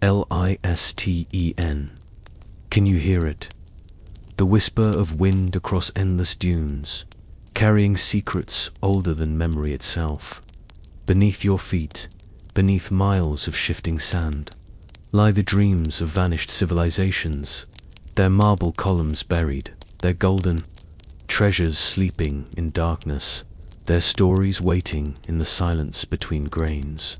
Listen. Can you hear it? The whisper of wind across endless dunes, carrying secrets older than memory itself. Beneath your feet, beneath miles of shifting sand, lie the dreams of vanished civilizations, their marble columns buried, their golden treasures sleeping in darkness, their stories waiting in the silence between grains.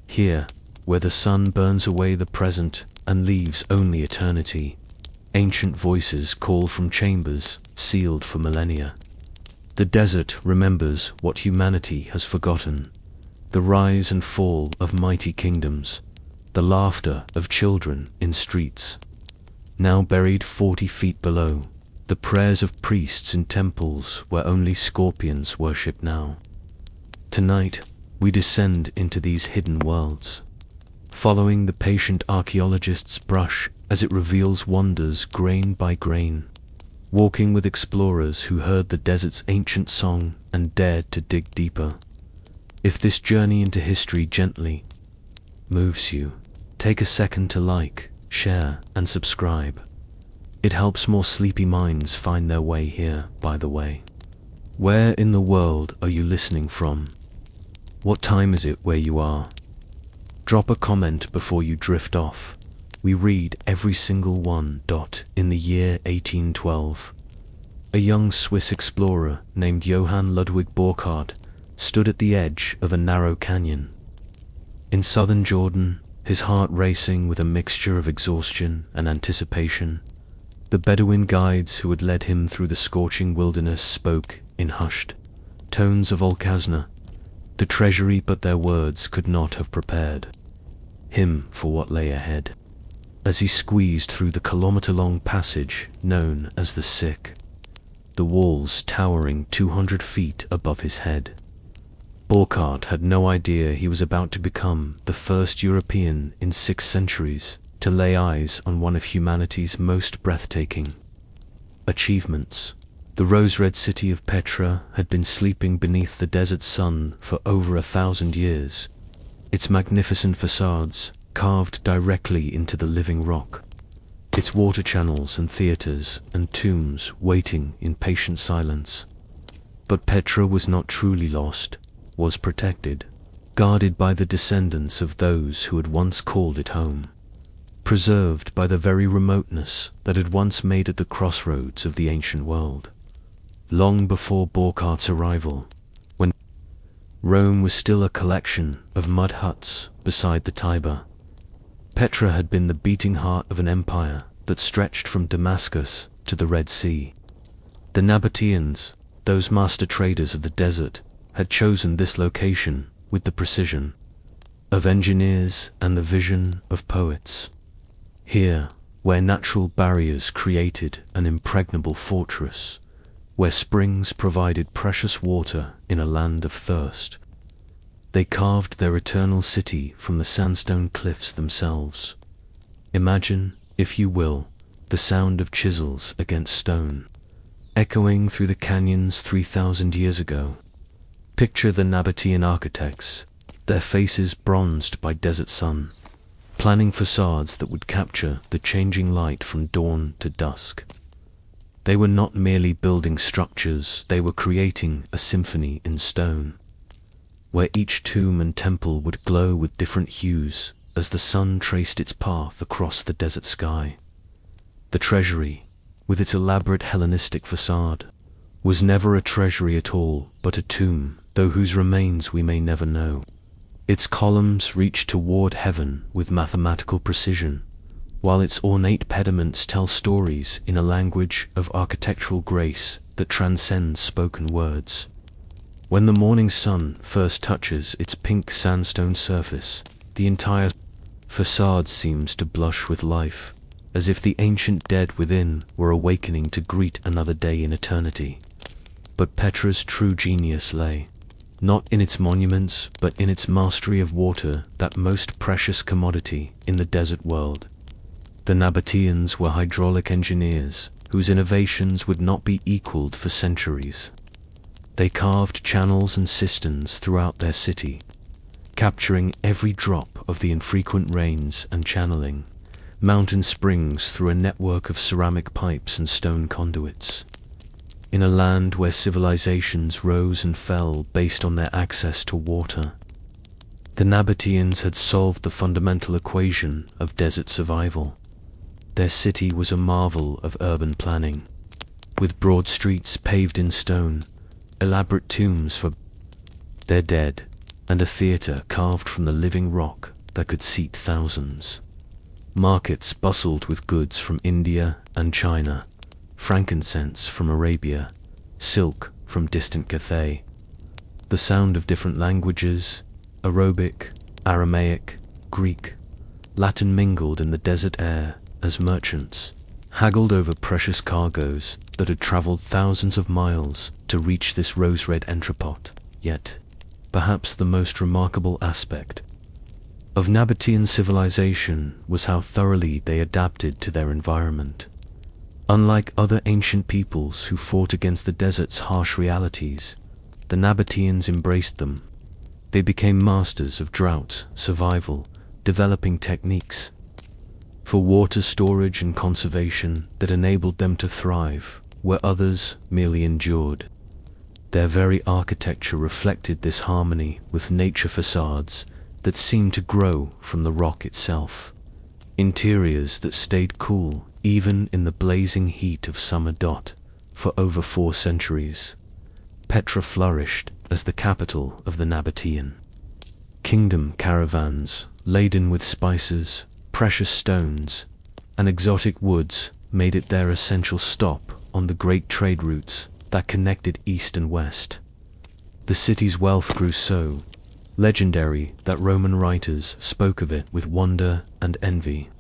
Here, where the sun burns away the present and leaves only eternity, ancient voices call from chambers sealed for millennia. The desert remembers what humanity has forgotten, the rise and fall of mighty kingdoms, the laughter of children in streets. Now buried 40 feet below, the prayers of priests in temples where only scorpions worship now. Tonight, we descend into these hidden worlds, following the patient archaeologist's brush as it reveals wonders grain by grain, walking with explorers who heard the desert's ancient song and dared to dig deeper. If this journey into history gently moves you, take a second to like, share, and subscribe. It helps more sleepy minds find their way here, by the way. Where in the world are you listening from? What time is it where you are? Drop a comment before you drift off. We read every single one. In the year 1812, a young Swiss explorer named Johann Ludwig Burckhardt stood at the edge of a narrow canyon. In southern Jordan, his heart racing with a mixture of exhaustion and anticipation, the Bedouin guides who had led him through the scorching wilderness spoke in hushed tones of Al-Khazna, the treasury, but their words could not have prepared him for what lay ahead. As he squeezed through the kilometer-long passage known as the Sick, the walls towering 200 feet above his head, Burckhardt had no idea he was about to become the first European in 6 centuries to lay eyes on one of humanity's most breathtaking achievements. The rose-red city of Petra had been sleeping beneath the desert sun for over 1,000 years, its magnificent facades carved directly into the living rock, its water channels and theaters and tombs waiting in patient silence. But Petra was not truly lost, was protected, guarded by the descendants of those who had once called it home, preserved by the very remoteness that had once made it the crossroads of the ancient world. Long before Burckhardt's arrival, when Rome was still a collection of mud huts beside the Tiber, Petra had been the beating heart of an empire that stretched from Damascus to the Red Sea. The Nabataeans, those master traders of the desert, had chosen this location with the precision of engineers and the vision of poets. Here, where natural barriers created an impregnable fortress, where springs provided precious water in a land of thirst, they carved their eternal city from the sandstone cliffs themselves. Imagine, if you will, the sound of chisels against stone, echoing through the canyons 3,000 years ago. Picture the Nabataean architects, their faces bronzed by desert sun, planning facades that would capture the changing light from dawn to dusk. They were not merely building structures, they were creating a symphony in stone, where each tomb and temple would glow with different hues as the sun traced its path across the desert sky. The treasury, with its elaborate Hellenistic facade, was never a treasury at all, but a tomb, though whose remains we may never know. Its columns reach toward heaven with mathematical precision, while its ornate pediments tell stories in a language of architectural grace that transcends spoken words. When the morning sun first touches its pink sandstone surface, the entire facade seems to blush with life, as if the ancient dead within were awakening to greet another day in eternity. But Petra's true genius lay not in its monuments, but in its mastery of water, that most precious commodity in the desert world. The Nabataeans were hydraulic engineers whose innovations would not be equaled for centuries. They carved channels and cisterns throughout their city, capturing every drop of the infrequent rains and channeling mountain springs through a network of ceramic pipes and stone conduits. In a land where civilizations rose and fell based on their access to water, the Nabataeans had solved the fundamental equation of desert survival. Their city was a marvel of urban planning, with broad streets paved in stone, elaborate tombs for their dead, and a theater carved from the living rock that could seat thousands. Markets bustled with goods from India and China, frankincense from Arabia, silk from distant Cathay. The sound of different languages, Arabic, Aramaic, Greek, Latin mingled in the desert air as merchants haggled over precious cargoes that had traveled thousands of miles to reach this rose-red entrepot. Yet, perhaps the most remarkable aspect of Nabataean civilization was how thoroughly they adapted to their environment. Unlike other ancient peoples who fought against the desert's harsh realities, the Nabataeans embraced them. They became masters of drought, survival, developing techniques for water storage and conservation that enabled them to thrive where others merely endured. Their very architecture reflected this harmony with nature facades that seemed to grow from the rock itself, interiors that stayed cool even in the blazing heat of summer. For over 4 centuries, Petra flourished as the capital of the Nabataean kingdom. Caravans laden with spices, precious stones, and exotic woods made it their essential stop on the great trade routes that connected east and west. The city's wealth grew so legendary that Roman writers spoke of it with wonder and envy.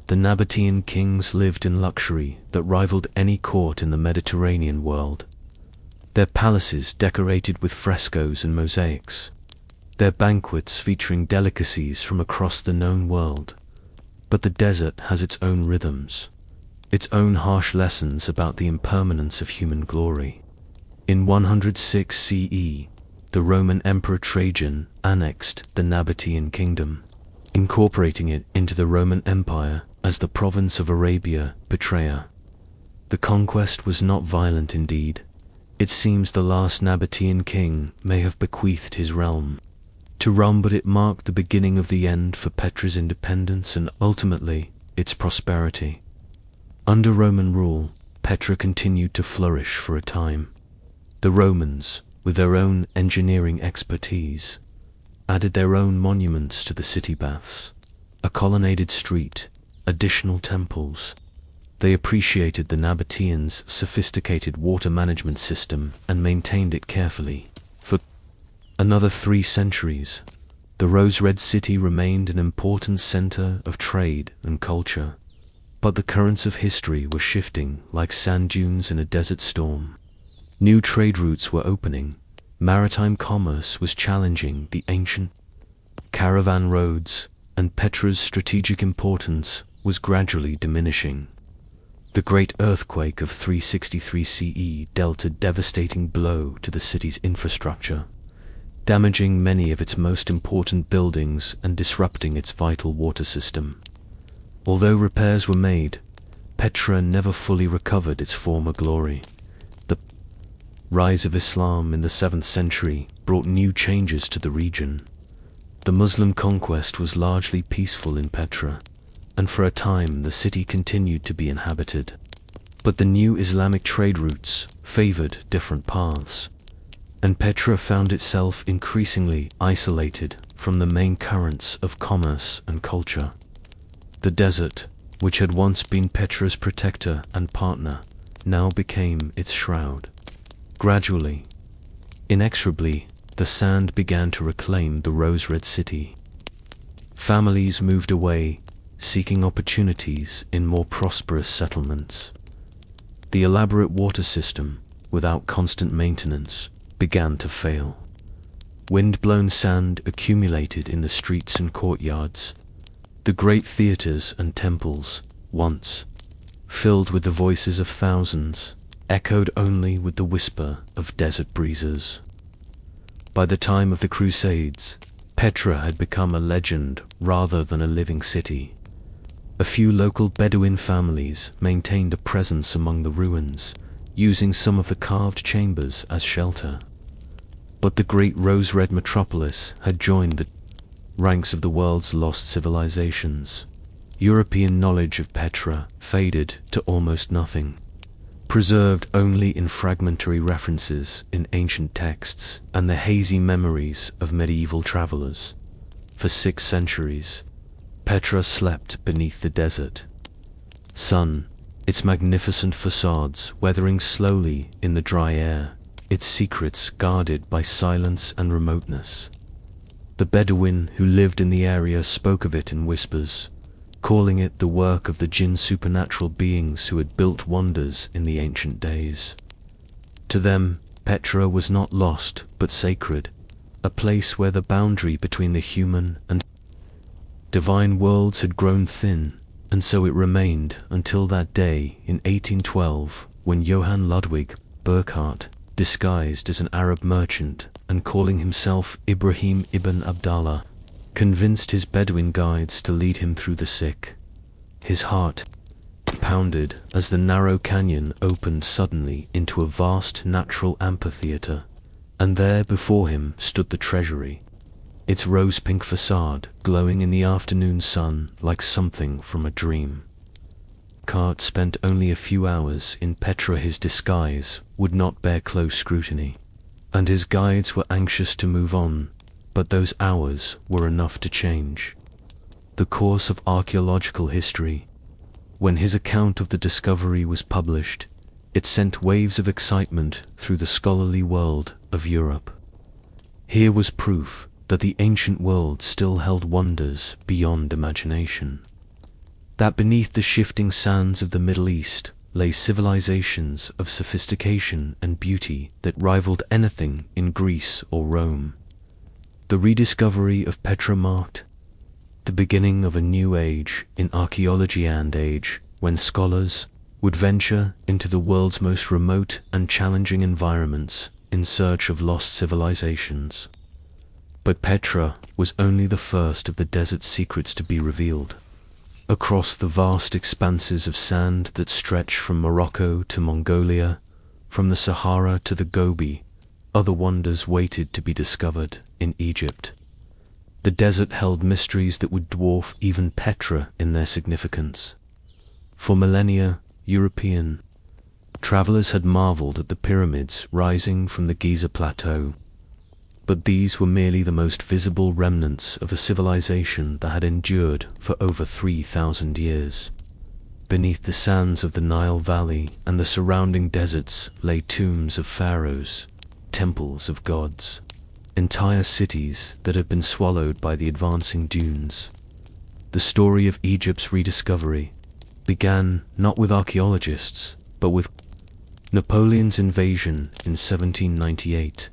The Nabataean kings lived in luxury that rivaled any court in the Mediterranean world. Their palaces decorated with frescoes and mosaics, their banquets featuring delicacies from across the known world. But the desert has its own rhythms, its own harsh lessons about the impermanence of human glory. In 106 CE, the Roman Emperor Trajan annexed the Nabataean kingdom, incorporating it into the Roman Empire as the province of Arabia, Petra. The conquest was not violent indeed. It seems the last Nabataean king may have bequeathed his realm to Rome, but it marked the beginning of the end for Petra's independence and ultimately its prosperity. Under Roman rule, Petra continued to flourish for a time. The Romans, with their own engineering expertise, added their own monuments to the city baths, a colonnaded street, additional temples. They appreciated the Nabataeans' sophisticated water management system and maintained it carefully. For another 3 centuries, the rose-red city remained an important center of trade and culture. But the currents of history were shifting like sand dunes in a desert storm. New trade routes were opening. Maritime commerce was challenging the ancient caravan roads, and Petra's strategic importance was gradually diminishing. The great earthquake of 363 CE dealt a devastating blow to the city's infrastructure, damaging many of its most important buildings and disrupting its vital water system. Although repairs were made, Petra never fully recovered its former glory. The rise of Islam in the 7th century brought new changes to the region. The Muslim conquest was largely peaceful in Petra, and for a time the city continued to be inhabited. But the new Islamic trade routes favored different paths, and Petra found itself increasingly isolated from the main currents of commerce and culture. The desert, which had once been Petra's protector and partner, now became its shroud. Gradually, inexorably, the sand began to reclaim the rose-red city. Families moved away, seeking opportunities in more prosperous settlements. The elaborate water system, without constant maintenance, began to fail. Wind-blown sand accumulated in the streets and courtyards. The great theaters and temples, once filled with the voices of thousands, echoed only with the whisper of desert breezes. By the time of the Crusades, Petra had become a legend rather than a living city. A few local Bedouin families maintained a presence among the ruins, using some of the carved chambers as shelter. But the great rose-red metropolis had joined the ranks of the world's lost civilizations. European knowledge of Petra faded to almost nothing, preserved only in fragmentary references in ancient texts and the hazy memories of medieval travelers. For 6 centuries, Petra slept beneath the desert sun, its magnificent facades weathering slowly in the dry air, its secrets guarded by silence and remoteness. The Bedouin who lived in the area spoke of it in whispers, calling it the work of the jinn, supernatural beings who had built wonders in the ancient days. To them, Petra was not lost but sacred, a place where the boundary between the human and divine worlds had grown thin, and so it remained until that day in 1812 when Johann Ludwig Burckhardt, disguised as an Arab merchant and calling himself Ibrahim ibn Abdallah, convinced his Bedouin guides to lead him through the sick. His heart pounded as the narrow canyon opened suddenly into a vast natural amphitheater, and there before him stood the treasury, its rose-pink facade glowing in the afternoon sun like something from a dream. Burckhardt spent only a few hours in Petra. His disguise would not bear close scrutiny, and his guides were anxious to move on, but those hours were enough to change the course of archaeological history. When his account of the discovery was published, it sent waves of excitement through the scholarly world of Europe. Here was proof that the ancient world still held wonders beyond imagination, that beneath the shifting sands of the Middle East lay civilizations of sophistication and beauty that rivaled anything in Greece or Rome. The rediscovery of Petra marked the beginning of a new age in archaeology, and age when scholars would venture into the world's most remote and challenging environments in search of lost civilizations. But Petra was only the first of the desert's secrets to be revealed. Across the vast expanses of sand that stretch from Morocco to Mongolia, from the Sahara to the Gobi, other wonders waited to be discovered in Egypt. The desert held mysteries that would dwarf even Petra in their significance. For millennia, European travelers had marveled at the pyramids rising from the Giza Plateau, but these were merely the most visible remnants of a civilization that had endured for over 3,000 years. Beneath the sands of the Nile Valley and the surrounding deserts lay tombs of pharaohs, temples of gods, entire cities that had been swallowed by the advancing dunes. The story of Egypt's rediscovery began not with archaeologists, but with Napoleon's invasion in 1798.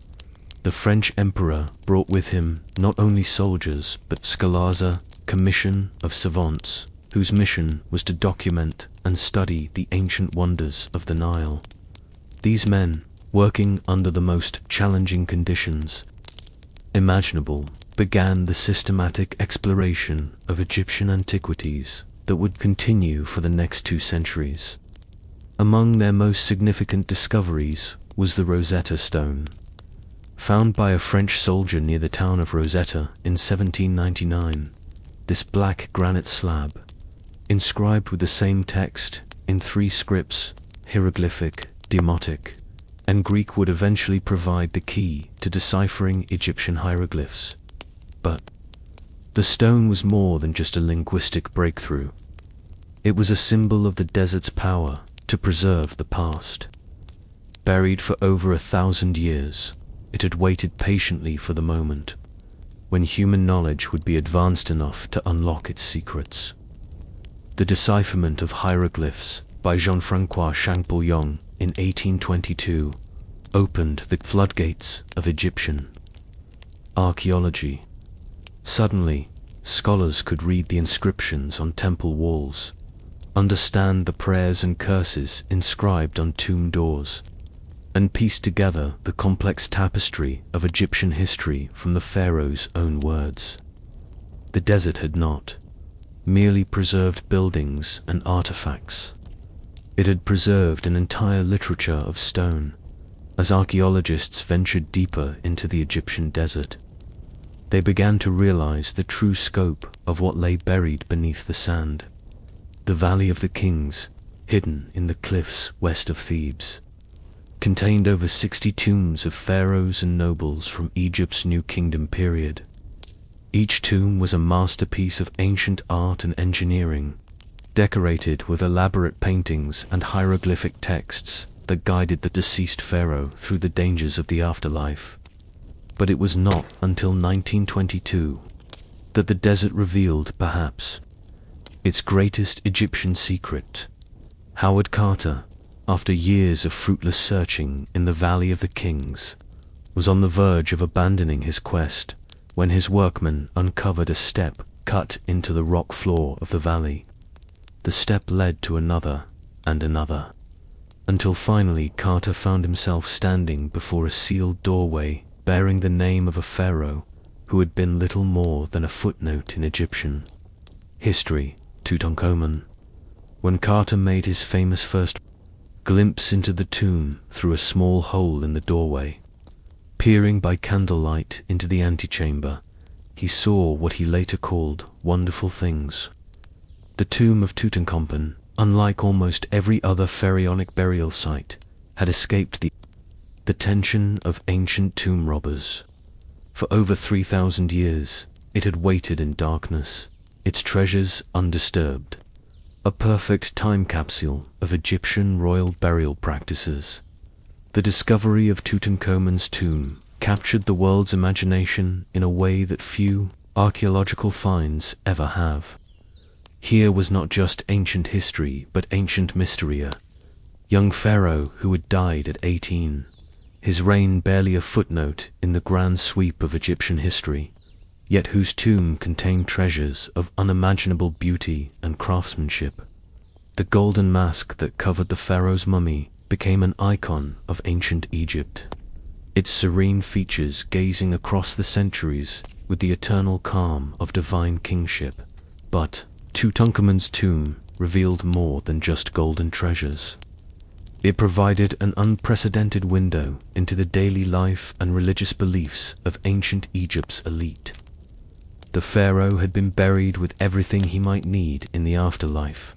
The French emperor brought with him not only soldiers but scholars, a commission of savants whose mission was to document and study the ancient wonders of the Nile. These men, working under the most challenging conditions imaginable, began the systematic exploration of Egyptian antiquities that would continue for the next 2 centuries. Among their most significant discoveries was the Rosetta Stone, found by a French soldier near the town of Rosetta in 1799. This black granite slab, inscribed with the same text in 3 scripts, hieroglyphic, demotic, and Greek, would eventually provide the key to deciphering Egyptian hieroglyphs. But the stone was more than just a linguistic breakthrough. It was a symbol of the desert's power to preserve the past. Buried for over 1,000 years, it had waited patiently for the moment when human knowledge would be advanced enough to unlock its secrets. The decipherment of hieroglyphs by Jean-Francois Champollion in 1822 opened the floodgates of Egyptian archaeology. Suddenly, scholars could read the inscriptions on temple walls, understand the prayers and curses inscribed on tomb doors, and pieced together the complex tapestry of Egyptian history from the pharaoh's own words. The desert had not merely preserved buildings and artifacts. It had preserved an entire literature of stone. As archaeologists ventured deeper into the Egyptian desert, they began to realize the true scope of what lay buried beneath the sand. The Valley of the Kings, hidden in the cliffs west of Thebes, contained over 60 tombs of pharaohs and nobles from Egypt's New Kingdom period. Each tomb was a masterpiece of ancient art and engineering, decorated with elaborate paintings and hieroglyphic texts that guided the deceased pharaoh through the dangers of the afterlife. But it was not until 1922 that the desert revealed, perhaps, its greatest Egyptian secret. Howard Carter, after years of fruitless searching in the Valley of the Kings, was on the verge of abandoning his quest when his workmen uncovered a step cut into the rock floor of the valley. The step led to another and another, until finally Carter found himself standing before a sealed doorway bearing the name of a pharaoh who had been little more than a footnote in Egyptian history, Tutankhamun. When Carter made his famous first glimpse into the tomb through a small hole in the doorway, peering by candlelight into the antechamber, he saw what he later called wonderful things. The tomb of Tutankhamun, unlike almost every other pharaonic burial site, had escaped the tension of ancient tomb robbers. For over 3,000 years, it had waited in darkness, its treasures undisturbed, a perfect time capsule of Egyptian royal burial practices. The discovery of Tutankhamun's tomb captured the world's imagination in a way that few archaeological finds ever have. Here was not just ancient history, but ancient mystery. A young pharaoh who had died at 18, his reign barely a footnote in the grand sweep of Egyptian history, yet whose tomb contained treasures of unimaginable beauty and craftsmanship. The golden mask that covered the pharaoh's mummy became an icon of ancient Egypt, its serene features gazing across the centuries with the eternal calm of divine kingship. But Tutankhamun's tomb revealed more than just golden treasures. It provided an unprecedented window into the daily life and religious beliefs of ancient Egypt's elite. The pharaoh had been buried with everything he might need in the afterlife: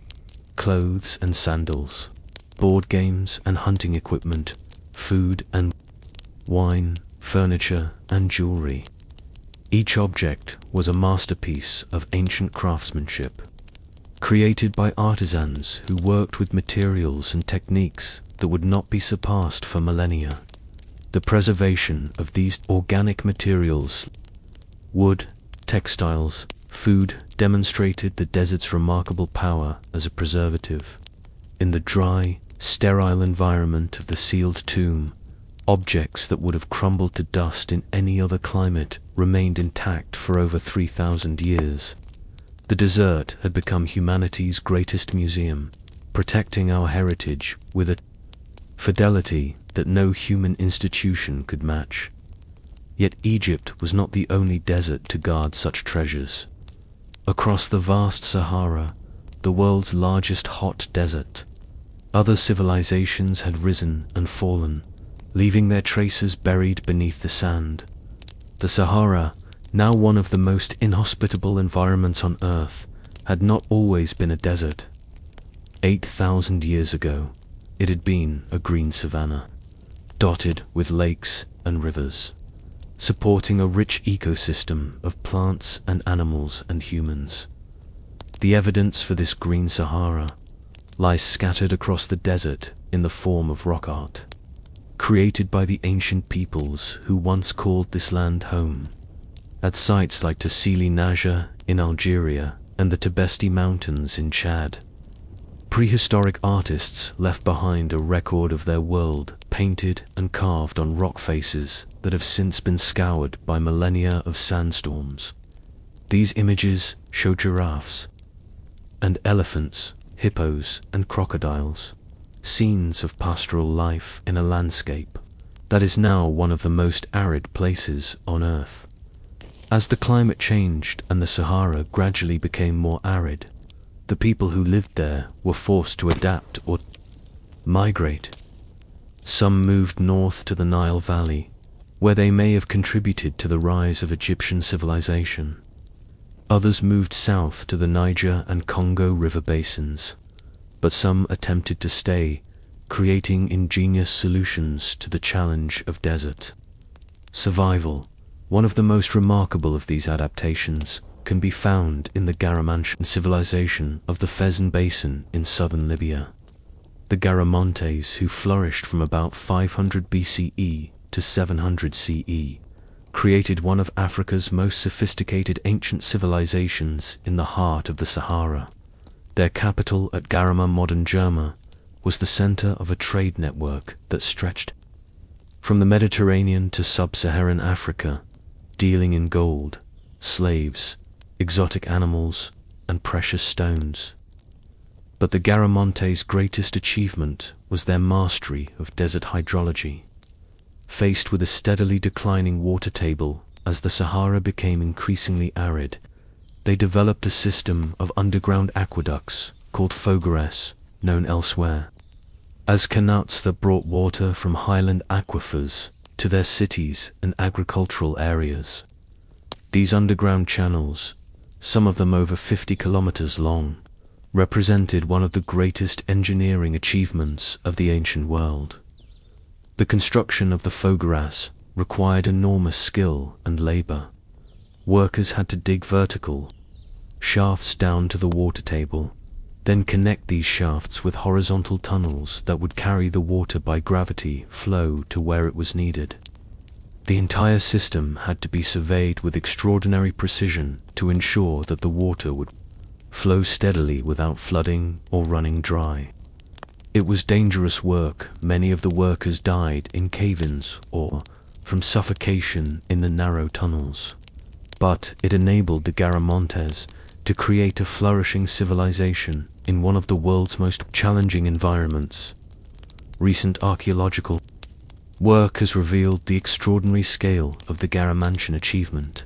clothes and sandals, board games and hunting equipment, food and wine, furniture and jewelry. Each object was a masterpiece of ancient craftsmanship, created by artisans who worked with materials and techniques that would not be surpassed for millennia. The preservation of these organic materials, wood, textiles, food, demonstrated the desert's remarkable power as a preservative. In the dry, sterile environment of the sealed tomb, objects that would have crumbled to dust in any other climate remained intact for over 3,000 years. The desert had become humanity's greatest museum, protecting our heritage with a fidelity that no human institution could match. Yet Egypt was not the only desert to guard such treasures. Across the vast Sahara, the world's largest hot desert, other civilizations had risen and fallen, leaving their traces buried beneath the sand. The Sahara, now one of the most inhospitable environments on Earth, had not always been a desert. 8,000 years ago, it had been a green savanna, dotted with lakes and rivers, supporting a rich ecosystem of plants and animals and humans. The evidence for this green Sahara lies scattered across the desert in the form of rock art, created by the ancient peoples who once called this land home. At sites like Tassili Naja in Algeria and the Tibesti Mountains in Chad, prehistoric artists left behind a record of their world, painted and carved on rock faces that have since been scoured by millennia of sandstorms. These images show giraffes and elephants, hippos and crocodiles, scenes of pastoral life in a landscape that is now one of the most arid places on Earth. As the climate changed and the Sahara gradually became more arid, the people who lived there were forced to adapt or migrate. Some moved north to the Nile Valley, where they may have contributed to the rise of Egyptian civilization. Others moved south to the Niger and Congo river basins, but some attempted to stay, creating ingenious solutions to the challenge of desert survival. One of the most remarkable of these adaptations can be found in the Garamantian civilization of the Fezzan Basin in southern Libya. The Garamantes, who flourished from about 500 BCE to 700 CE, created one of Africa's most sophisticated ancient civilizations in the heart of the Sahara. Their capital at Garama, modern Germa, was the center of a trade network that stretched from the Mediterranean to sub-Saharan Africa, dealing in gold, slaves, exotic animals, and precious stones. But the Garamantes' greatest achievement was their mastery of desert hydrology. Faced with a steadily declining water table as the Sahara became increasingly arid, they developed a system of underground aqueducts called fogares, known elsewhere as canats, that brought water from highland aquifers to their cities and agricultural areas. These underground channels, some of them over 50 kilometers long, represented one of the greatest engineering achievements of the ancient world. The construction of the fogaras required enormous skill and labor. Workers had to dig vertical shafts down to the water table, then connect these shafts with horizontal tunnels that would carry the water by gravity flow to where it was needed. The entire system had to be surveyed with extraordinary precision to ensure that the water would flow steadily without flooding or running dry. It was dangerous work. Many of the workers died in cave-ins or from suffocation in the narrow tunnels. But it enabled the Garamantes to create a flourishing civilization in one of the world's most challenging environments. Recent archaeological work has revealed the extraordinary scale of the Garamantian achievement.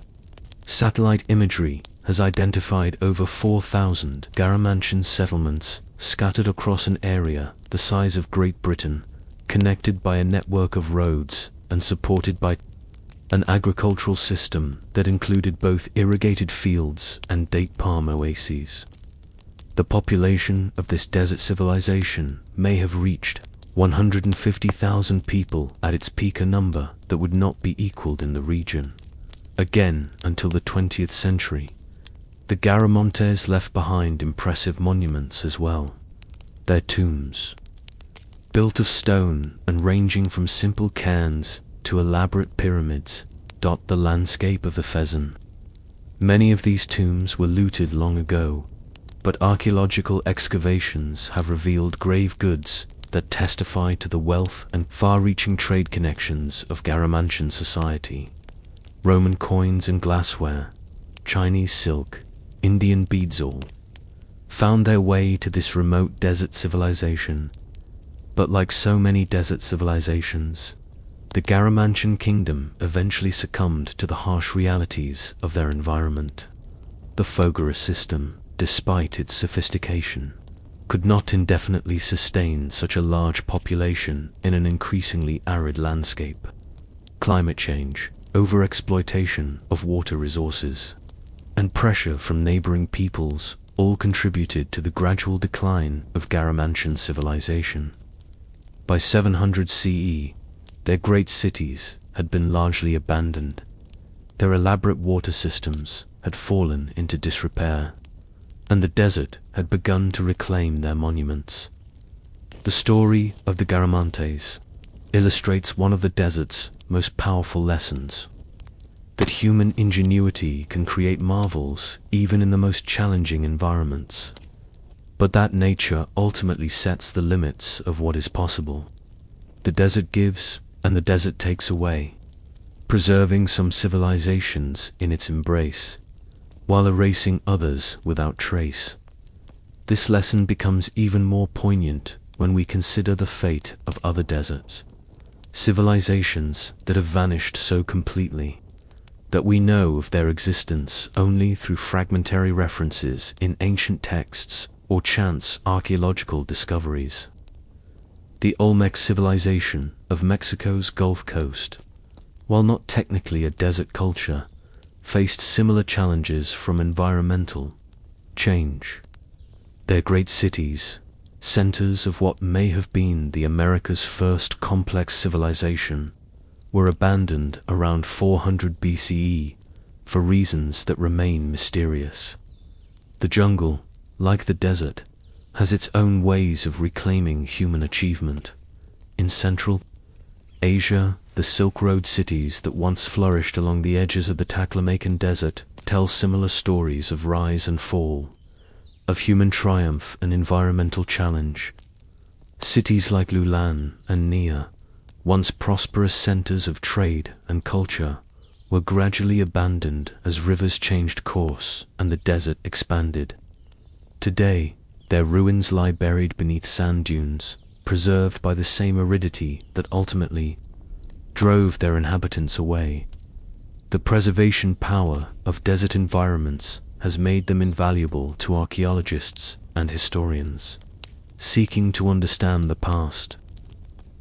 Satellite imagery has identified over 4,000 Garamantian settlements scattered across an area the size of Great Britain, connected by a network of roads and supported by an agricultural system that included both irrigated fields and date palm oases. The population of this desert civilization may have reached 150,000 people at its peak, a number that would not be equaled in the region again until the 20th century. The Garamantes left behind impressive monuments as well. Their tombs, built of stone and ranging from simple cairns to elaborate pyramids, dot the landscape of the Fezzan. Many of these tombs were looted long ago, but archaeological excavations have revealed grave goods that testify to the wealth and far-reaching trade connections of Garamantian society. Roman coins and glassware, Chinese silk, Indian beads all found their way to this remote desert civilization. But like so many desert civilizations, the Garamantian kingdom eventually succumbed to the harsh realities of their environment. The Fogara system, despite its sophistication, could not indefinitely sustain such a large population in an increasingly arid landscape. Climate change, overexploitation of water resources, and pressure from neighboring peoples all contributed to the gradual decline of Garamantian civilization. By 700 CE, their great cities had been largely abandoned. Their elaborate water systems had fallen into disrepair, and the desert had begun to reclaim their monuments. The story of the Garamantes illustrates one of the desert's most powerful lessons: that human ingenuity can create marvels even in the most challenging environments, but that nature ultimately sets the limits of what is possible. The desert gives, and the desert takes away, preserving some civilizations in its embrace, while erasing others without trace. This lesson becomes even more poignant when we consider the fate of other deserts, civilizations that have vanished so completely that we know of their existence only through fragmentary references in ancient texts or chance archaeological discoveries. The Olmec civilization of Mexico's Gulf Coast, while not technically a desert culture, faced similar challenges from environmental change. Their great cities, centers of what may have been the America's first complex civilization, were abandoned around 400 BCE for reasons that remain mysterious. The jungle, like the desert, has its own ways of reclaiming human achievement. In Central Asia, the Silk Road cities that once flourished along the edges of the Taklamakan Desert tell similar stories of rise and fall, of human triumph and environmental challenge. Cities like Lulan and Nia, once prosperous centers of trade and culture, were gradually abandoned as rivers changed course and the desert expanded. Today, their ruins lie buried beneath sand dunes, preserved by the same aridity that ultimately drove their inhabitants away. The preservation power of desert environments has made them invaluable to archaeologists and historians seeking to understand the past.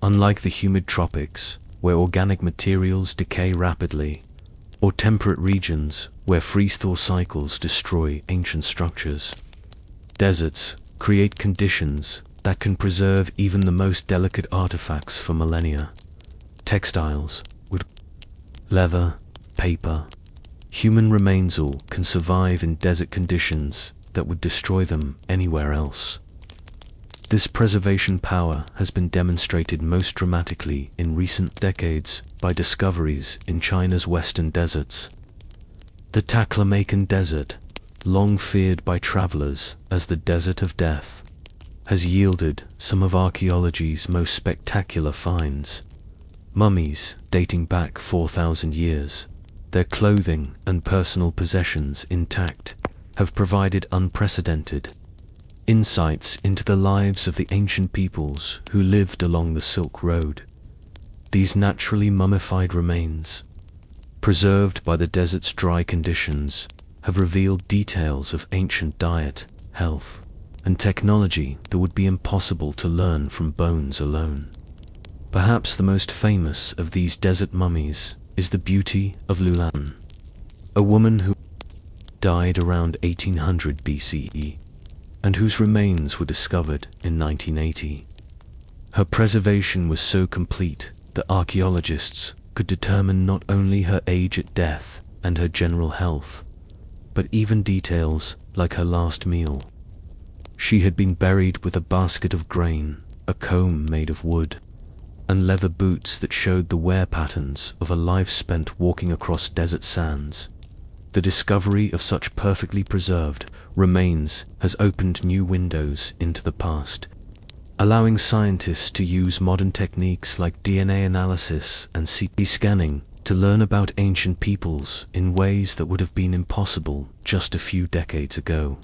Unlike the humid tropics, where organic materials decay rapidly, or temperate regions where freeze-thaw cycles destroy ancient structures, deserts create conditions that can preserve even the most delicate artifacts for millennia. Textiles, wood, leather, paper, human remains all can survive in desert conditions that would destroy them anywhere else. This preservation power has been demonstrated most dramatically in recent decades by discoveries in China's western deserts. The Taklamakan Desert, long feared by travelers as the desert of death, has yielded some of archaeology's most spectacular finds. Mummies dating back 4,000 years, their clothing and personal possessions intact, have provided unprecedented insights into the lives of the ancient peoples who lived along the Silk Road. These naturally mummified remains, preserved by the desert's dry conditions, have revealed details of ancient diet, health, and technology that would be impossible to learn from bones alone. Perhaps the most famous of these desert mummies is the beauty of Lulan, a woman who died around 1800 BCE, and whose remains were discovered in 1980. Her preservation was so complete that archaeologists could determine not only her age at death and her general health, but even details like her last meal. She had been buried with a basket of grain, a comb made of wood, and leather boots that showed the wear patterns of a life spent walking across desert sands. The discovery of such perfectly preserved remains has opened new windows into the past, allowing scientists to use modern techniques like DNA analysis and CT scanning to learn about ancient peoples in ways that would have been impossible just a few decades ago.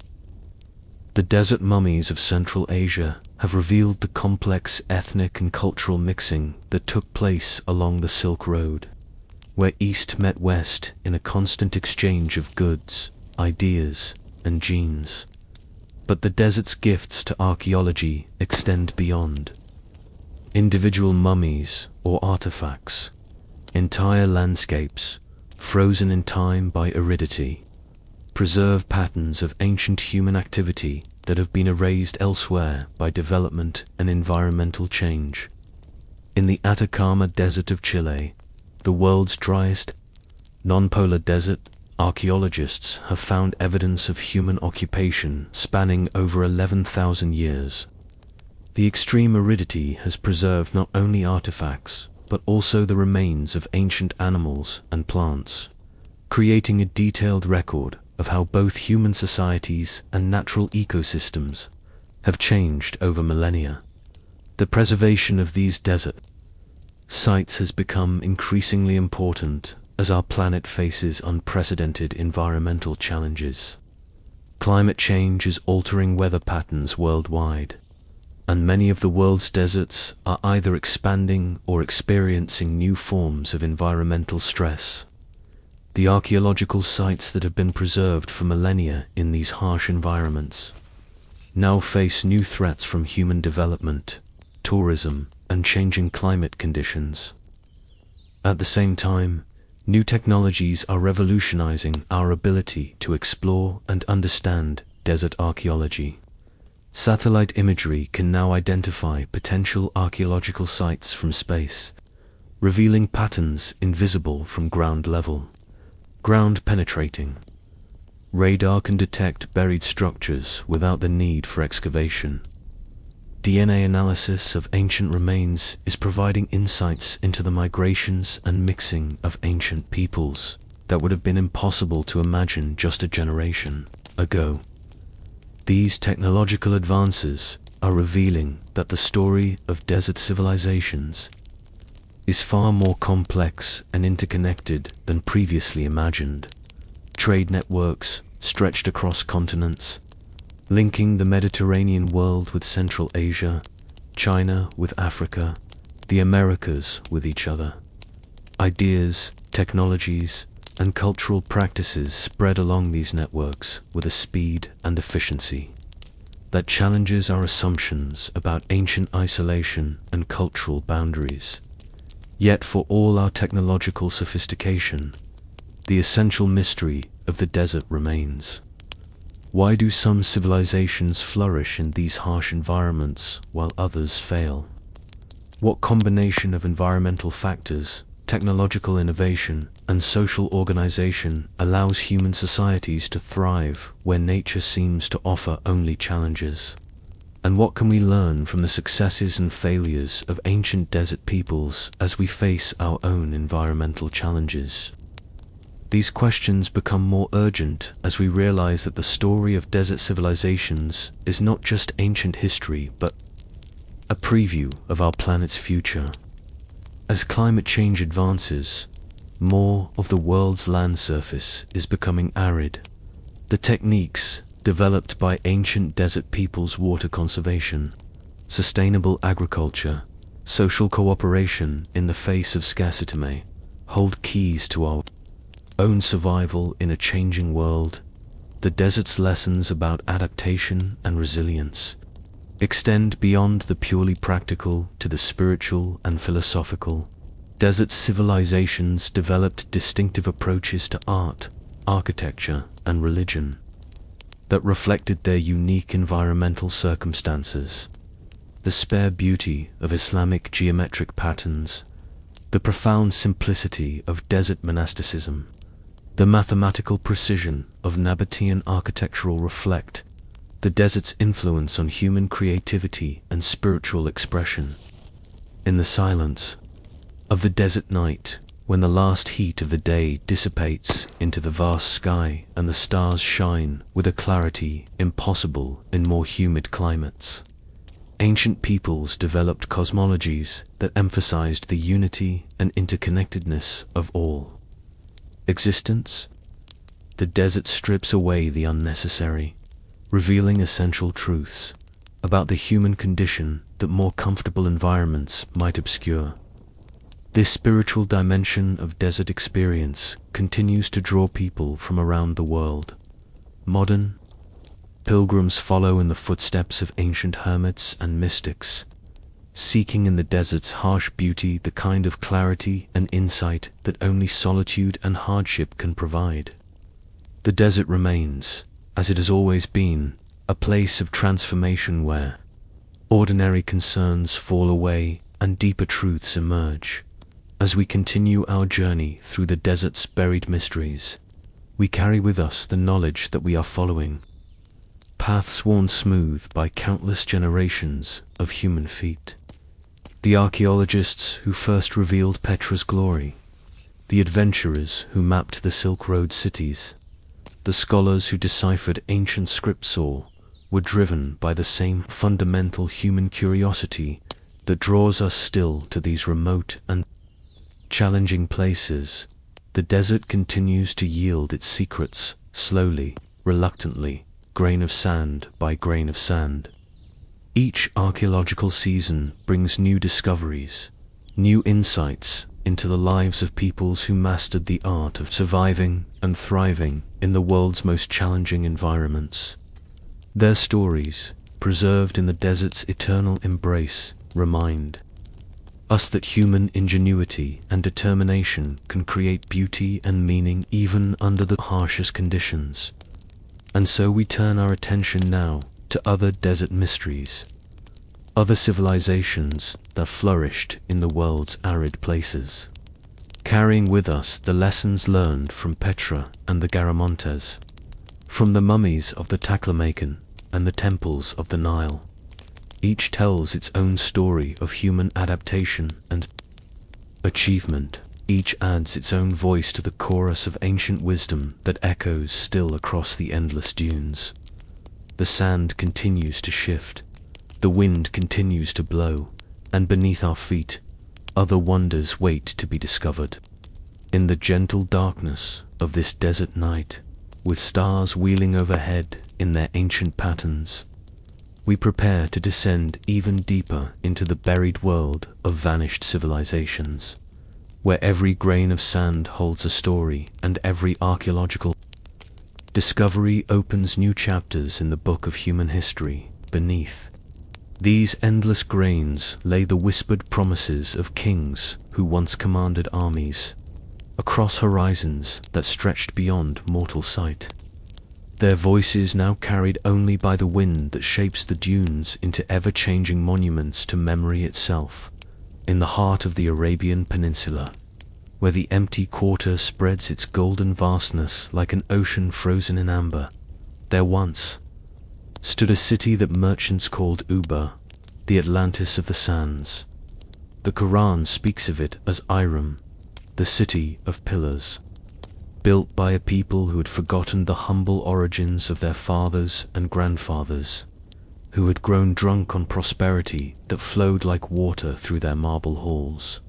The desert mummies of Central Asia have revealed the complex ethnic and cultural mixing that took place along the Silk Road, where East met West in a constant exchange of goods, ideas, and genes. But the desert's gifts to archaeology extend beyond individual mummies or artifacts. Entire landscapes, frozen in time by aridity, preserve patterns of ancient human activity that have been erased elsewhere by development and environmental change. In the Atacama Desert of Chile, the world's driest non-polar desert, archaeologists have found evidence of human occupation spanning over 11,000 years. The extreme aridity has preserved not only artifacts, but also the remains of ancient animals and plants, creating a detailed record of how both human societies and natural ecosystems have changed over millennia. The preservation of these desert sites has become increasingly important as our planet faces unprecedented environmental challenges. Climate change is altering weather patterns worldwide, and many of the world's deserts are either expanding or experiencing new forms of environmental stress. The archaeological sites that have been preserved for millennia in these harsh environments now face new threats from human development, tourism, and changing climate conditions. At the same time, new technologies are revolutionizing our ability to explore and understand desert archaeology. Satellite imagery can now identify potential archaeological sites from space, revealing patterns invisible from ground level. Ground penetrating. Radar can detect buried structures without the need for excavation. DNA analysis of ancient remains is providing insights into the migrations and mixing of ancient peoples that would have been impossible to imagine just a generation ago. These technological advances are revealing that the story of desert civilizations is far more complex and interconnected than previously imagined. Trade networks stretched across continents, linking the Mediterranean world with Central Asia, China with Africa, the Americas with each other. Ideas, technologies, and cultural practices spread along these networks with a speed and efficiency that challenges our assumptions about ancient isolation and cultural boundaries. Yet for all our technological sophistication, the essential mystery of the desert remains. Why do some civilizations flourish in these harsh environments while others fail? What combination of environmental factors, technological innovation, and social organization allows human societies to thrive where nature seems to offer only challenges? And what can we learn from the successes and failures of ancient desert peoples as we face our own environmental challenges? These questions become more urgent as we realize that the story of desert civilizations is not just ancient history, but a preview of our planet's future. As climate change advances, more of the world's land surface is becoming arid. The techniques developed by ancient desert peoples' water conservation, sustainable agriculture, social cooperation in the face of scarcity hold keys to our own survival in a changing world. The desert's lessons about adaptation and resilience extend beyond the purely practical to the spiritual and philosophical. Desert civilizations developed distinctive approaches to art, architecture, and religion that reflected their unique environmental circumstances. The spare beauty of Islamic geometric patterns, the profound simplicity of desert monasticism, the mathematical precision of Nabataean architecture reflect the desert's influence on human creativity and spiritual expression. In the silence of the desert night, when the last heat of the day dissipates into the vast sky and the stars shine with a clarity impossible in more humid climates, ancient peoples developed cosmologies that emphasized the unity and interconnectedness of all existence. The desert strips away the unnecessary, revealing essential truths about the human condition that more comfortable environments might obscure. This spiritual dimension of desert experience continues to draw people from around the world. Modern pilgrims follow in the footsteps of ancient hermits and mystics, seeking in the desert's harsh beauty the kind of clarity and insight that only solitude and hardship can provide. The desert remains, as it has always been, a place of transformation where ordinary concerns fall away and deeper truths emerge. As we continue our journey through the desert's buried mysteries, we carry with us the knowledge that we are following paths worn smooth by countless generations of human feet. The archaeologists who first revealed Petra's glory, the adventurers who mapped the Silk Road cities, the scholars who deciphered ancient scripts all were driven by the same fundamental human curiosity that draws us still to these remote and challenging places. The desert continues to yield its secrets, slowly, reluctantly, grain of sand by grain of sand. Each archaeological season brings new discoveries, new insights into the lives of peoples who mastered the art of surviving and thriving in the world's most challenging environments. Their stories, preserved in the desert's eternal embrace, remind us that human ingenuity and determination can create beauty and meaning even under the harshest conditions. And so we turn our attention now to other desert mysteries, other civilizations that flourished in the world's arid places, carrying with us the lessons learned from Petra and the Garamontes, from the mummies of the Taklamakan and the temples of the Nile. Each tells its own story of human adaptation and achievement. Each adds its own voice to the chorus of ancient wisdom that echoes still across the endless dunes. The sand continues to shift, the wind continues to blow, and beneath our feet, other wonders wait to be discovered. In the gentle darkness of this desert night, with stars wheeling overhead in their ancient patterns, we prepare to descend even deeper into the buried world of vanished civilizations, where every grain of sand holds a story and every archaeological discovery opens new chapters in the book of human history. Beneath these endless grains lay the whispered promises of kings who once commanded armies across horizons that stretched beyond mortal sight. Their voices now carried only by the wind that shapes the dunes into ever-changing monuments to memory itself. In the heart of the Arabian Peninsula, where the empty quarter spreads its golden vastness like an ocean frozen in amber, there once stood a city that merchants called Ubar, the Atlantis of the sands. The Quran speaks of it as Iram, the city of pillars, built by a people who had forgotten the humble origins of their fathers and grandfathers, who had grown drunk on prosperity that flowed like water through their marble halls.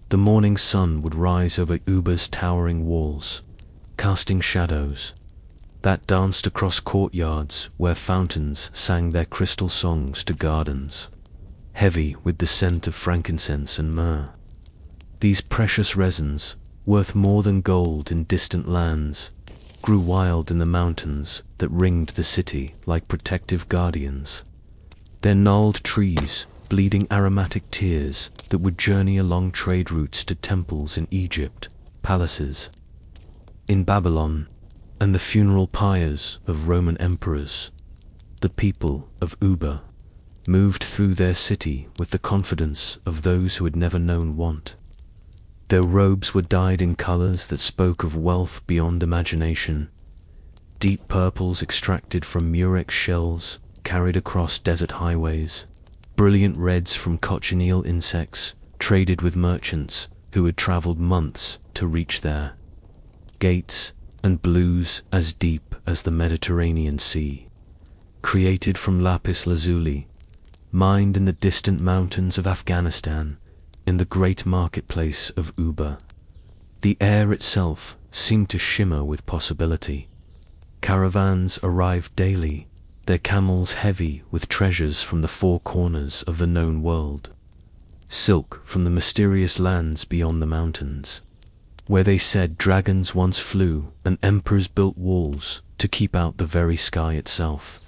The morning sun would rise over Ubar's towering walls, casting shadows that danced across courtyards where fountains sang their crystal songs to gardens, heavy with the scent of frankincense and myrrh. These precious resins, worth more than gold in distant lands, grew wild in the mountains that ringed the city like protective guardians. Their gnarled trees, bleeding aromatic tears that would journey along trade routes to temples in Egypt, palaces in Babylon, and the funeral pyres of Roman emperors. The people of Ubar moved through their city with the confidence of those who had never known want. Their robes were dyed in colors that spoke of wealth beyond imagination, deep purples extracted from murex shells carried across desert highways, brilliant reds from cochineal insects traded with merchants who had traveled months to reach their gates, and blues as deep as the Mediterranean Sea, created from lapis lazuli, mined in the distant mountains of Afghanistan, in the great marketplace of Ubar. The air itself seemed to shimmer with possibility. Caravans arrived daily, their camels heavy with treasures from the four corners of the known world, silk from the mysterious lands beyond the mountains, where they said dragons once flew and emperors built walls to keep out the very sky itself.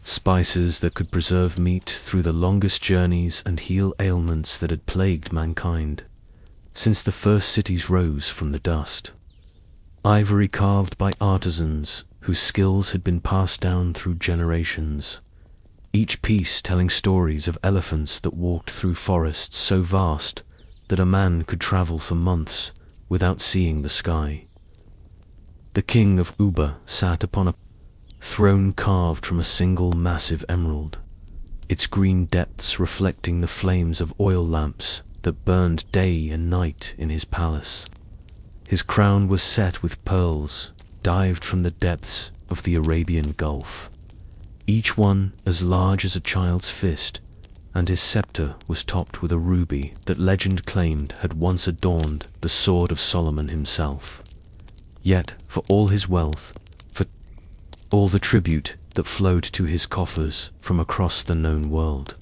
Spices that could preserve meat through the longest journeys and heal ailments that had plagued mankind since the first cities rose from the dust. Ivory carved by artisans whose skills had been passed down through generations, each piece telling stories of elephants that walked through forests so vast that a man could travel for months without seeing the sky. The king of Ubar sat upon a throne carved from a single massive emerald, its green depths reflecting the flames of oil lamps that burned day and night in his palace. His crown was set with pearls dived from the depths of the Arabian Gulf, each one as large as a child's fist, and his scepter was topped with a ruby that legend claimed had once adorned the sword of Solomon himself. Yet, for all his wealth, for all the tribute that flowed to his coffers from across the known world.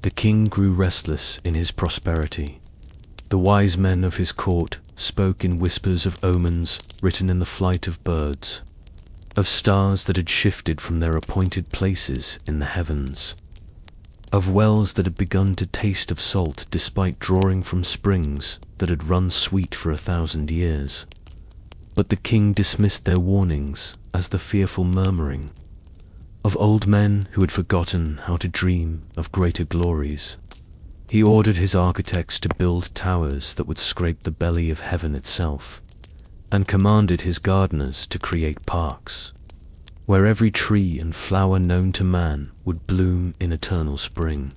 The king grew restless in his prosperity. The wise men of his court spoke in whispers of omens written in the flight of birds, of stars that had shifted from their appointed places in the heavens, of wells that had begun to taste of salt despite drawing from springs that had run sweet for 1,000 years. But the king dismissed their warnings as the fearful murmuring of old men who had forgotten how to dream of greater glories. He ordered his architects to build towers that would scrape the belly of heaven itself, and commanded his gardeners to create parks, where every tree and flower known to man would bloom in eternal spring.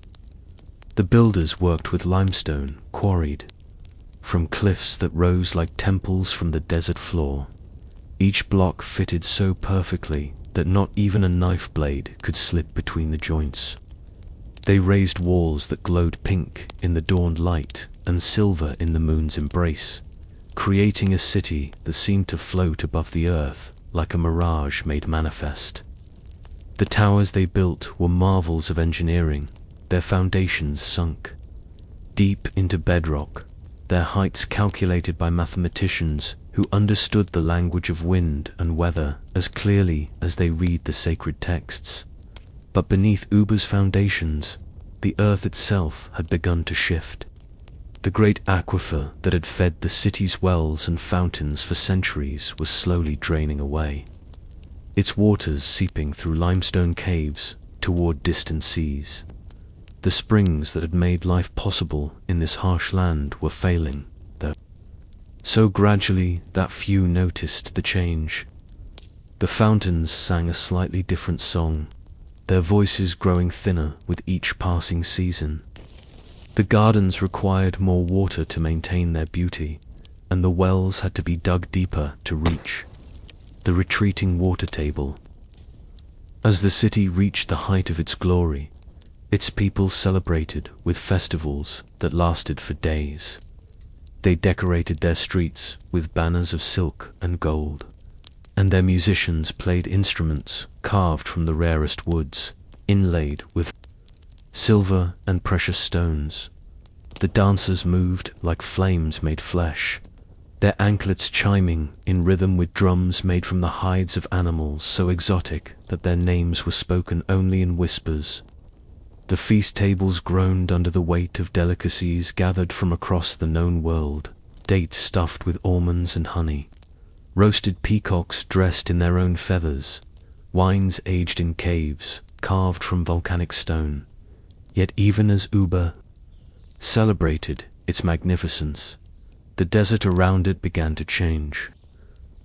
The builders worked with limestone quarried from cliffs that rose like temples from the desert floor, each block fitted so perfectly that not even a knife blade could slip between the joints. They raised walls that glowed pink in the dawn light and silver in the moon's embrace, creating a city that seemed to float above the earth like a mirage made manifest. The towers they built were marvels of engineering, their foundations sunk deep into bedrock, their heights calculated by mathematicians who understood the language of wind and weather as clearly as they read the sacred texts. But beneath Ubar's foundations, the earth itself had begun to shift. The great aquifer that had fed the city's wells and fountains for centuries was slowly draining away, its waters seeping through limestone caves toward distant seas. The springs that had made life possible in this harsh land were failing, though, so gradually that few noticed the change. The fountains sang a slightly different song, their voices growing thinner with each passing season. The gardens required more water to maintain their beauty, and the wells had to be dug deeper to reach the retreating water table. As the city reached the height of its glory, its people celebrated with festivals that lasted for days. They decorated their streets with banners of silk and gold, and their musicians played instruments carved from the rarest woods, inlaid with silver and precious stones. The dancers moved like flames made flesh, their anklets chiming in rhythm with drums made from the hides of animals so exotic that their names were spoken only in whispers. The feast tables groaned under the weight of delicacies gathered from across the known world, dates stuffed with almonds and honey, roasted peacocks dressed in their own feathers, wines aged in caves, carved from volcanic stone. Yet even as Ubar celebrated its magnificence, the desert around it began to change.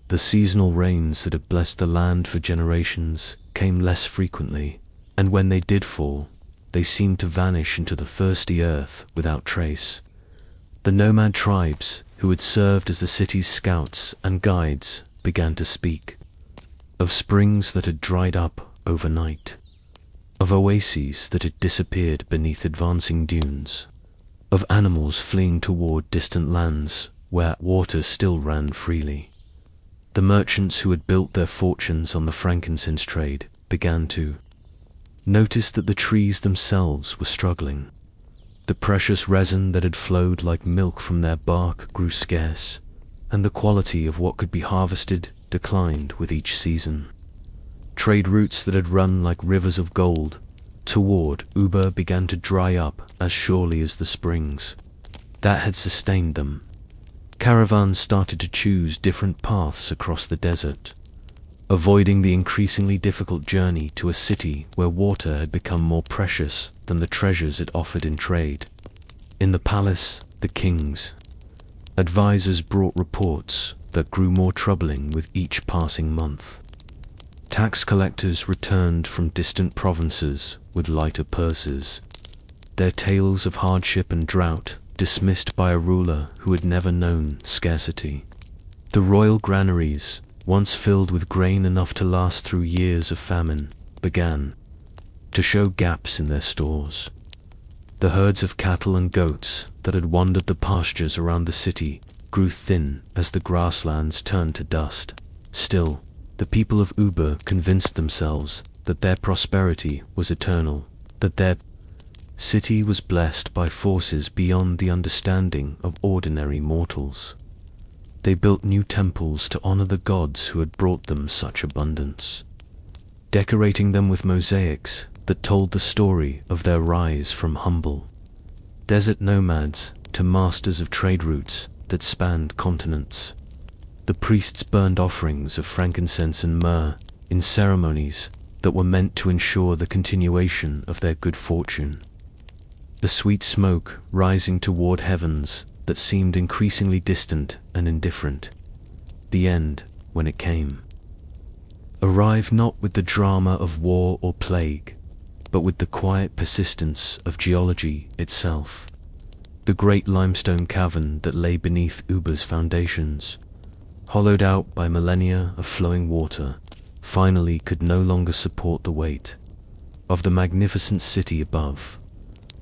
The seasonal rains that had blessed the land for generations came less frequently, and when they did fall, they seemed to vanish into the thirsty earth without trace. The nomad tribes, who had served as the city's scouts and guides, began to speak of springs that had dried up overnight, of oases that had disappeared beneath advancing dunes, of animals fleeing toward distant lands where water still ran freely. The merchants who had built their fortunes on the frankincense trade began to notice that the trees themselves were struggling. The precious resin that had flowed like milk from their bark grew scarce, and the quality of what could be harvested declined with each season. Trade routes that had run like rivers of gold toward Ubar began to dry up as surely as the springs that had sustained them. Caravans started to choose different paths across the desert, avoiding the increasingly difficult journey to a city where water had become more precious than the treasures it offered in trade. In the palace, the king's advisors brought reports that grew more troubling with each passing month. Tax collectors returned from distant provinces with lighter purses, their tales of hardship and drought dismissed by a ruler who had never known scarcity. The royal granaries, once filled with grain enough to last through years of famine, began to show gaps in their stores. The herds of cattle and goats that had wandered the pastures around the city grew thin as the grasslands turned to dust. Still, the people of Ubar convinced themselves that their prosperity was eternal, that their city was blessed by forces beyond the understanding of ordinary mortals. They built new temples to honor the gods who had brought them such abundance, decorating them with mosaics that told the story of their rise from humble desert nomads to masters of trade routes that spanned continents. The priests burned offerings of frankincense and myrrh in ceremonies that were meant to ensure the continuation of their good fortune. The sweet smoke rising toward heavens that seemed increasingly distant and indifferent. The end, when it came, arrived not with the drama of war or plague, but with the quiet persistence of geology itself. The great limestone cavern that lay beneath Ubar's foundations, hollowed out by millennia of flowing water, finally could no longer support the weight of the magnificent city above.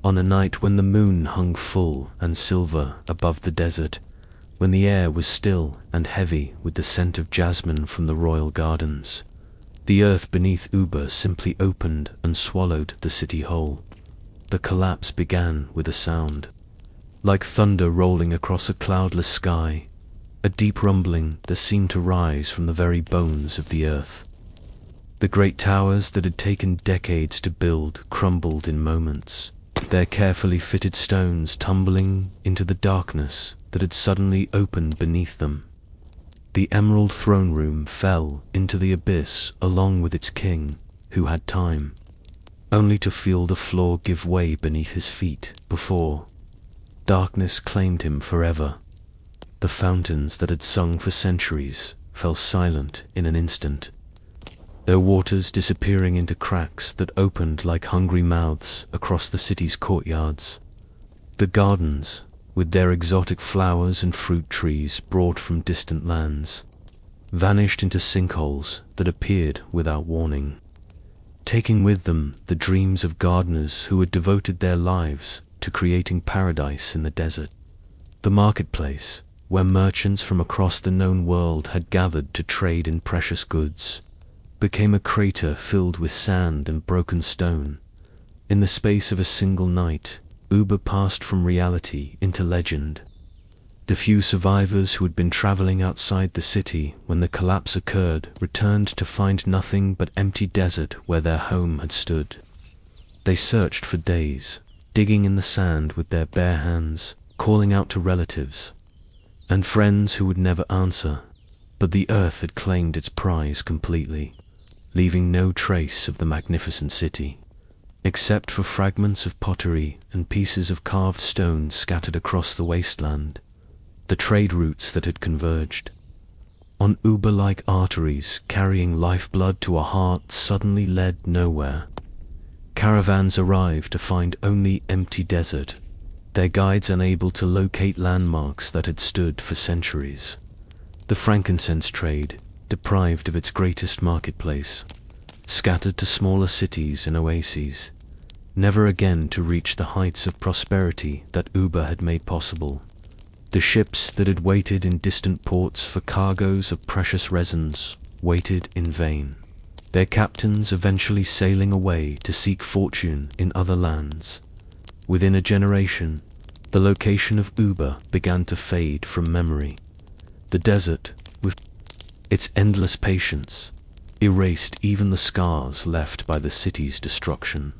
On a night when the moon hung full and silver above the desert, when the air was still and heavy with the scent of jasmine from the royal gardens, the earth beneath Ubar simply opened and swallowed the city whole. The collapse began with a sound, like thunder rolling across a cloudless sky, a deep rumbling that seemed to rise from the very bones of the earth. The great towers that had taken decades to build crumbled in moments, their carefully fitted stones tumbling into the darkness that had suddenly opened beneath them. The emerald throne room fell into the abyss along with its king, who had time, only to feel the floor give way beneath his feet before darkness claimed him forever. The fountains that had sung for centuries fell silent in an instant, their waters disappearing into cracks that opened like hungry mouths across the city's courtyards. The gardens, with their exotic flowers and fruit trees brought from distant lands, vanished into sinkholes that appeared without warning, taking with them the dreams of gardeners who had devoted their lives to creating paradise in the desert. The marketplace, where merchants from across the known world had gathered to trade in precious goods, became a crater filled with sand and broken stone. In the space of a single night, Ubar passed from reality into legend. The few survivors who had been traveling outside the city when the collapse occurred returned to find nothing but empty desert where their home had stood. They searched for days, digging in the sand with their bare hands, calling out to relatives and friends who would never answer, but the earth had claimed its prize completely, leaving no trace of the magnificent city, except for fragments of pottery and pieces of carved stone scattered across the wasteland, the trade routes that had converged. On Uber-like arteries carrying lifeblood to a heart suddenly led nowhere. Caravans arrived to find only empty desert, their guides unable to locate landmarks that had stood for centuries. The frankincense trade, deprived of its greatest marketplace, scattered to smaller cities and oases, never again to reach the heights of prosperity that Ubar had made possible. The ships that had waited in distant ports for cargoes of precious resins waited in vain, their captains eventually sailing away to seek fortune in other lands. Within a generation, the location of Ubar began to fade from memory. The desert, with its endless patience, erased even the scars left by the city's destruction.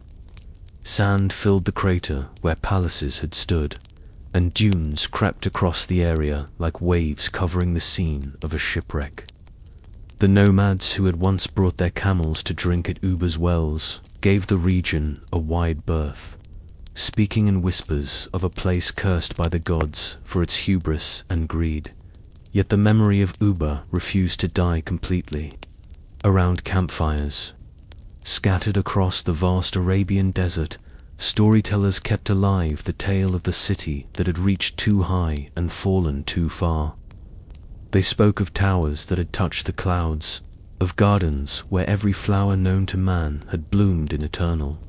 Sand filled the crater where palaces had stood, and dunes crept across the area like waves covering the scene of a shipwreck. The nomads who had once brought their camels to drink at Ubar's wells gave the region a wide berth, speaking in whispers of a place cursed by the gods for its hubris and greed. Yet the memory of Ubar refused to die completely. Around campfires, scattered across the vast Arabian desert, storytellers kept alive the tale of the city that had reached too high and fallen too far. They spoke of towers that had touched the clouds, of gardens where every flower known to man had bloomed in eternal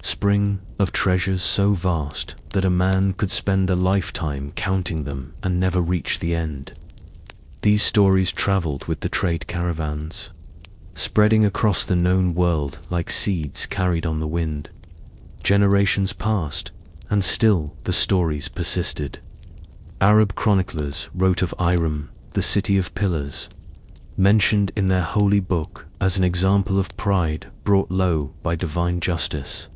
spring, of treasures so vast that a man could spend a lifetime counting them and never reach the end. These stories traveled with the trade caravans, spreading across the known world like seeds carried on the wind. Generations passed, and still the stories persisted. Arab chroniclers wrote of Iram, the city of pillars, mentioned in their holy book as an example of pride brought low by divine justice.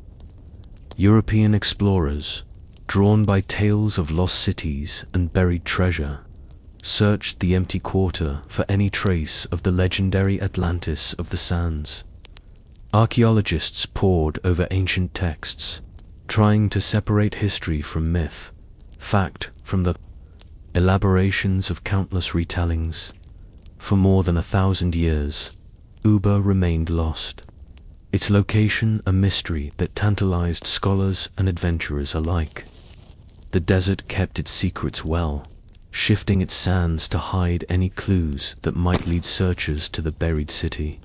European explorers, drawn by tales of lost cities and buried treasure, searched the empty quarter for any trace of the legendary Atlantis of the sands. Archaeologists pored over ancient texts, trying to separate history from myth, fact from the elaborations of countless retellings. For more than 1,000 years, Ubar remained lost, its location a mystery that tantalized scholars and adventurers alike. The desert kept its secrets well, shifting its sands to hide any clues that might lead searchers to the buried city.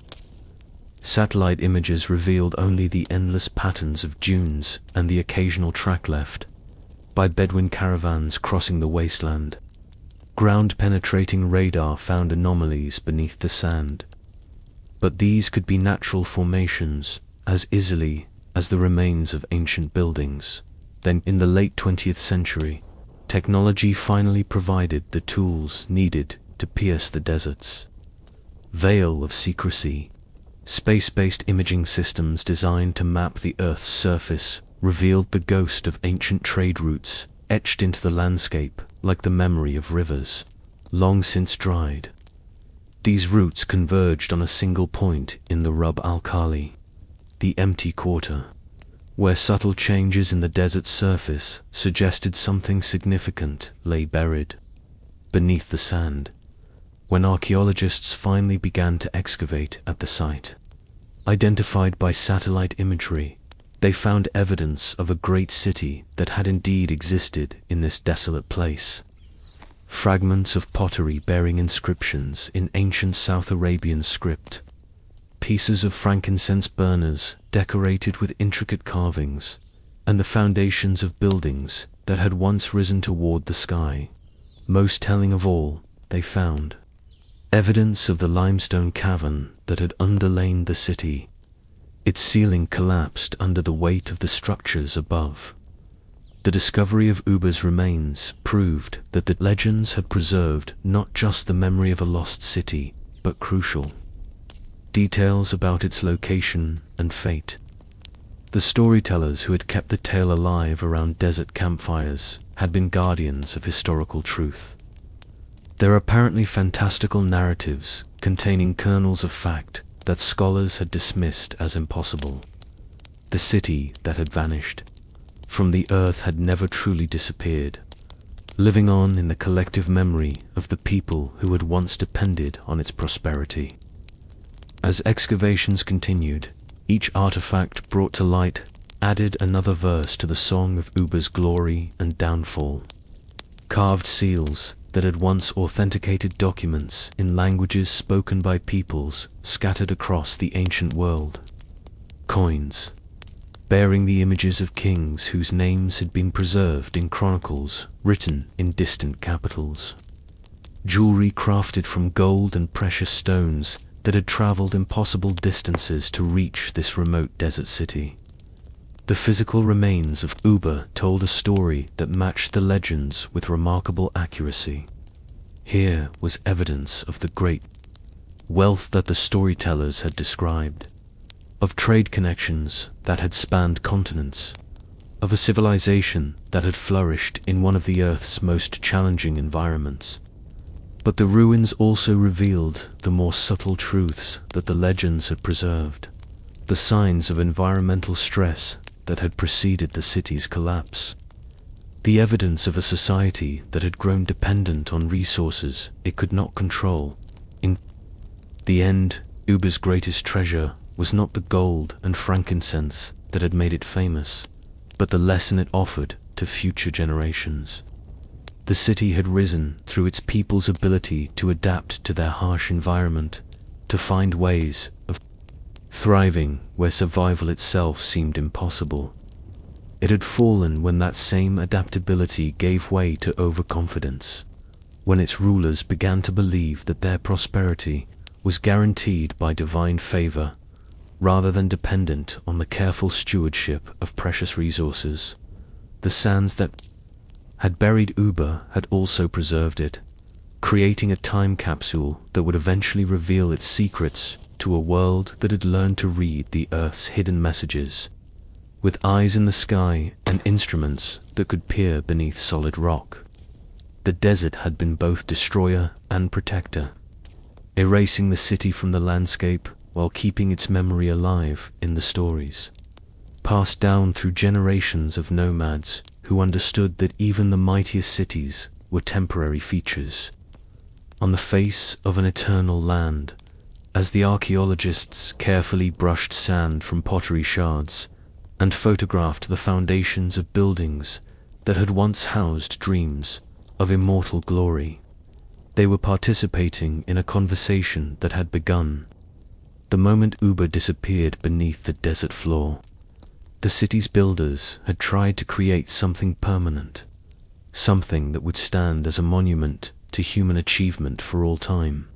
Satellite images revealed only the endless patterns of dunes and the occasional track left by Bedouin caravans crossing the wasteland. Ground-penetrating radar found anomalies beneath the sand, but these could be natural formations as easily as the remains of ancient buildings. Then, in the late 20th century, technology finally provided the tools needed to pierce the desert's veil of secrecy. Space-based imaging systems designed to map the Earth's surface revealed the ghost of ancient trade routes etched into the landscape like the memory of rivers, long since dried. These routes converged on a single point in the Rub al-Khali, the empty quarter, where subtle changes in the desert's surface suggested something significant lay buried beneath the sand. When archaeologists finally began to excavate at the site, identified by satellite imagery, they found evidence of a great city that had indeed existed in this desolate place. Fragments of pottery bearing inscriptions in ancient South Arabian script, pieces of frankincense burners decorated with intricate carvings, and the foundations of buildings that had once risen toward the sky. Most telling of all, they found evidence of the limestone cavern that had underlain the city. Its ceiling collapsed under the weight of the structures above. The discovery of Ubar's remains proved that the legends had preserved not just the memory of a lost city, but crucial details about its location and fate. The storytellers who had kept the tale alive around desert campfires had been guardians of historical truth. Their apparently fantastical narratives containing kernels of fact that scholars had dismissed as impossible. The city that had vanished from the earth had never truly disappeared, living on in the collective memory of the people who had once depended on its prosperity. As excavations continued, each artifact brought to light added another verse to the song of Ubar's glory and downfall. Carved seals that had once authenticated documents in languages spoken by peoples scattered across the ancient world. Coins bearing the images of kings whose names had been preserved in chronicles written in distant capitals. Jewelry crafted from gold and precious stones that had traveled impossible distances to reach this remote desert city. The physical remains of Ubar told a story that matched the legends with remarkable accuracy. Here was evidence of the great wealth that the storytellers had described, of trade connections that had spanned continents, of a civilization that had flourished in one of the Earth's most challenging environments. But the ruins also revealed the more subtle truths that the legends had preserved, the signs of environmental stress that had preceded the city's collapse, the evidence of a society that had grown dependent on resources it could not control. In the end, Ubar's greatest treasure was not the gold and frankincense that had made it famous, but the lesson it offered to future generations. The city had risen through its people's ability to adapt to their harsh environment, to find ways of thriving where survival itself seemed impossible. It had fallen when that same adaptability gave way to overconfidence, when its rulers began to believe that their prosperity was guaranteed by divine favor, rather than dependent on the careful stewardship of precious resources. The sands that had buried Ubar had also preserved it, creating a time capsule that would eventually reveal its secrets to a world that had learned to read the Earth's hidden messages. With eyes in the sky and instruments that could peer beneath solid rock, the desert had been both destroyer and protector, erasing the city from the landscape while keeping its memory alive in the stories, passed down through generations of nomads who understood that even the mightiest cities were temporary features on the face of an eternal land. As the archaeologists carefully brushed sand from pottery shards and photographed the foundations of buildings that had once housed dreams of immortal glory, they were participating in a conversation that had begun the moment Ubar disappeared beneath the desert floor. The city's builders had tried to create something permanent, something that would stand as a monument to human achievement for all time.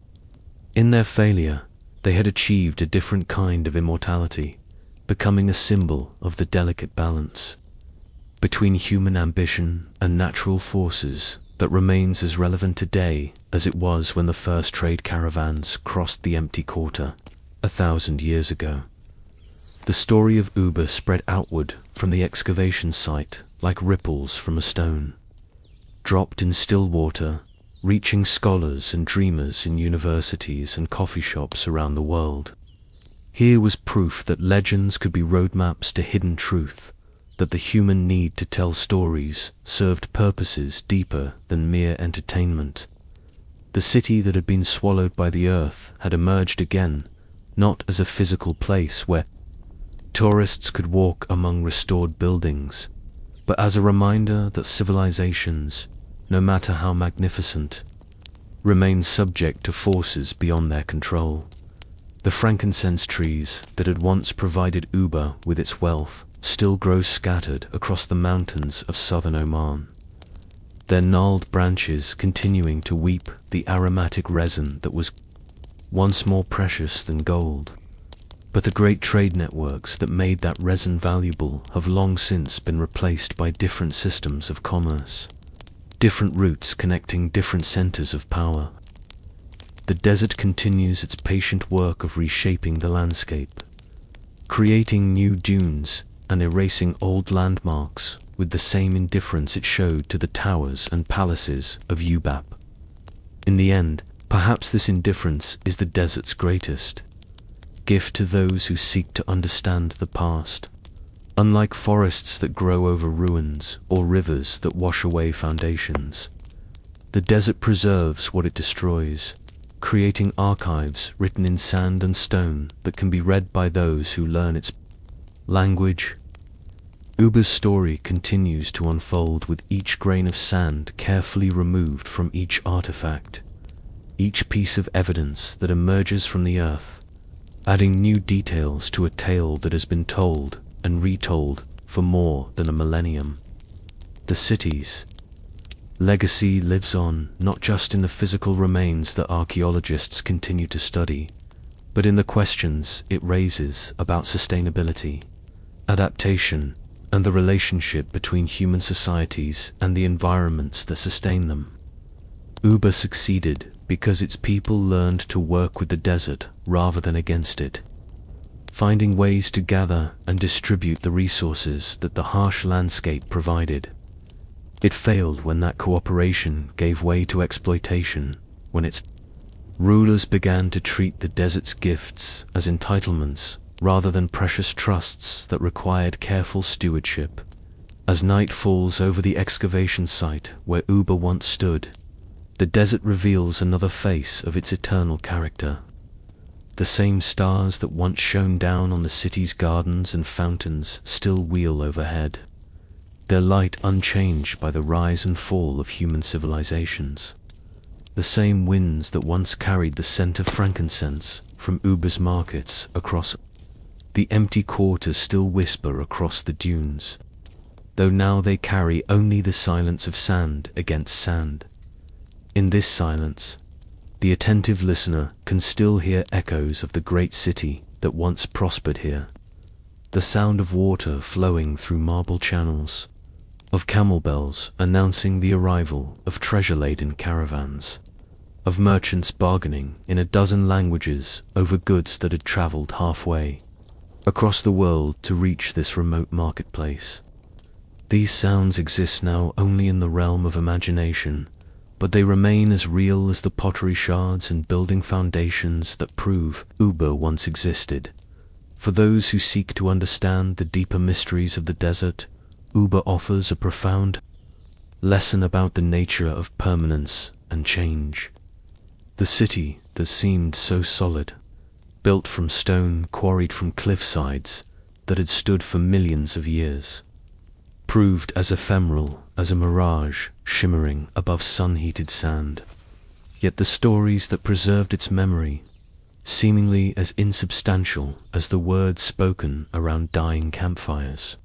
In their failure, they had achieved a different kind of immortality, becoming a symbol of the delicate balance between human ambition and natural forces that remains as relevant today as it was when the first trade caravans crossed the empty quarter 1,000 years ago. The story of Ubar spread outward from the excavation site like ripples from a stone, dropped in still water, reaching scholars and dreamers in universities and coffee shops around the world. Here was proof that legends could be roadmaps to hidden truth, that the human need to tell stories served purposes deeper than mere entertainment. The city that had been swallowed by the earth had emerged again, not as a physical place where tourists could walk among restored buildings, but as a reminder that civilizations, no matter how magnificent, remain subject to forces beyond their control. The frankincense trees that had once provided Ubar with its wealth still grow scattered across the mountains of southern Oman, their gnarled branches continuing to weep the aromatic resin that was once more precious than gold. But the great trade networks that made that resin valuable have long since been replaced by different systems of commerce, different routes connecting different centers of power. The desert continues its patient work of reshaping the landscape, creating new dunes and erasing old landmarks with the same indifference it showed to the towers and palaces of Ubar. In the end, perhaps this indifference is the desert's greatest gift to those who seek to understand the past. Unlike forests that grow over ruins or rivers that wash away foundations, the desert preserves what it destroys, creating archives written in sand and stone that can be read by those who learn its language. Ubar's story continues to unfold with each grain of sand carefully removed from each artifact, each piece of evidence that emerges from the earth, adding new details to a tale that has been told and retold for more than a millennium. The city's legacy lives on not just in the physical remains that archaeologists continue to study, but in the questions it raises about sustainability, adaptation, and the relationship between human societies and the environments that sustain them. Ubar succeeded because its people learned to work with the desert rather than against it, finding ways to gather and distribute the resources that the harsh landscape provided. It failed when that cooperation gave way to exploitation, when its rulers began to treat the desert's gifts as entitlements rather than precious trusts that required careful stewardship. As night falls over the excavation site where Ubar once stood, the desert reveals another face of its eternal character. The same stars that once shone down on the city's gardens and fountains still wheel overhead, their light unchanged by the rise and fall of human civilizations. The same winds that once carried the scent of frankincense from Ubar's markets across the empty quarters still whisper across the dunes, though now they carry only the silence of sand against sand. In this silence, The attentive listener can still hear echoes of the great city that once prospered here. The sound of water flowing through marble channels, of camel bells announcing the arrival of treasure-laden caravans, of merchants bargaining in a dozen languages over goods that had traveled halfway across the world to reach this remote marketplace. These sounds exist now only in the realm of imagination, but they remain as real as the pottery shards and building foundations that prove Ubar once existed. For those who seek to understand the deeper mysteries of the desert, Ubar offers a profound lesson about the nature of permanence and change. The city that seemed so solid, built from stone quarried from cliff sides that had stood for millions of years, proved as ephemeral as a mirage shimmering above sun-heated sand. Yet the stories that preserved its memory, seemingly as insubstantial as the words spoken around dying campfires,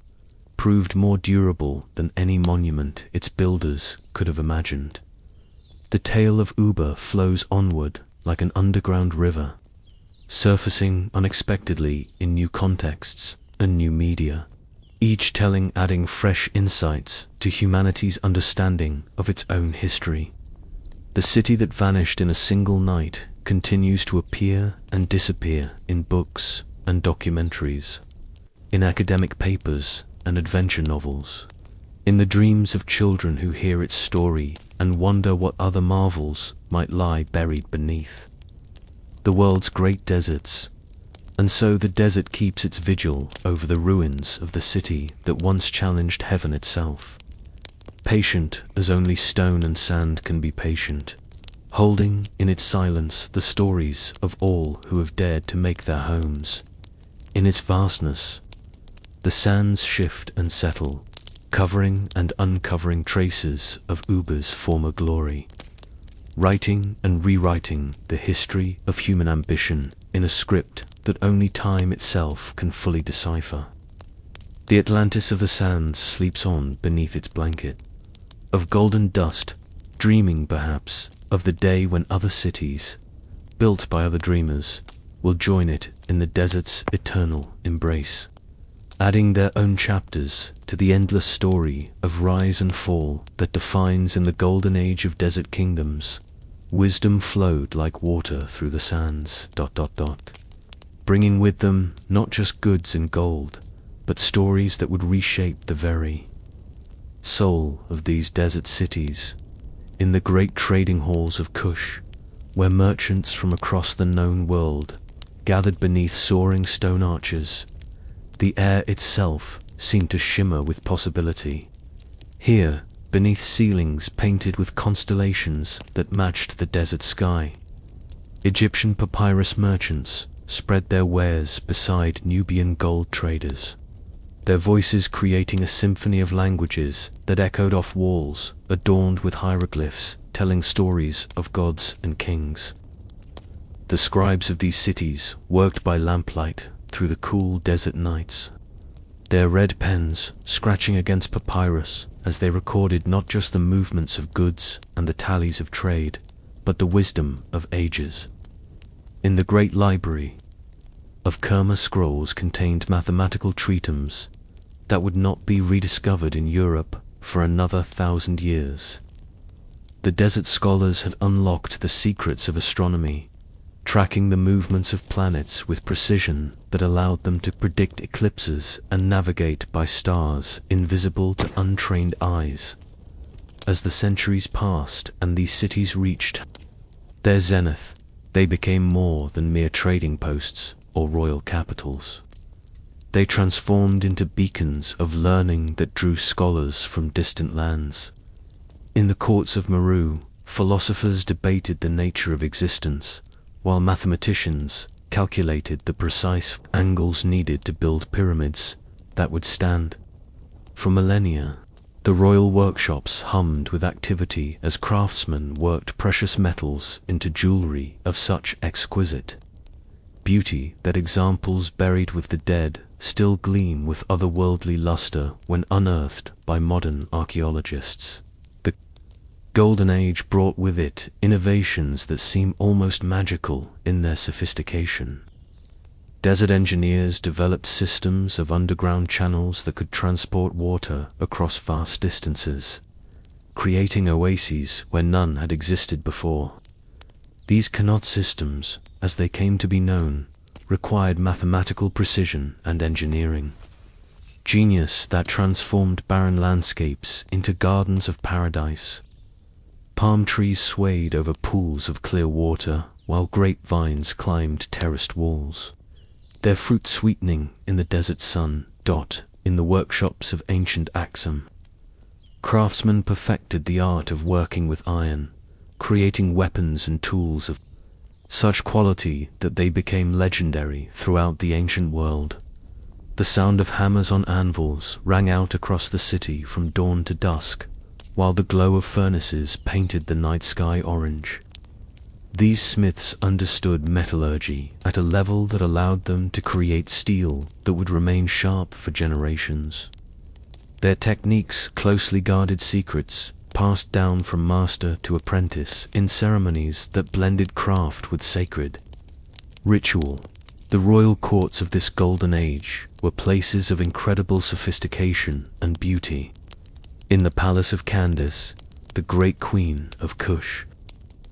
proved more durable than any monument its builders could have imagined. The tale of Ubar flows onward like an underground river, surfacing unexpectedly in new contexts and new media, each telling adding fresh insights to humanity's understanding of its own history. The city that vanished in a single night continues to appear and disappear in books and documentaries, in academic papers and adventure novels, in the dreams of children who hear its story and wonder what other marvels might lie buried beneath. The world's great deserts, and so the desert keeps its vigil over the ruins of the city that once challenged heaven itself. Patient as only stone and sand can be patient, holding in its silence the stories of all who have dared to make their homes. In its vastness, the sands shift and settle, covering and uncovering traces of Ubar's former glory, writing and rewriting the history of human ambition in a script that only time itself can fully decipher. The Atlantis of the sands sleeps on beneath its blanket of golden dust, dreaming perhaps of the day when other cities, built by other dreamers, will join it in the desert's eternal embrace, adding their own chapters to the endless story of rise and fall that defines in the golden age of desert kingdoms. Wisdom flowed like water through the sands, bringing with them not just goods and gold, but stories that would reshape the very soul of these desert cities. In the great trading halls of Kush, where merchants from across the known world gathered beneath soaring stone arches, the air itself seemed to shimmer with possibility. Here, beneath ceilings painted with constellations that matched the desert sky, Egyptian papyrus merchants spread their wares beside Nubian gold traders, their voices creating a symphony of languages that echoed off walls adorned with hieroglyphs telling stories of gods and kings. The scribes of these cities worked by lamplight through the cool desert nights, their red pens scratching against papyrus as they recorded not just the movements of goods and the tallies of trade, but the wisdom of ages. In the great library of Kerma scrolls contained mathematical treatises that would not be rediscovered in Europe for another 1,000 years. The desert scholars had unlocked the secrets of astronomy, tracking the movements of planets with precision that allowed them to predict eclipses and navigate by stars invisible to untrained eyes. As the centuries passed and these cities reached their zenith, they became more than mere trading posts or royal capitals. They transformed into beacons of learning that drew scholars from distant lands. In the courts of Meru, philosophers debated the nature of existence, while mathematicians calculated the precise angles needed to build pyramids that would stand for millennia. The royal workshops hummed with activity as craftsmen worked precious metals into jewelry of such exquisite beauty that examples buried with the dead still gleam with otherworldly luster when unearthed by modern archaeologists. The Golden Age brought with it innovations that seem almost magical in their sophistication. Desert engineers developed systems of underground channels that could transport water across vast distances, creating oases where none had existed before. These Qanat systems, as they came to be known, required mathematical precision and engineering. Genius that transformed barren landscapes into gardens of paradise. Palm trees swayed over pools of clear water, while grapevines climbed terraced walls, their fruit sweetening in the desert sun. In the workshops of ancient Aksum, craftsmen perfected the art of working with iron, creating weapons and tools of such quality that they became legendary throughout the ancient world. The sound of hammers on anvils rang out across the city from dawn to dusk, while the glow of furnaces painted the night sky orange. These smiths understood metallurgy at a level that allowed them to create steel that would remain sharp for generations. Their techniques closely guarded secrets, passed down from master to apprentice in ceremonies that blended craft with sacred ritual. The royal courts of this golden age were places of incredible sophistication and beauty. In the palace of Candace, the great queen of Kush,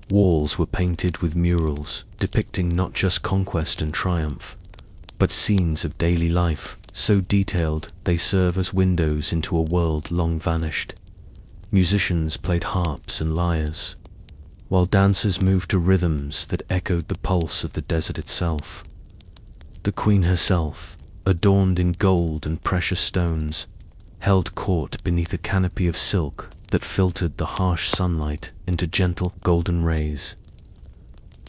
walls were painted with murals depicting not just conquest and triumph, but scenes of daily life, so detailed they serve as windows into a world long vanished. Musicians played harps and lyres, while dancers moved to rhythms that echoed the pulse of the desert itself. The queen herself, adorned in gold and precious stones, held court beneath a canopy of silk that filtered the harsh sunlight into gentle golden rays.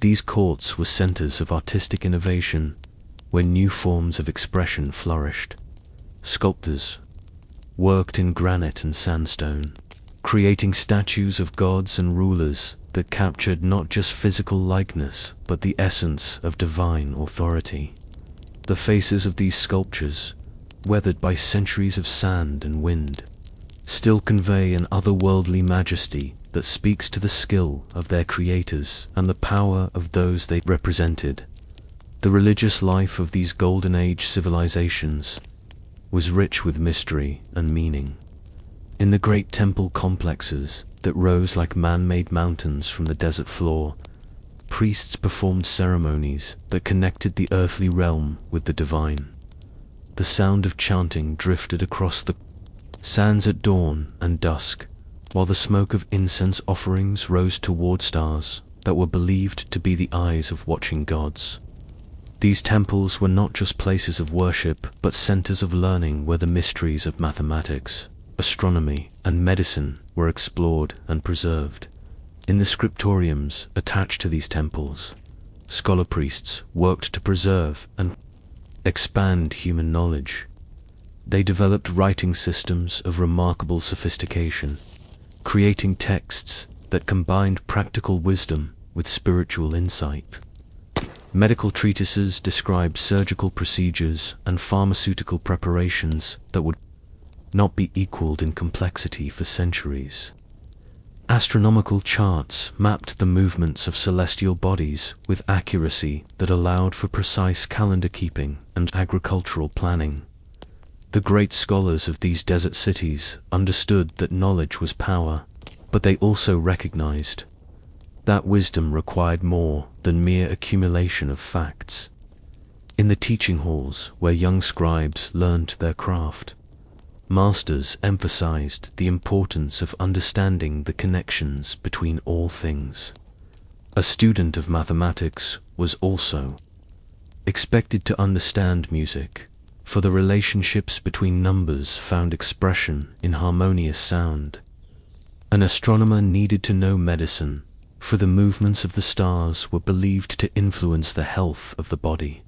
These courts were centers of artistic innovation, where new forms of expression flourished. Sculptors worked in granite and sandstone, creating statues of gods and rulers that captured not just physical likeness, but the essence of divine authority. The faces of these sculptures, weathered by centuries of sand and wind, still convey an otherworldly majesty that speaks to the skill of their creators and the power of those they represented. The religious life of these Golden Age civilizations was rich with mystery and meaning. In the great temple complexes that rose like man-made mountains from the desert floor, priests performed ceremonies that connected the earthly realm with the divine. The sound of chanting drifted across the sands at dawn and dusk, while the smoke of incense offerings rose toward stars that were believed to be the eyes of watching gods. These temples were not just places of worship, but centers of learning where the mysteries of mathematics, astronomy, and medicine were explored and preserved. In the scriptoriums attached to these temples, scholar priests worked to preserve and expand human knowledge. They developed writing systems of remarkable sophistication, creating texts that combined practical wisdom with spiritual insight. Medical treatises described surgical procedures and pharmaceutical preparations that would not be equaled in complexity for centuries. Astronomical charts mapped the movements of celestial bodies with accuracy that allowed for precise calendar keeping and agricultural planning. The great scholars of these desert cities understood that knowledge was power, but they also recognized that wisdom required more than mere accumulation of facts. In the teaching halls where young scribes learned their craft, masters emphasized the importance of understanding the connections between all things. A student of mathematics was also expected to understand music, for the relationships between numbers found expression in harmonious sound. An astronomer needed to know medicine, for the movements of the stars were believed to influence the health of the body.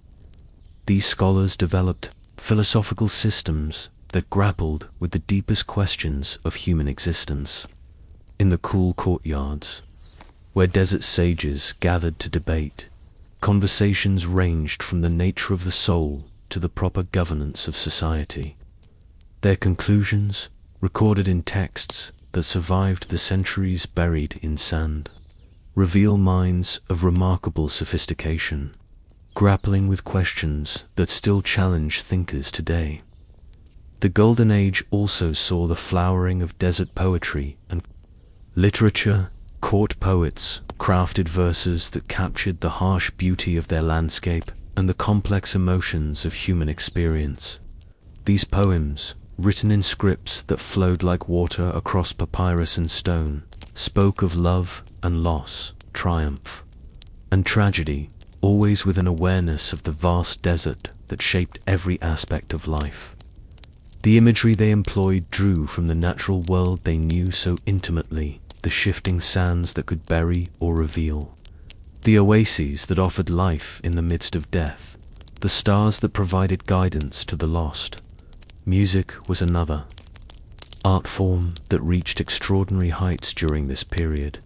These scholars developed philosophical systems that grappled with the deepest questions of human existence. In the cool courtyards, where desert sages gathered to debate, conversations ranged from the nature of the soul to the proper governance of society. Their conclusions, recorded in texts that survived the centuries buried in sand reveal minds of remarkable sophistication, grappling with questions that still challenge thinkers today. The Golden Age also saw the flowering of desert poetry and literature. Court poets crafted verses that captured the harsh beauty of their landscape and the complex emotions of human experience. These poems, written in scripts that flowed like water across papyrus and stone, spoke of love and loss, triumph and tragedy, always with an awareness of the vast desert that shaped every aspect of life. The imagery they employed drew from the natural world they knew so intimately, the shifting sands that could bury or reveal, the oases that offered life in the midst of death, the stars that provided guidance to the lost. Music was another art form that reached extraordinary heights during this period.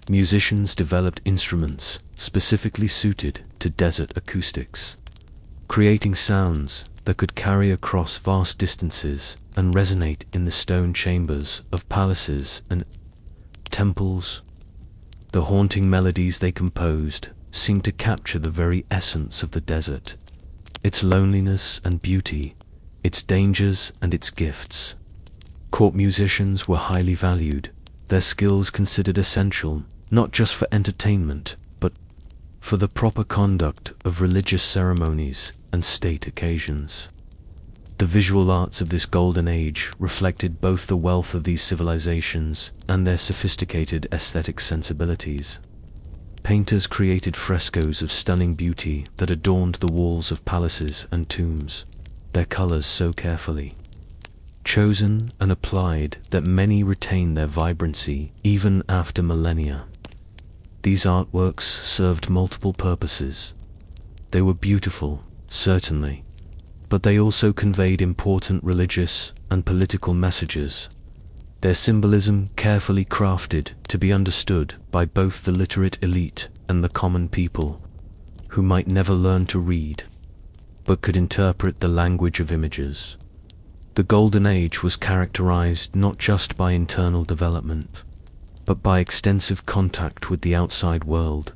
Musicians developed instruments specifically suited to desert acoustics, creating sounds that could carry across vast distances and resonate in the stone chambers of palaces and temples. The haunting melodies they composed seemed to capture the very essence of the desert, its loneliness and beauty, its dangers and its gifts. Court musicians were highly valued, their skills considered essential not just for entertainment, but for the proper conduct of religious ceremonies and state occasions. The visual arts of this golden age reflected both the wealth of these civilizations and their sophisticated aesthetic sensibilities. Painters created frescoes of stunning beauty that adorned the walls of palaces and tombs, their colors so carefully chosen and applied that many retain their vibrancy even after millennia. These artworks served multiple purposes. They were beautiful, certainly, but they also conveyed important religious and political messages, their symbolism carefully crafted to be understood by both the literate elite and the common people, who might never learn to read, but could interpret the language of images. The Golden Age was characterized not just by internal development, but by extensive contact with the outside world.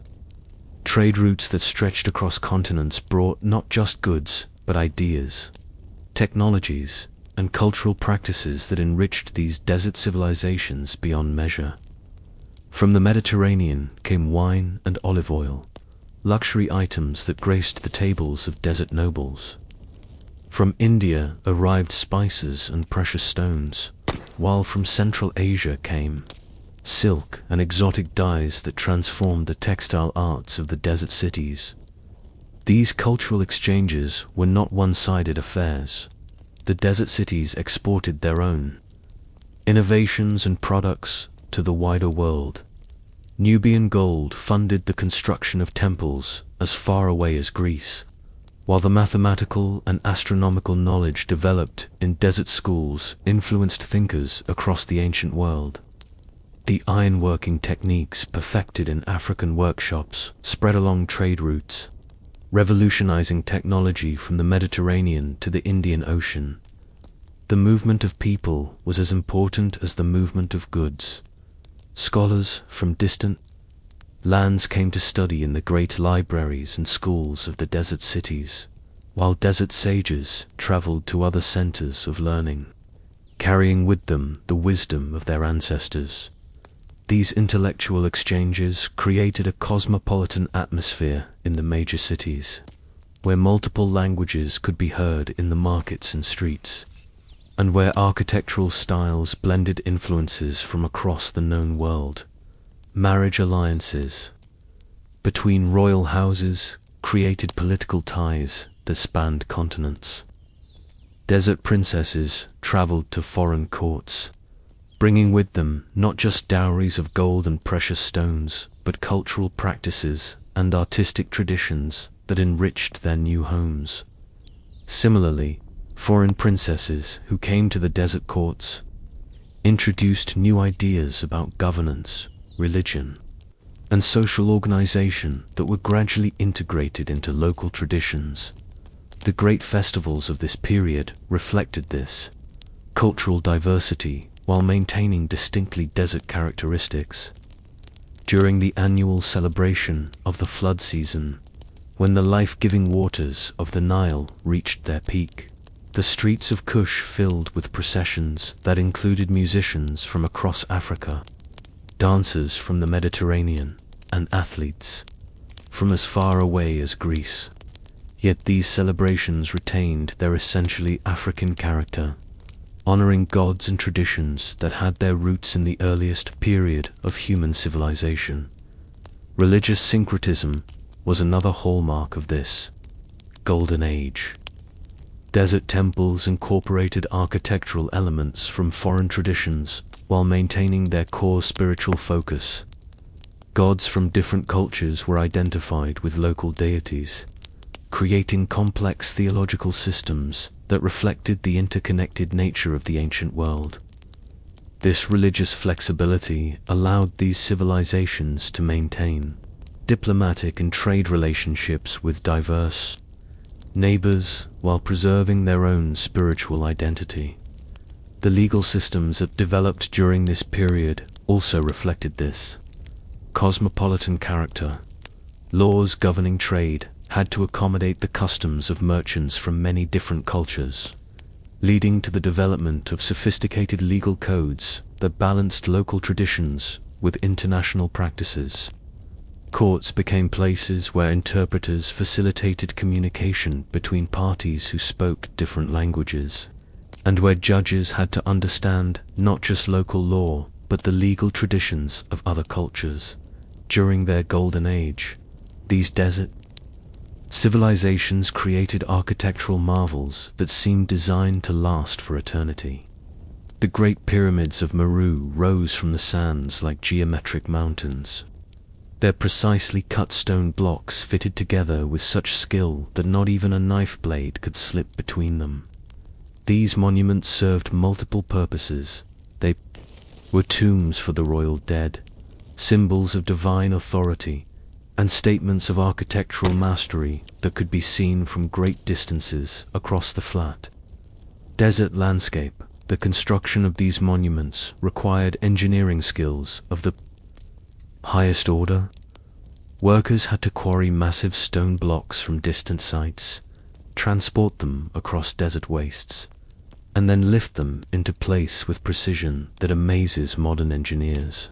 Trade routes that stretched across continents brought not just goods, but ideas, technologies, and cultural practices that enriched these desert civilizations beyond measure. From the Mediterranean came wine and olive oil, luxury items that graced the tables of desert nobles. From India arrived spices and precious stones, while from Central Asia came silk and exotic dyes that transformed the textile arts of the desert cities. These cultural exchanges were not one-sided affairs. The desert cities exported their own innovations and products to the wider world. Nubian gold funded the construction of temples as far away as Greece, while the mathematical and astronomical knowledge developed in desert schools influenced thinkers across the ancient world. The ironworking techniques perfected in African workshops spread along trade routes, revolutionizing technology from the Mediterranean to the Indian Ocean. The movement of people was as important as the movement of goods. Scholars from distant lands came to study in the great libraries and schools of the desert cities, while desert sages traveled to other centers of learning, carrying with them the wisdom of their ancestors. These intellectual exchanges created a cosmopolitan atmosphere in the major cities, where multiple languages could be heard in the markets and streets, and where architectural styles blended influences from across the known world. Marriage alliances between royal houses created political ties that spanned continents. Desert princesses traveled to foreign courts, bringing with them not just dowries of gold and precious stones, but cultural practices and artistic traditions that enriched their new homes. Similarly, foreign princesses who came to the desert courts introduced new ideas about governance, religion, and social organization that were gradually integrated into local traditions. The great festivals of this period reflected this cultural diversity, while maintaining distinctly desert characteristics. During the annual celebration of the flood season, when the life-giving waters of the Nile reached their peak, the streets of Kush filled with processions that included musicians from across Africa, dancers from the Mediterranean, and athletes from as far away as Greece. Yet these celebrations retained their essentially African character, honoring gods and traditions that had their roots in the earliest period of human civilization. Religious syncretism was another hallmark of this Golden Age. Desert temples incorporated architectural elements from foreign traditions while maintaining their core spiritual focus. Gods from different cultures were identified with local deities, creating complex theological systems that reflected the interconnected nature of the ancient world. This religious flexibility allowed these civilizations to maintain diplomatic and trade relationships with diverse neighbors while preserving their own spiritual identity. The legal systems that developed during this period also reflected this cosmopolitan character. Laws governing trade had to accommodate the customs of merchants from many different cultures, leading to the development of sophisticated legal codes that balanced local traditions with international practices. Courts became places where interpreters facilitated communication between parties who spoke different languages, and where judges had to understand not just local law, but the legal traditions of other cultures. During their Golden Age, these desert civilizations created architectural marvels that seemed designed to last for eternity. The Great Pyramids of Meru rose from the sands like geometric mountains, their precisely cut stone blocks fitted together with such skill that not even a knife blade could slip between them. These monuments served multiple purposes. They were tombs for the royal dead, symbols of divine authority, and statements of architectural mastery that could be seen from great distances across the flat desert landscape. The construction of these monuments required engineering skills of the highest order. Workers had to quarry massive stone blocks from distant sites, transport them across desert wastes, and then lift them into place with precision that amazes modern engineers.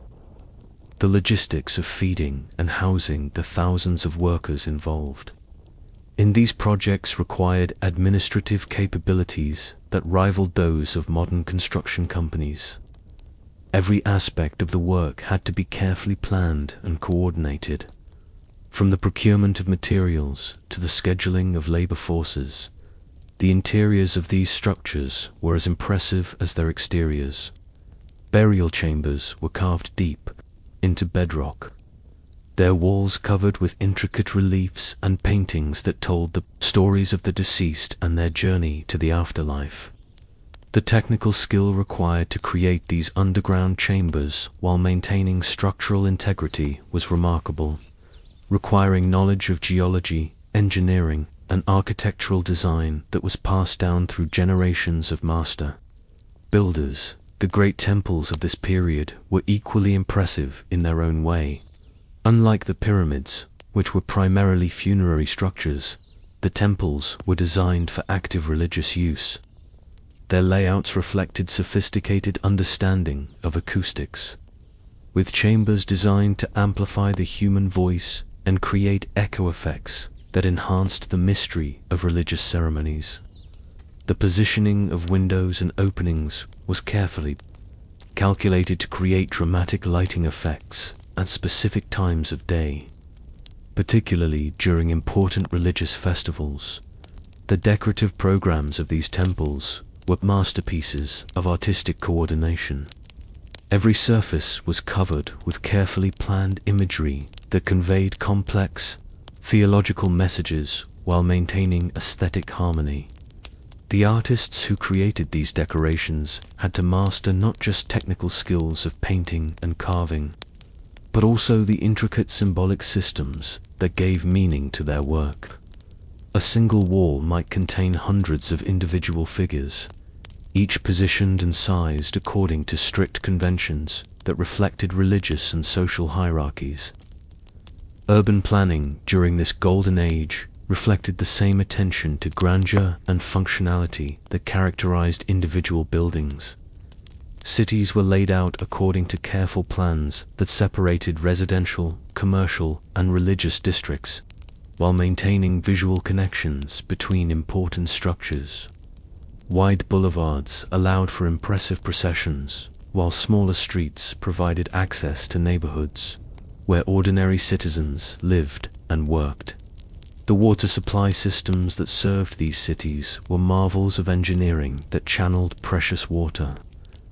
The logistics of feeding and housing the thousands of workers involved in these projects required administrative capabilities that rivaled those of modern construction companies. Every aspect of the work had to be carefully planned and coordinated, from the procurement of materials to the scheduling of labor forces. The interiors of these structures were as impressive as their exteriors. Burial chambers were carved deep into bedrock, their walls covered with intricate reliefs and paintings that told the stories of the deceased and their journey to the afterlife. The technical skill required to create these underground chambers while maintaining structural integrity was remarkable, requiring knowledge of geology, engineering, and architectural design that was passed down through generations of master builders. The great temples of this period were equally impressive in their own way. Unlike the pyramids, which were primarily funerary structures, the temples were designed for active religious use. Their layouts reflected sophisticated understanding of acoustics, with chambers designed to amplify the human voice and create echo effects that enhanced the mystery of religious ceremonies. The positioning of windows and openings was carefully calculated to create dramatic lighting effects at specific times of day, particularly during important religious festivals. The decorative programs of these temples were masterpieces of artistic coordination. Every surface was covered with carefully planned imagery that conveyed complex theological messages while maintaining aesthetic harmony. The artists who created these decorations had to master not just technical skills of painting and carving, but also the intricate symbolic systems that gave meaning to their work. A single wall might contain hundreds of individual figures, each positioned and sized according to strict conventions that reflected religious and social hierarchies. Urban planning during this golden age reflected the same attention to grandeur and functionality that characterized individual buildings. Cities were laid out according to careful plans that separated residential, commercial, and religious districts, while maintaining visual connections between important structures. Wide boulevards allowed for impressive processions, while smaller streets provided access to neighborhoods where ordinary citizens lived and worked. The water supply systems that served these cities were marvels of engineering that channeled precious water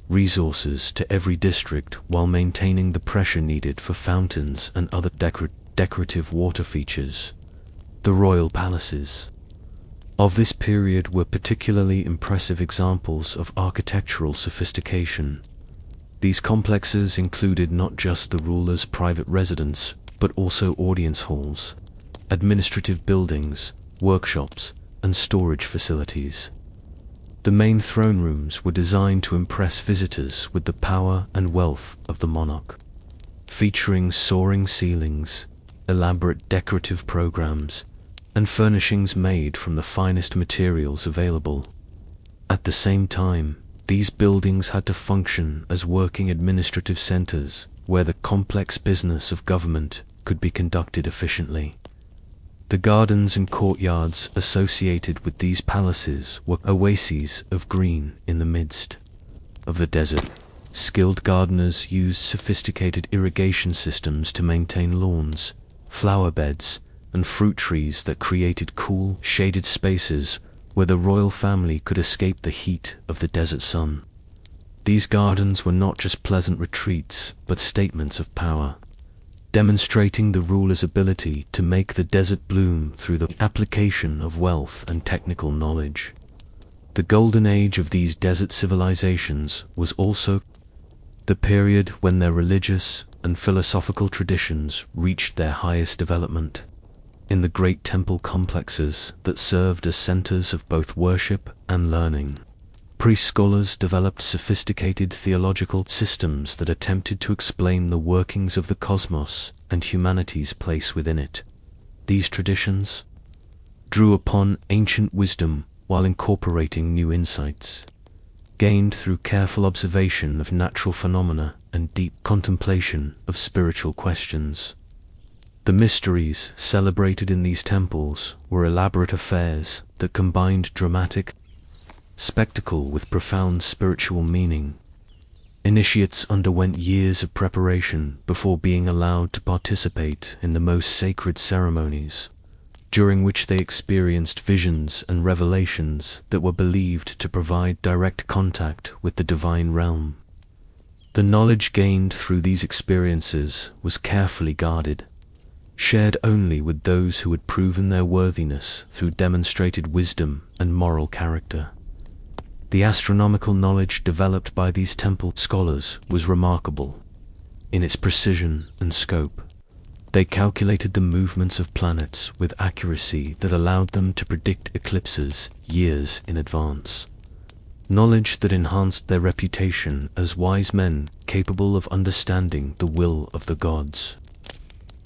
resources to every district while maintaining the pressure needed for fountains and other decorative water features. The royal palaces of this period were particularly impressive examples of architectural sophistication. These complexes included not just the ruler's private residence, but also audience halls, administrative buildings, workshops, and storage facilities. The main throne rooms were designed to impress visitors with the power and wealth of the monarch, featuring soaring ceilings, elaborate decorative programs, and furnishings made from the finest materials available. At the same time, these buildings had to function as working administrative centers where the complex business of government could be conducted efficiently. The gardens and courtyards associated with these palaces were oases of green in the midst of the desert. Skilled gardeners used sophisticated irrigation systems to maintain lawns, flower beds, and fruit trees that created cool, shaded spaces where the royal family could escape the heat of the desert sun. These gardens were not just pleasant retreats, but statements of power, demonstrating the ruler's ability to make the desert bloom through the application of wealth and technical knowledge. The golden age of these desert civilizations was also the period when their religious and philosophical traditions reached their highest development. In the great temple complexes that served as centers of both worship and learning, priest-scholars developed sophisticated theological systems that attempted to explain the workings of the cosmos and humanity's place within it. These traditions drew upon ancient wisdom while incorporating new insights, gained through careful observation of natural phenomena and deep contemplation of spiritual questions. The mysteries celebrated in these temples were elaborate affairs that combined dramatic spectacle with profound spiritual meaning. Initiates underwent years of preparation before being allowed to participate in the most sacred ceremonies, during which they experienced visions and revelations that were believed to provide direct contact with the divine realm. The knowledge gained through these experiences was carefully guarded, shared only with those who had proven their worthiness through demonstrated wisdom and moral character. The astronomical knowledge developed by these temple scholars was remarkable in its precision and scope. They calculated the movements of planets with accuracy that allowed them to predict eclipses years in advance. Knowledge that enhanced their reputation as wise men capable of understanding the will of the gods.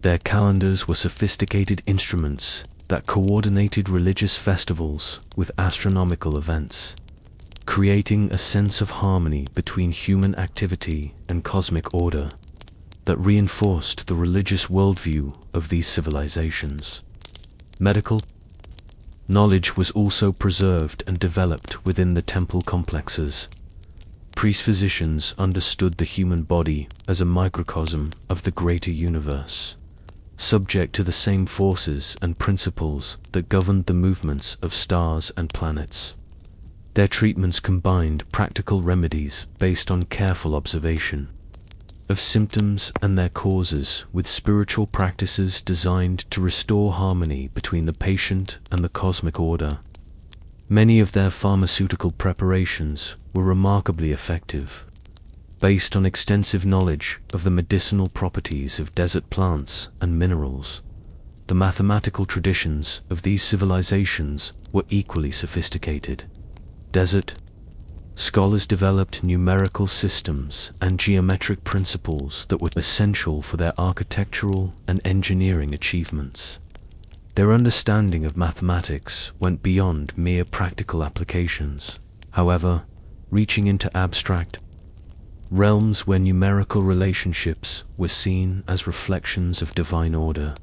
Their calendars were sophisticated instruments that coordinated religious festivals with astronomical events, creating a sense of harmony between human activity and cosmic order that reinforced the religious worldview of these civilizations. Medical knowledge was also preserved and developed within the temple complexes. Priest-physicians understood the human body as a microcosm of the greater universe, subject to the same forces and principles that governed the movements of stars and planets. Their treatments combined practical remedies based on careful observation of symptoms and their causes with spiritual practices designed to restore harmony between the patient and the cosmic order. Many of their pharmaceutical preparations were remarkably effective, based on extensive knowledge of the medicinal properties of desert plants and minerals. The mathematical traditions of these civilizations were equally sophisticated. Desert scholars developed numerical systems and geometric principles that were essential for their architectural and engineering achievements. Their understanding of mathematics went beyond mere practical applications, however, reaching into abstract realms where numerical relationships were seen as reflections of divine order.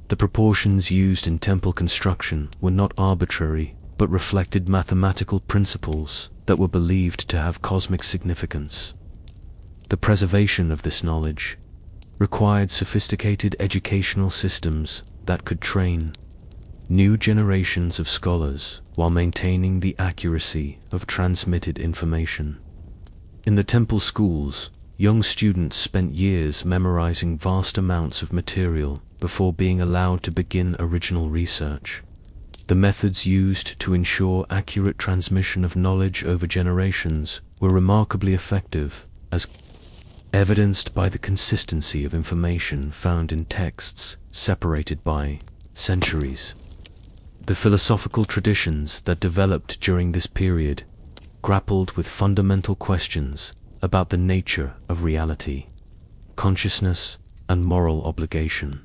The proportions used in temple construction were not arbitrary, but reflected mathematical principles that were believed to have cosmic significance. The preservation of this knowledge required sophisticated educational systems that could train new generations of scholars while maintaining the accuracy of transmitted information. In the temple schools, young students spent years memorizing vast amounts of material before being allowed to begin original research. The methods used to ensure accurate transmission of knowledge over generations were remarkably effective, as evidenced by the consistency of information found in texts separated by centuries. The philosophical traditions that developed during this period grappled with fundamental questions about the nature of reality, consciousness, and moral obligation.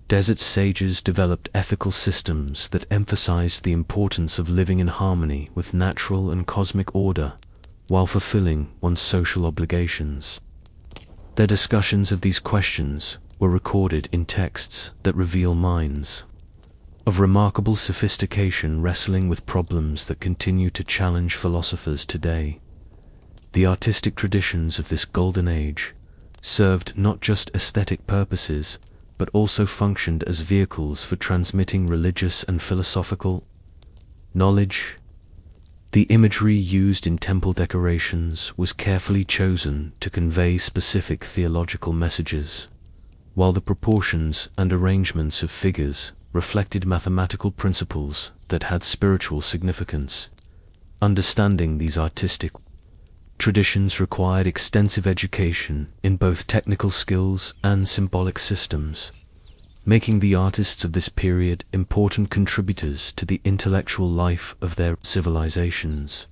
Desert sages developed ethical systems that emphasized the importance of living in harmony with natural and cosmic order while fulfilling one's social obligations. Their discussions of these questions were recorded in texts that reveal minds of remarkable sophistication wrestling with problems that continue to challenge philosophers today. The artistic traditions of this golden age served not just aesthetic purposes, but also functioned as vehicles for transmitting religious and philosophical knowledge. The imagery used in temple decorations was carefully chosen to convey specific theological messages, while the proportions and arrangements of figures reflected mathematical principles that had spiritual significance. Understanding these artistic traditions required extensive education in both technical skills and symbolic systems, making the artists of this period important contributors to the intellectual life of their civilizations.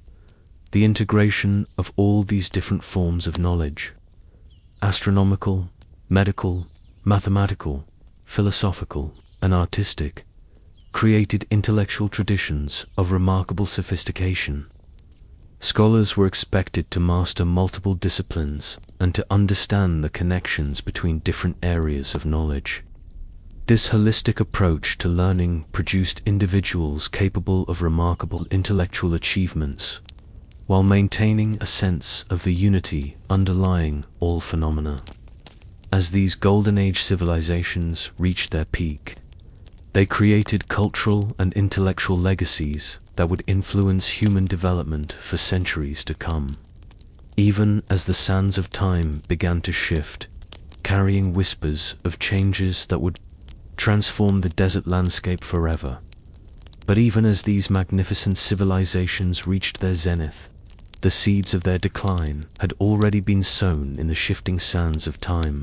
The integration of all these different forms of knowledge, astronomical, medical, mathematical, philosophical, and artistic, created intellectual traditions of remarkable sophistication. Scholars were expected to master multiple disciplines and to understand the connections between different areas of knowledge. This holistic approach to learning produced individuals capable of remarkable intellectual achievements, while maintaining a sense of the unity underlying all phenomena. As these Golden Age civilizations reached their peak, they created cultural and intellectual legacies that would influence human development for centuries to come. Even as the sands of time began to shift, carrying whispers of changes that would transform the desert landscape forever. But even as these magnificent civilizations reached their zenith, the seeds of their decline had already been sown in the shifting sands of time.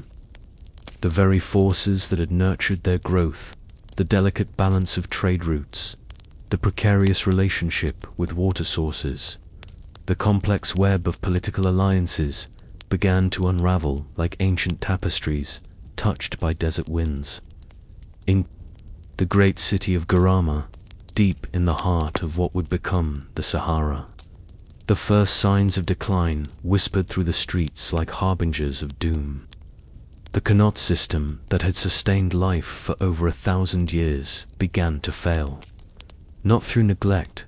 The very forces that had nurtured their growth, the delicate balance of trade routes, the precarious relationship with water sources, the complex web of political alliances, began to unravel like ancient tapestries touched by desert winds. In the great city of Garama, deep in the heart of what would become the Sahara, the first signs of decline whispered through the streets like harbingers of doom. The Qanat system that had sustained life for over 1,000 years began to fail, not through neglect,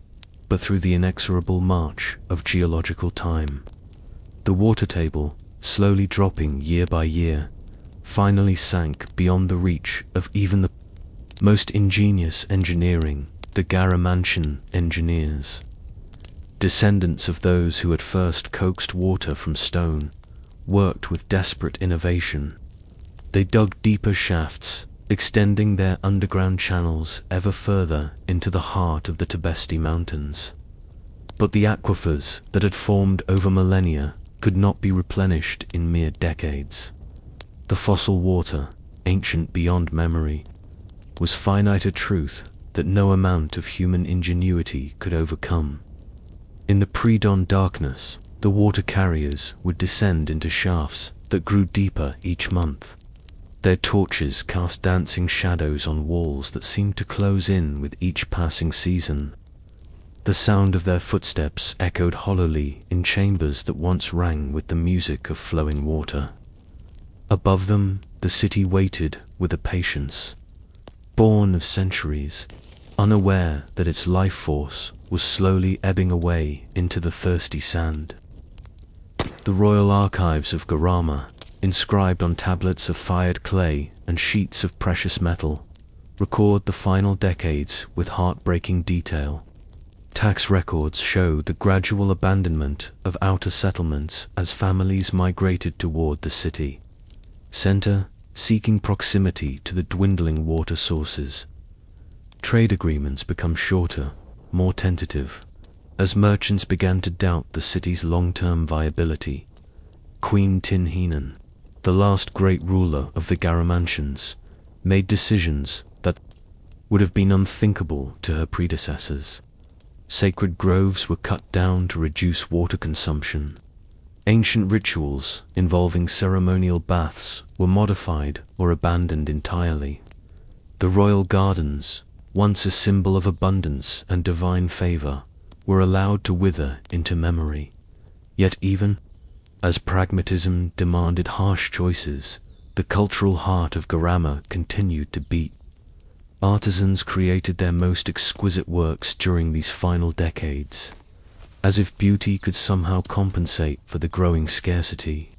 but through the inexorable march of geological time. The water table, slowly dropping year by year, finally sank beyond the reach of even the most ingenious engineering, the Garama engineers. Descendants of those who had first coaxed water from stone, worked with desperate innovation. They dug deeper shafts, extending their underground channels ever further into the heart of the Tibesti Mountains. But the aquifers that had formed over millennia could not be replenished in mere decades. The fossil water, ancient beyond memory, was finite a truth that no amount of human ingenuity could overcome. In the pre-dawn darkness, the water carriers would descend into shafts that grew deeper each month. Their torches cast dancing shadows on walls that seemed to close in with each passing season. The sound of their footsteps echoed hollowly in chambers that once rang with the music of flowing water. Above them, the city waited with a patience born of centuries, unaware that its life force was slowly ebbing away into the thirsty sand. The royal archives of Garama, inscribed on tablets of fired clay and sheets of precious metal, record the final decades with heartbreaking detail. Tax records show the gradual abandonment of outer settlements as families migrated toward the city center, seeking proximity to the dwindling water sources. Trade agreements become shorter, more tentative, as merchants began to doubt the city's long-term viability. Queen Tinhinan, the last great ruler of the Garamantians, made decisions that would have been unthinkable to her predecessors. Sacred groves were cut down to reduce water consumption. Ancient rituals involving ceremonial baths were modified or abandoned entirely. The royal gardens, once a symbol of abundance and divine favor, were allowed to wither into memory. Yet even as pragmatism demanded harsh choices, the cultural heart of Garama continued to beat. Artisans created their most exquisite works during these final decades, as if beauty could somehow compensate for the growing scarcity.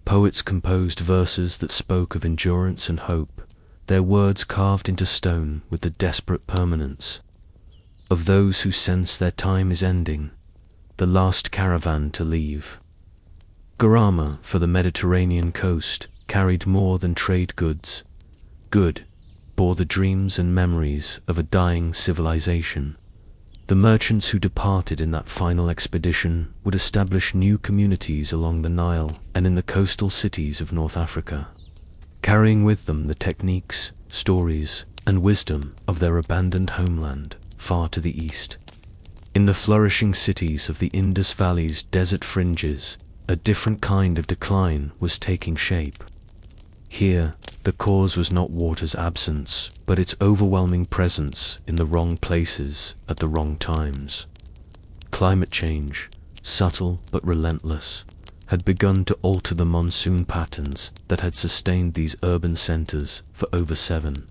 Poets composed verses that spoke of endurance and hope, their words carved into stone with the desperate permanence of those who sense their time is ending, the last caravan to leave. Garama, for the Mediterranean coast, carried more than trade goods. Good bore the dreams and memories of a dying civilization. The merchants who departed in that final expedition would establish new communities along the Nile and in the coastal cities of North Africa, carrying with them the techniques, stories, and wisdom of their abandoned homeland far to the east. In the flourishing cities of the Indus Valley's desert fringes, a different kind of decline was taking shape. Here, the cause was not water's absence, but its overwhelming presence in the wrong places at the wrong times. Climate change, subtle but relentless, had begun to alter the monsoon patterns that had sustained these urban centers for over 7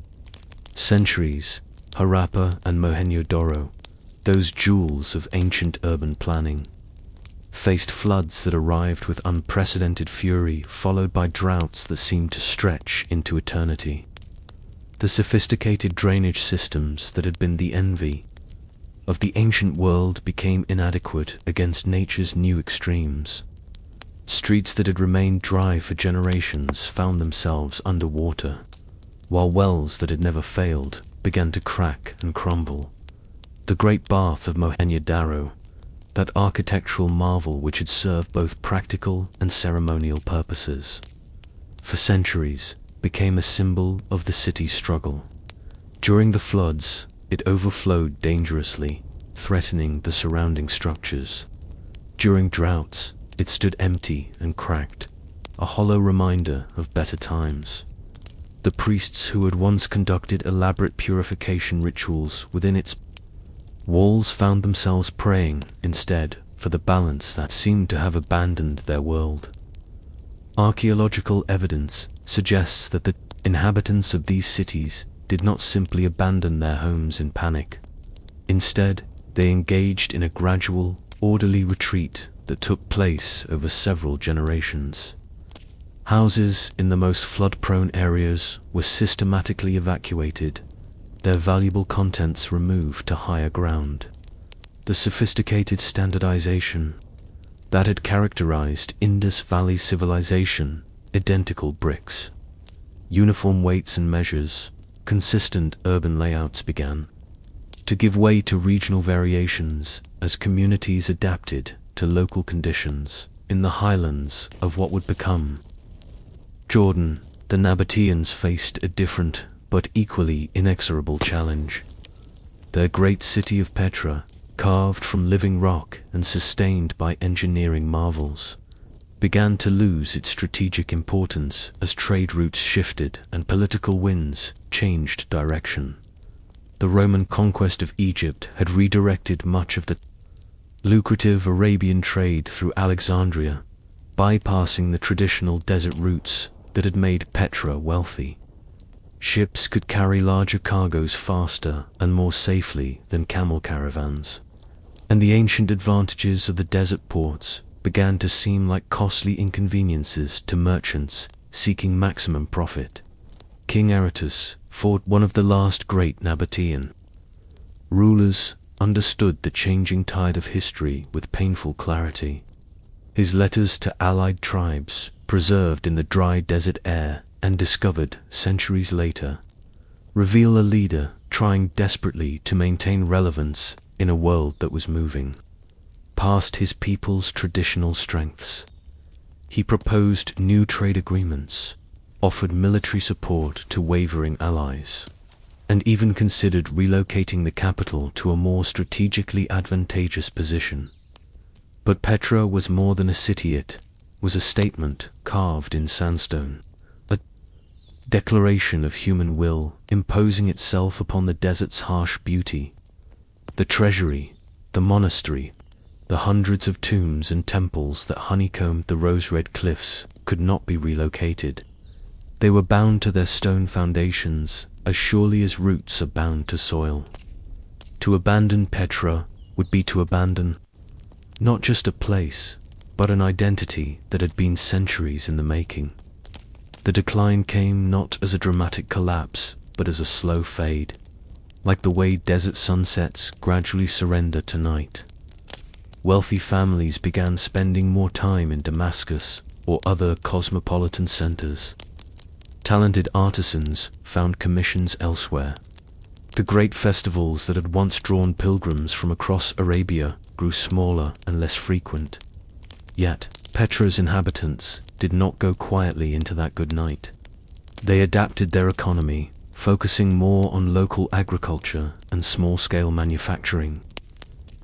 centuries. Harappa and Mohenjo-daro, those jewels of ancient urban planning, faced floods that arrived with unprecedented fury, followed by droughts that seemed to stretch into eternity. The sophisticated drainage systems that had been the envy of the ancient world became inadequate against nature's new extremes. Streets that had remained dry for generations found themselves underwater, while wells that had never failed began to crack and crumble. The great bath of Mohenjo-daro, that architectural marvel which had served both practical and ceremonial purposes, for centuries became a symbol of the city's struggle. During the floods, it overflowed dangerously, threatening the surrounding structures. During droughts, it stood empty and cracked, a hollow reminder of better times. The priests who had once conducted elaborate purification rituals within its walls found themselves praying, instead, for the balance that seemed to have abandoned their world. Archaeological evidence suggests that the inhabitants of these cities did not simply abandon their homes in panic. Instead, they engaged in a gradual, orderly retreat that took place over several generations. Houses in the most flood-prone areas were systematically evacuated, their valuable contents removed to higher ground. The sophisticated standardization that had characterized Indus Valley civilization, identical bricks, uniform weights and measures, consistent urban layouts began to give way to regional variations as communities adapted to local conditions. In the highlands of what would become Jordan, the Nabataeans faced a different but equally inexorable challenge. Their great city of Petra, carved from living rock and sustained by engineering marvels, began to lose its strategic importance as trade routes shifted and political winds changed direction. The Roman conquest of Egypt had redirected much of the lucrative Arabian trade through Alexandria, bypassing the traditional desert routes that had made Petra wealthy. Ships could carry larger cargoes faster and more safely than camel caravans, and the ancient advantages of the desert ports began to seem like costly inconveniences to merchants seeking maximum profit. King Aratus, one of the last great Nabataean rulers, understood the changing tide of history with painful clarity. His letters to allied tribes, preserved in the dry desert air and discovered centuries later, reveal a leader trying desperately to maintain relevance in a world that was moving past his people's traditional strengths. He proposed new trade agreements, offered military support to wavering allies, and even considered relocating the capital to a more strategically advantageous position. But Petra was more than a city, it was a statement carved in sandstone, a declaration of human will imposing itself upon the desert's harsh beauty. The treasury, the monastery, the hundreds of tombs and temples that honeycombed the rose-red cliffs could not be relocated. They were bound to their stone foundations as surely as roots are bound to soil. To abandon Petra would be to abandon not just a place, but an identity that had been centuries in the making. The decline came not as a dramatic collapse, but as a slow fade, like the way desert sunsets gradually surrender to night. Wealthy families began spending more time in Damascus or other cosmopolitan centers. Talented artisans found commissions elsewhere. The great festivals that had once drawn pilgrims from across Arabia grew smaller and less frequent. Yet, Petra's inhabitants did not go quietly into that good night. They adapted their economy, focusing more on local agriculture and small-scale manufacturing.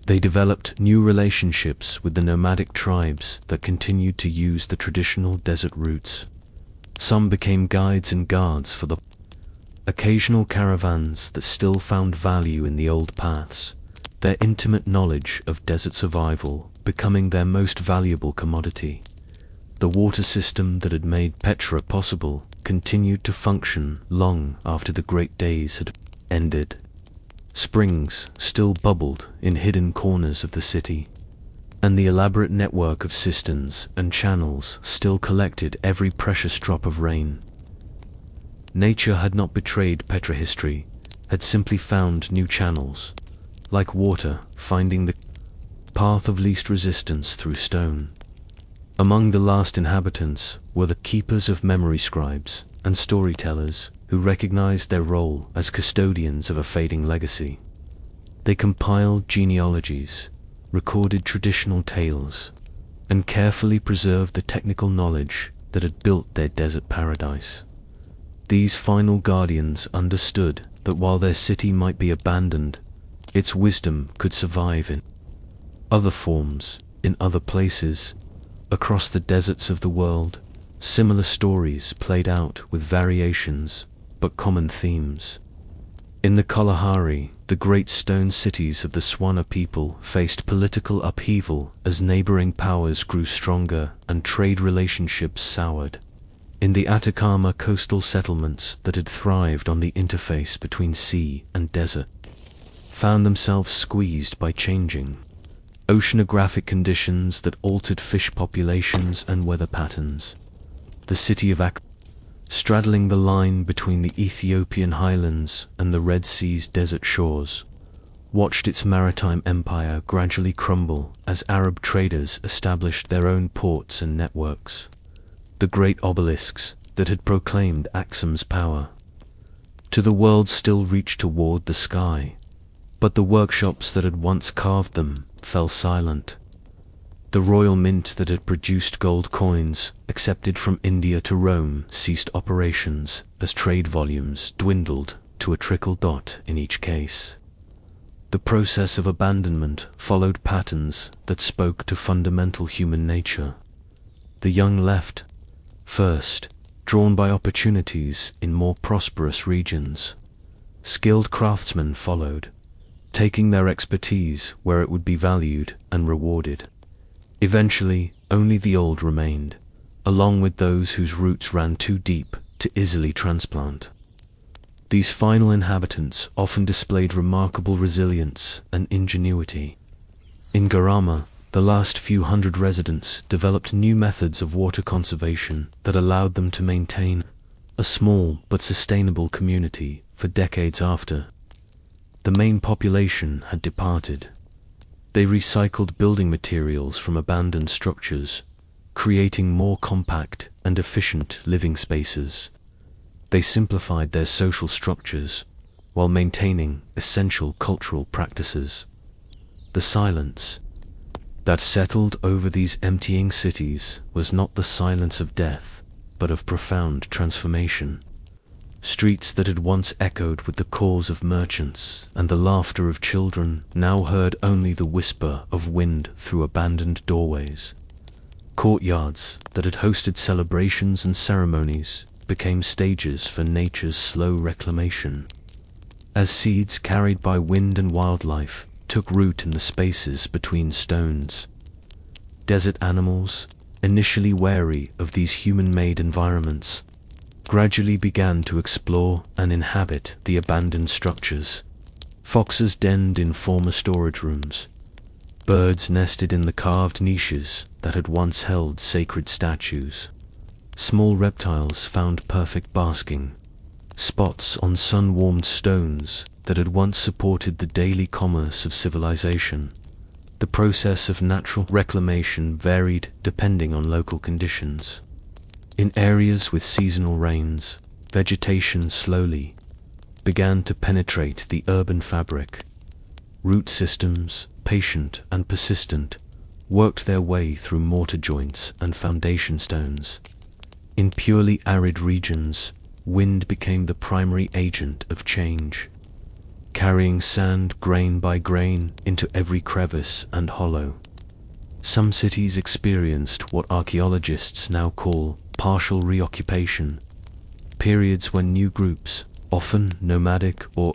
They developed new relationships with the nomadic tribes that continued to use the traditional desert routes. Some became guides and guards for the occasional caravans that still found value in the old paths, their intimate knowledge of desert survival becoming their most valuable commodity. The water system that had made Petra possible continued to function long after the great days had ended. Springs still bubbled in hidden corners of the city, and the elaborate network of cisterns and channels still collected every precious drop of rain. Nature had not betrayed Petra. History had simply found new channels, like water finding the path of least resistance through stone. Among the last inhabitants were the keepers of memory scribes and storytellers who recognized their role as custodians of a fading legacy. They compiled genealogies, recorded traditional tales, and carefully preserved the technical knowledge that had built their desert paradise. These final guardians understood that while their city might be abandoned, its wisdom could survive in other forms, in other places, across the deserts of the world. Similar stories played out with variations, but common themes. In the Kalahari, the great stone cities of the Swana people faced political upheaval as neighboring powers grew stronger and trade relationships soured. In the Atacama, coastal settlements that had thrived on the interface between sea and desert found themselves squeezed by changing oceanographic conditions that altered fish populations and weather patterns. The city of Aksum, straddling the line between the Ethiopian highlands and the Red Sea's desert shores, watched its maritime empire gradually crumble as Arab traders established their own ports and networks. The great obelisks that had proclaimed Aksum's power to the world still reached toward the sky, but the workshops that had once carved them fell silent. The royal mint that had produced gold coins accepted from India to Rome ceased operations as trade volumes dwindled to a trickle dot in each case. The process of abandonment followed patterns that spoke to fundamental human nature. The young left first, drawn by opportunities in more prosperous regions. Skilled craftsmen followed, taking their expertise where it would be valued and rewarded. Eventually, only the old remained, along with those whose roots ran too deep to easily transplant. These final inhabitants often displayed remarkable resilience and ingenuity. In Garama, the last few hundred residents developed new methods of water conservation that allowed them to maintain a small but sustainable community for decades after the main population had departed. They recycled building materials from abandoned structures, creating more compact and efficient living spaces. They simplified their social structures while maintaining essential cultural practices. The silence that settled over these emptying cities was not the silence of death, but of profound transformation. Streets that had once echoed with the calls of merchants and the laughter of children now heard only the whisper of wind through abandoned doorways. Courtyards that had hosted celebrations and ceremonies became stages for nature's slow reclamation. As seeds carried by wind and wildlife took root in the spaces between stones, desert animals, initially wary of these human-made environments, gradually began to explore and inhabit the abandoned structures. Foxes denned in former storage rooms. Birds nested in the carved niches that had once held sacred statues. Small reptiles found perfect basking spots on sun-warmed stones that had once supported the daily commerce of civilization. The process of natural reclamation varied depending on local conditions. In areas with seasonal rains, vegetation slowly began to penetrate the urban fabric. Root systems, patient and persistent, worked their way through mortar joints and foundation stones. In purely arid regions, wind became the primary agent of change, carrying sand grain by grain into every crevice and hollow. Some cities experienced what archaeologists now call partial reoccupation, periods when new groups, often nomadic or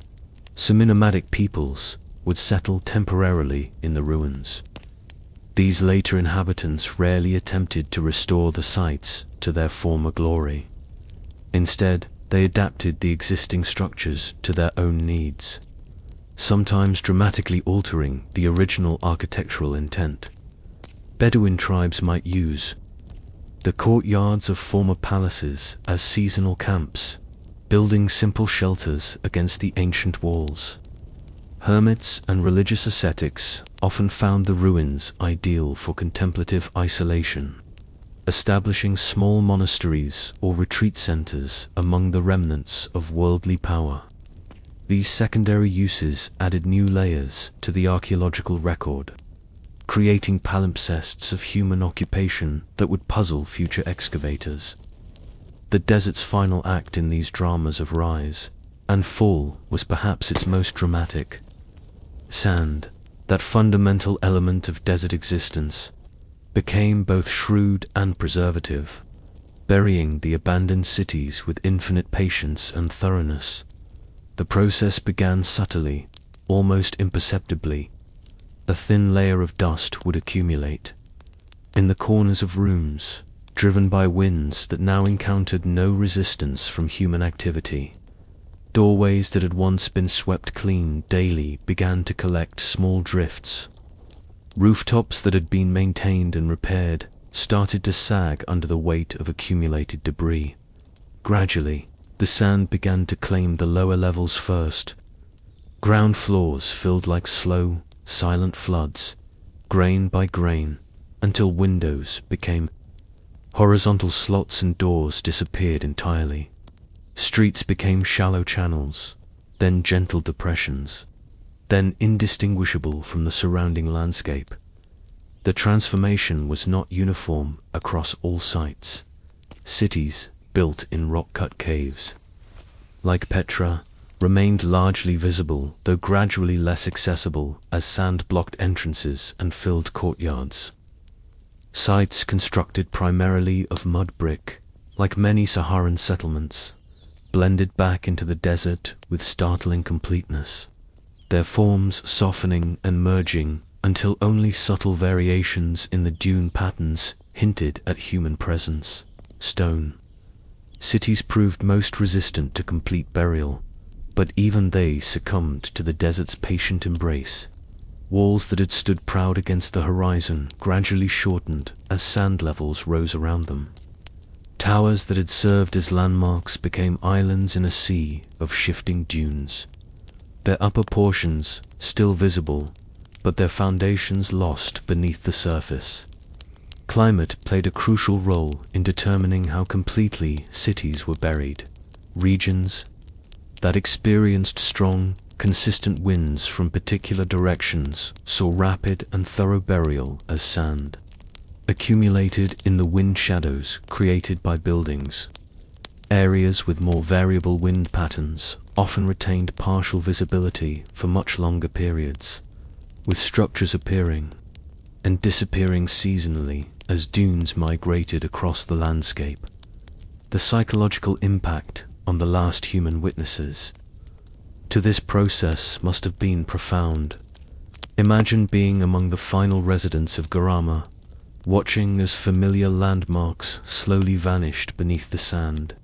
semi-nomadic peoples, would settle temporarily in the ruins. These later inhabitants rarely attempted to restore the sites to their former glory. Instead, they adapted the existing structures to their own needs, sometimes dramatically altering the original architectural intent. Bedouin tribes might use the courtyards of former palaces as seasonal camps, building simple shelters against the ancient walls. Hermits and religious ascetics often found the ruins ideal for contemplative isolation, establishing small monasteries or retreat centers among the remnants of worldly power. These secondary uses added new layers to the archaeological record, creating palimpsests of human occupation that would puzzle future excavators. The desert's final act in these dramas of rise and fall was perhaps its most dramatic. Sand, that fundamental element of desert existence, became both shrewd and preservative, burying the abandoned cities with infinite patience and thoroughness. The process began subtly, almost imperceptibly. A thin layer of dust would accumulate in the corners of rooms, driven by winds that now encountered no resistance from human activity. Doorways that had once been swept clean daily began to collect small drifts. Rooftops that had been maintained and repaired started to sag under the weight of accumulated debris. Gradually, the sand began to claim the lower levels first. Ground floors filled like slow, silent floods, grain by grain, until windows became horizontal slots and doors disappeared entirely. Streets became shallow channels, then gentle depressions, then indistinguishable from the surrounding landscape. The transformation was not uniform across all sites. Cities built in rock-cut caves, like Petra, remained largely visible, though gradually less accessible as sand blocked entrances and filled courtyards. Sites constructed primarily of mud brick, like many Saharan settlements, blended back into the desert with startling completeness, their forms softening and merging until only subtle variations in the dune patterns hinted at human presence. Stone cities proved most resistant to complete burial, but even they succumbed to the desert's patient embrace. Walls that had stood proud against the horizon gradually shortened as sand levels rose around them. Towers that had served as landmarks became islands in a sea of shifting dunes, their upper portions still visible, but their foundations lost beneath the surface. Climate played a crucial role in determining how completely cities were buried. Regions that experienced strong, consistent winds from particular directions saw rapid and thorough burial as sand accumulated in the wind shadows created by buildings. Areas with more variable wind patterns often retained partial visibility for much longer periods, with structures appearing and disappearing seasonally as dunes migrated across the landscape. The psychological impact on the last human witnesses to this process must have been profound. Imagine being among the final residents of Garama, watching as familiar landmarks slowly vanished beneath the sand.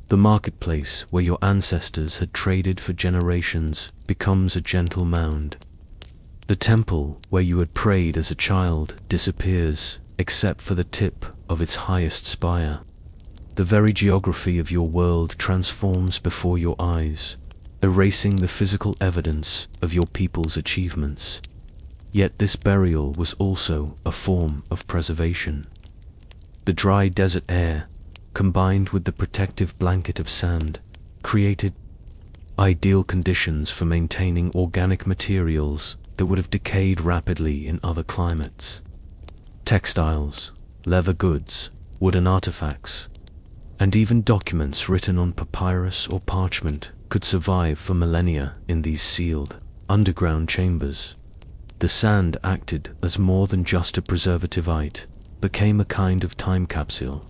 The marketplace where your ancestors had traded for generations becomes a gentle mound. The temple where you had prayed as a child disappears, except for the tip of its highest spire. The very geography of your world transforms before your eyes, erasing the physical evidence of your people's achievements. Yet this burial was also a form of preservation. The dry desert air, combined with the protective blanket of sand, created ideal conditions for maintaining organic materials that would have decayed rapidly in other climates. Textiles, leather goods, wooden artifacts, and even documents written on papyrus or parchment could survive for millennia in these sealed, underground chambers. The sand acted as more than just a preservative, became a kind of time capsule,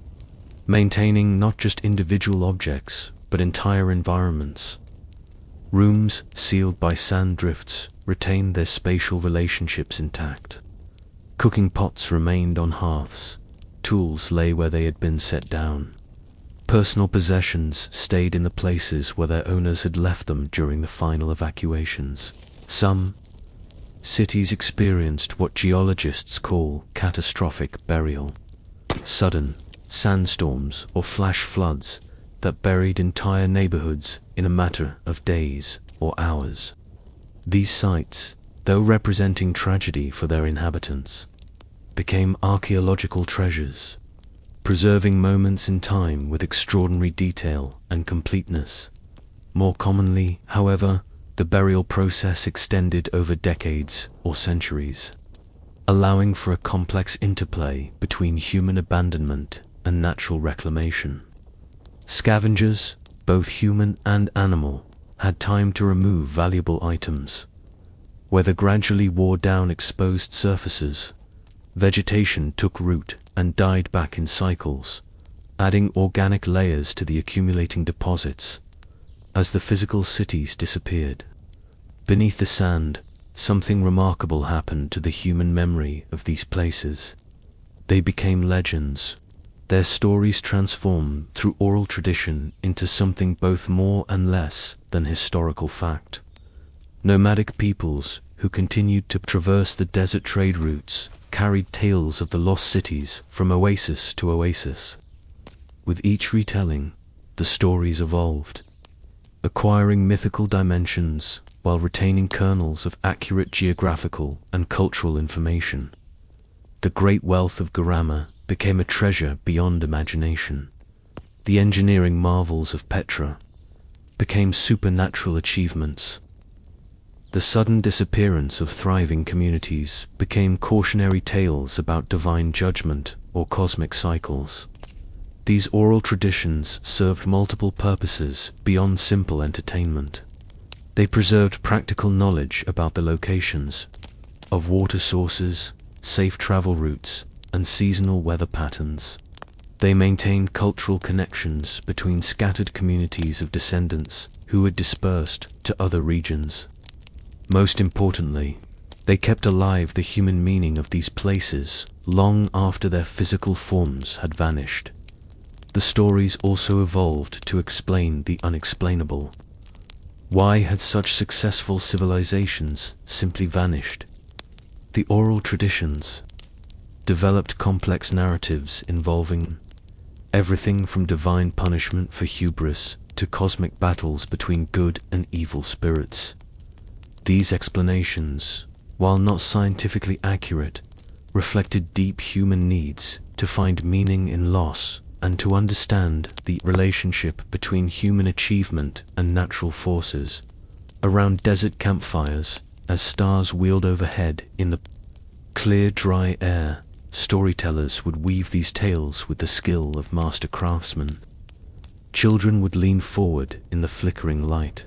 maintaining not just individual objects, but entire environments. Rooms sealed by sand drifts retained their spatial relationships intact. Cooking pots remained on hearths, tools lay where they had been set down. Personal possessions stayed in the places where their owners had left them during the final evacuations. Some cities experienced what geologists call catastrophic burial. Sudden sandstorms or flash floods that buried entire neighborhoods in a matter of days or hours. These sites, though representing tragedy for their inhabitants, became archaeological treasures, preserving moments in time with extraordinary detail and completeness. More commonly, however, the burial process extended over decades or centuries, allowing for a complex interplay between human abandonment and natural reclamation. Scavengers, both human and animal, had time to remove valuable items. Weather gradually wore down exposed surfaces. Vegetation took root and died back in cycles, adding organic layers to the accumulating deposits. As the physical cities disappeared beneath the sand, something remarkable happened to the human memory of these places. They became legends, their stories transformed through oral tradition into something both more and less than historical fact. Nomadic peoples who continued to traverse the desert trade routes carried tales of the lost cities from oasis to oasis. With each retelling, the stories evolved, acquiring mythical dimensions while retaining kernels of accurate geographical and cultural information. The great wealth of Garama became a treasure beyond imagination. The engineering marvels of Petra became supernatural achievements. The sudden disappearance of thriving communities became cautionary tales about divine judgment or cosmic cycles. These oral traditions served multiple purposes beyond simple entertainment. They preserved practical knowledge about the locations of water sources, safe travel routes, and seasonal weather patterns. They maintained cultural connections between scattered communities of descendants who had dispersed to other regions. Most importantly, they kept alive the human meaning of these places long after their physical forms had vanished. The stories also evolved to explain the unexplainable. Why had such successful civilizations simply vanished? The oral traditions developed complex narratives involving everything from divine punishment for hubris to cosmic battles between good and evil spirits. These explanations, while not scientifically accurate, reflected deep human needs to find meaning in loss and to understand the relationship between human achievement and natural forces. Around desert campfires, as stars wheeled overhead in the clear, dry air, storytellers would weave these tales with the skill of master craftsmen. Children would lean forward in the flickering light,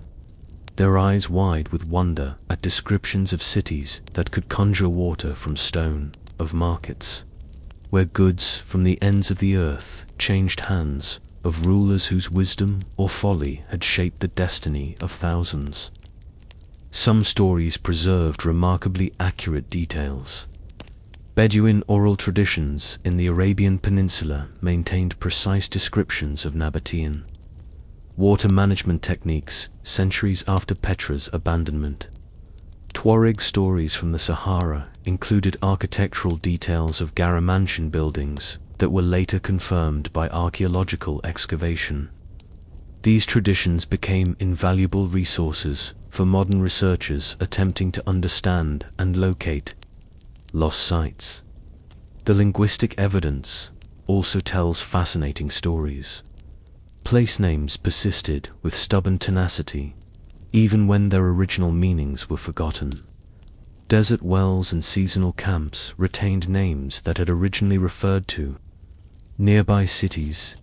their eyes wide with wonder at descriptions of cities that could conjure water from stone, of markets where goods from the ends of the earth changed hands, of rulers whose wisdom or folly had shaped the destiny of thousands. Some stories preserved remarkably accurate details. Bedouin oral traditions in the Arabian Peninsula maintained precise descriptions of Nabataean water management techniques centuries after Petra's abandonment. Tuareg stories from the Sahara included architectural details of Garama buildings that were later confirmed by archaeological excavation. These traditions became invaluable resources for modern researchers attempting to understand and locate lost sites. The linguistic evidence also tells fascinating stories. Place names persisted with stubborn tenacity, even when their original meanings were forgotten. Desert wells and seasonal camps retained names that had originally referred to nearby cities.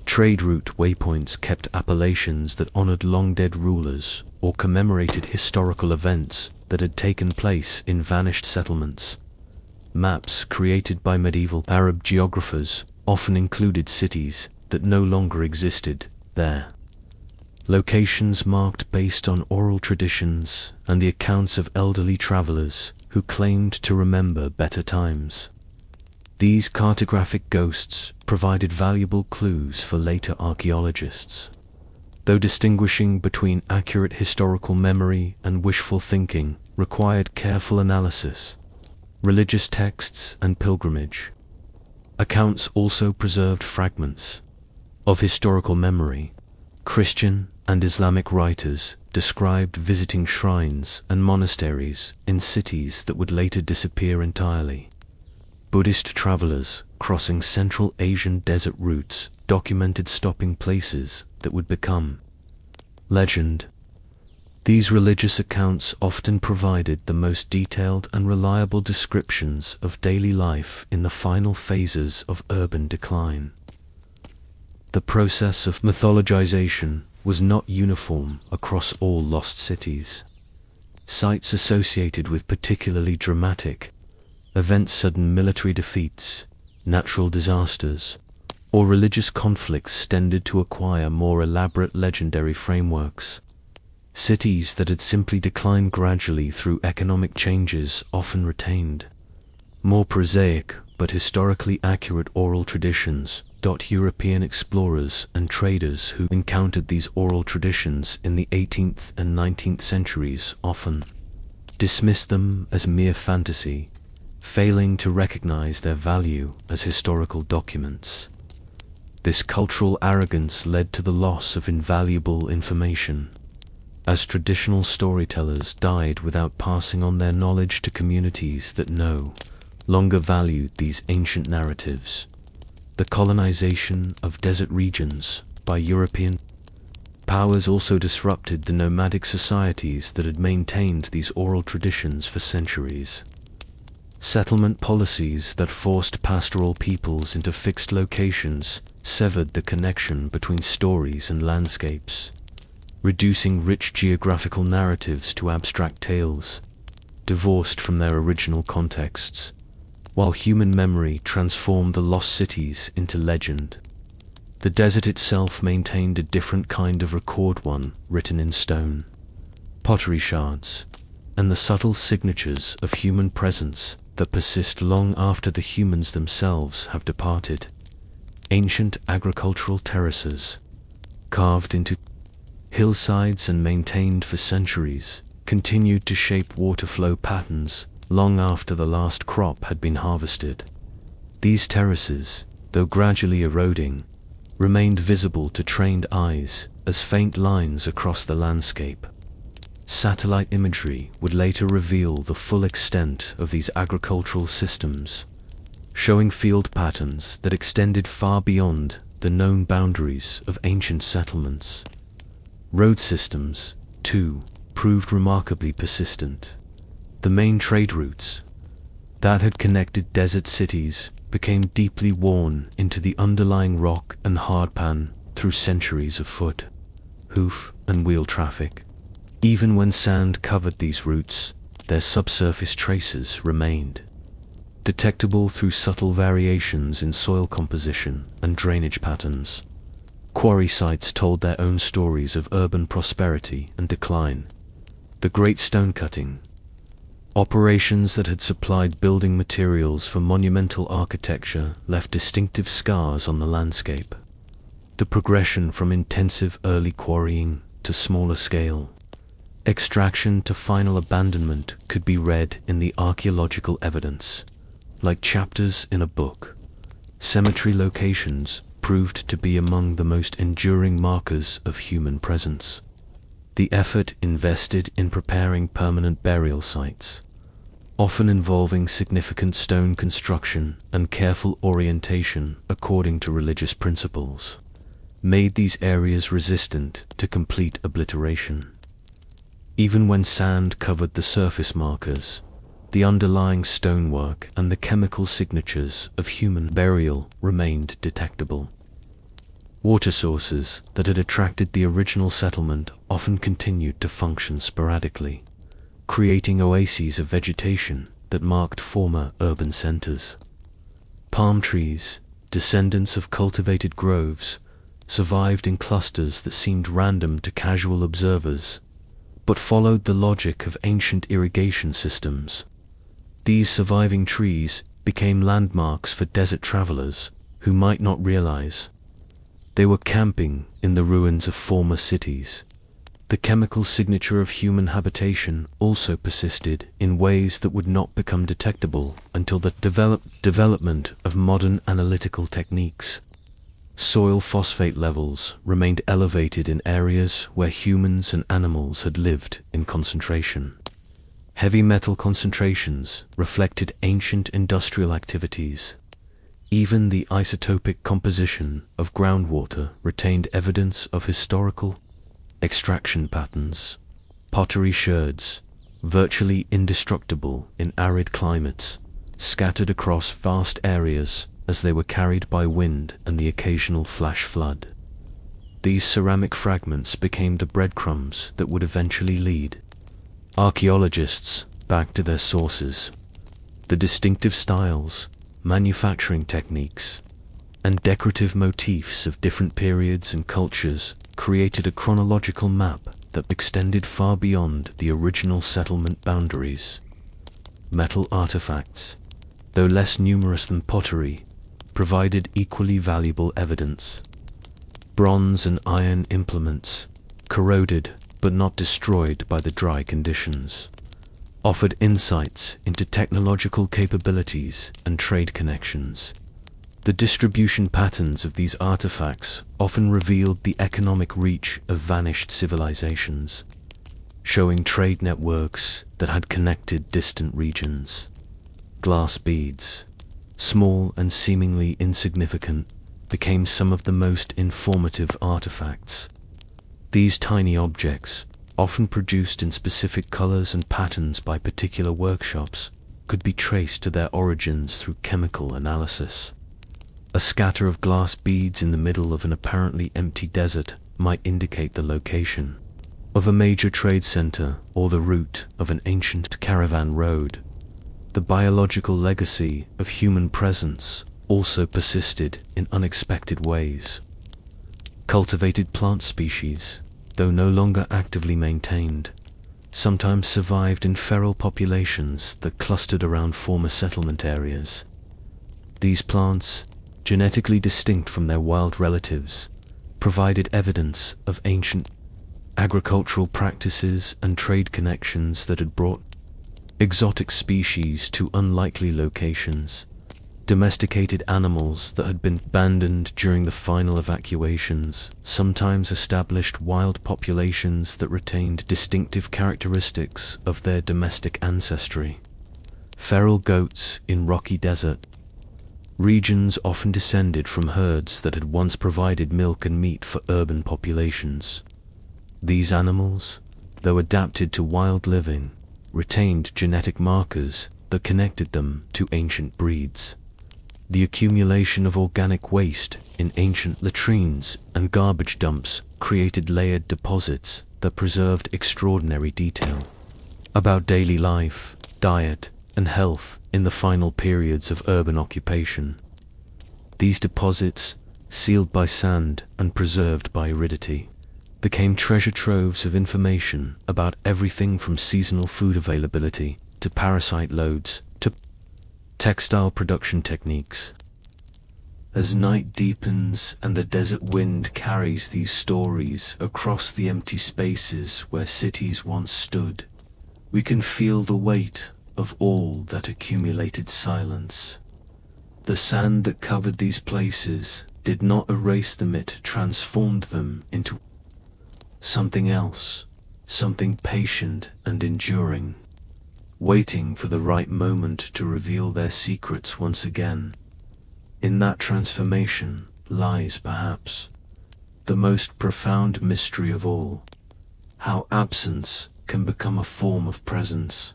Trade route waypoints kept appellations that honored long-dead rulers or commemorated historical events that had taken place in vanished settlements. Maps created by medieval Arab geographers often included cities that no longer existed there. Locations marked based on oral traditions and the accounts of elderly travelers who claimed to remember better times. These cartographic ghosts provided valuable clues for later archaeologists. Though distinguishing between accurate historical memory and wishful thinking required careful analysis, religious texts and pilgrimage accounts also preserved fragments of historical memory. Christian and Islamic writers described visiting shrines and monasteries in cities that would later disappear entirely. Buddhist travelers crossing Central Asian desert routes documented stopping places that would become legend. These religious accounts often provided the most detailed and reliable descriptions of daily life in the final phases of urban decline. The process of mythologization was not uniform across all lost cities. Sites associated with particularly dramatic events, sudden military defeats, natural disasters, or religious conflicts tended to acquire more elaborate legendary frameworks. Cities that had simply declined gradually through economic changes often retained more prosaic but historically accurate oral traditions. European explorers and traders who encountered these oral traditions in the 18th and 19th centuries often dismissed them as mere fantasy, failing to recognize their value as historical documents. This cultural arrogance led to the loss of invaluable information, as traditional storytellers died without passing on their knowledge to communities that no longer valued these ancient narratives. The colonization of desert regions by European powers also disrupted the nomadic societies that had maintained these oral traditions for centuries. Settlement policies that forced pastoral peoples into fixed locations severed the connection between stories and landscapes. reducing rich geographical narratives to abstract tales, divorced from their original contexts, while human memory transformed the lost cities into legend. The desert itself maintained a different kind of record, one written in stone, pottery shards, and the subtle signatures of human presence that persist long after the humans themselves have departed. Ancient agricultural terraces, carved into hillsides and maintained for centuries, continued to shape water flow patterns long after the last crop had been harvested. These terraces, though gradually eroding, remained visible to trained eyes as faint lines across the landscape. Satellite imagery would later reveal the full extent of these agricultural systems, showing field patterns that extended far beyond the known boundaries of ancient settlements. Road systems, too, proved remarkably persistent. The main trade routes that had connected desert cities became deeply worn into the underlying rock and hardpan through centuries of foot, hoof, and wheel traffic. Even when sand covered these routes, their subsurface traces remained, detectable through subtle variations in soil composition and drainage patterns. Quarry sites told their own stories of urban prosperity and decline. The great stone-cutting operations that had supplied building materials for monumental architecture left distinctive scars on the landscape. The progression from intensive early quarrying to smaller scale extraction to final abandonment could be read in the archaeological evidence, like chapters in a book. Cemetery locations proved to be among the most enduring markers of human presence. The effort invested in preparing permanent burial sites, often involving significant stone construction and careful orientation according to religious principles, made these areas resistant to complete obliteration. Even when sand covered the surface markers, the underlying stonework and the chemical signatures of human burial remained detectable. Water sources that had attracted the original settlement often continued to function sporadically, creating oases of vegetation that marked former urban centers. Palm trees, descendants of cultivated groves, survived in clusters that seemed random to casual observers, but followed the logic of ancient irrigation systems. These surviving trees became landmarks for desert travelers who might not realize they were camping in the ruins of former cities. The chemical signature of human habitation also persisted in ways that would not become detectable until the development of modern analytical techniques. Soil phosphate levels remained elevated in areas where humans and animals had lived in concentration. Heavy metal concentrations reflected ancient industrial activities. Even the isotopic composition of groundwater retained evidence of historical extraction patterns. Pottery shards, virtually indestructible in arid climates, scattered across vast areas as they were carried by wind and the occasional flash flood. These ceramic fragments became the breadcrumbs that would eventually lead archaeologists back to their sources. The distinctive styles, manufacturing techniques, and decorative motifs of different periods and cultures created a chronological map that extended far beyond the original settlement boundaries. Metal artifacts, though less numerous than pottery, provided equally valuable evidence. Bronze and iron implements, corroded but not destroyed by the dry conditions, offered insights into technological capabilities and trade connections. The distribution patterns of these artifacts often revealed the economic reach of vanished civilizations, showing trade networks that had connected distant regions. Glass beads, small and seemingly insignificant, became some of the most informative artifacts. These tiny objects, often produced in specific colors and patterns by particular workshops, could be traced to their origins through chemical analysis. A scatter of glass beads in the middle of an apparently empty desert might indicate the location of a major trade center or the route of an ancient caravan road. The biological legacy of human presence also persisted in unexpected ways. Cultivated plant species, though no longer actively maintained, sometimes survived in feral populations that clustered around former settlement areas. These plants, genetically distinct from their wild relatives, provided evidence of ancient agricultural practices and trade connections that had brought exotic species to unlikely locations. Domesticated animals that had been abandoned during the final evacuations sometimes established wild populations that retained distinctive characteristics of their domestic ancestry. Feral goats in rocky desert regions often descended from herds that had once provided milk and meat for urban populations. These animals, though adapted to wild living, retained genetic markers that connected them to ancient breeds. The accumulation of organic waste in ancient latrines and garbage dumps created layered deposits that preserved extraordinary detail about daily life, diet, and health in the final periods of urban occupation. These deposits, sealed by sand and preserved by aridity, became treasure troves of information about everything from seasonal food availability to parasite loads to textile production techniques. As night deepens and the desert wind carries these stories across the empty spaces where cities once stood, we can feel the weight of all that accumulated silence. The sand that covered these places did not erase them, it transformed them into something else, something patient and enduring, waiting for the right moment to reveal their secrets once again. In that transformation lies, perhaps, the most profound mystery of all: how absence can become a form of presence,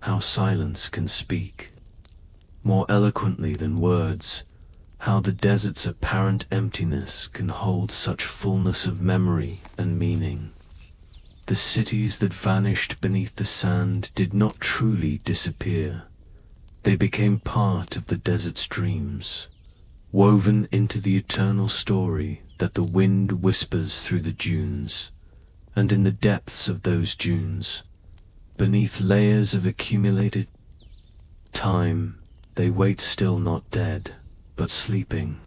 how silence can speak more eloquently than words, how the desert's apparent emptiness can hold such fullness of memory and meaning. The cities that vanished beneath the sand did not truly disappear. They became part of the desert's dreams, woven into the eternal story that the wind whispers through the dunes. And in the depths of those dunes, beneath layers of accumulated time, they wait, still not dead, but sleeping,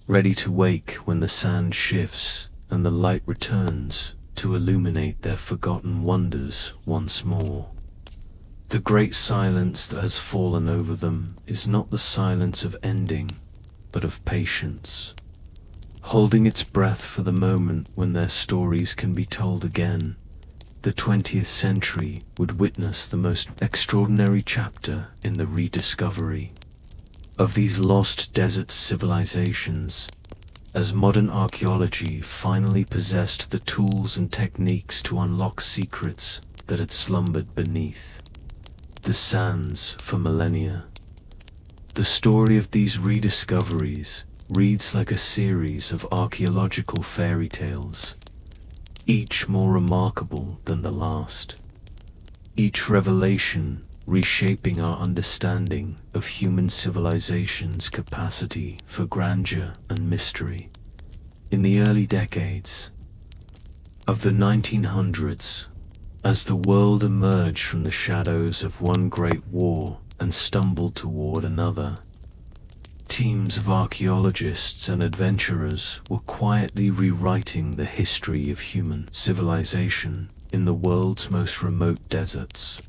ready to wake when the sand shifts and the light returns to illuminate their forgotten wonders once more. The great silence that has fallen over them is not the silence of ending, but of patience, holding its breath for the moment when their stories can be told again. The 20th century would witness the most extraordinary chapter in the rediscovery of these lost desert civilizations, as modern archaeology finally possessed the tools and techniques to unlock secrets that had slumbered beneath the sands for millennia. The story of these rediscoveries reads like a series of archaeological fairy tales, each more remarkable than the last, each revelation reshaping our understanding of human civilization's capacity for grandeur and mystery. In the early decades of the 1900s, as the world emerged from the shadows of one great war and stumbled toward another, teams of archaeologists and adventurers were quietly rewriting the history of human civilization in the world's most remote deserts.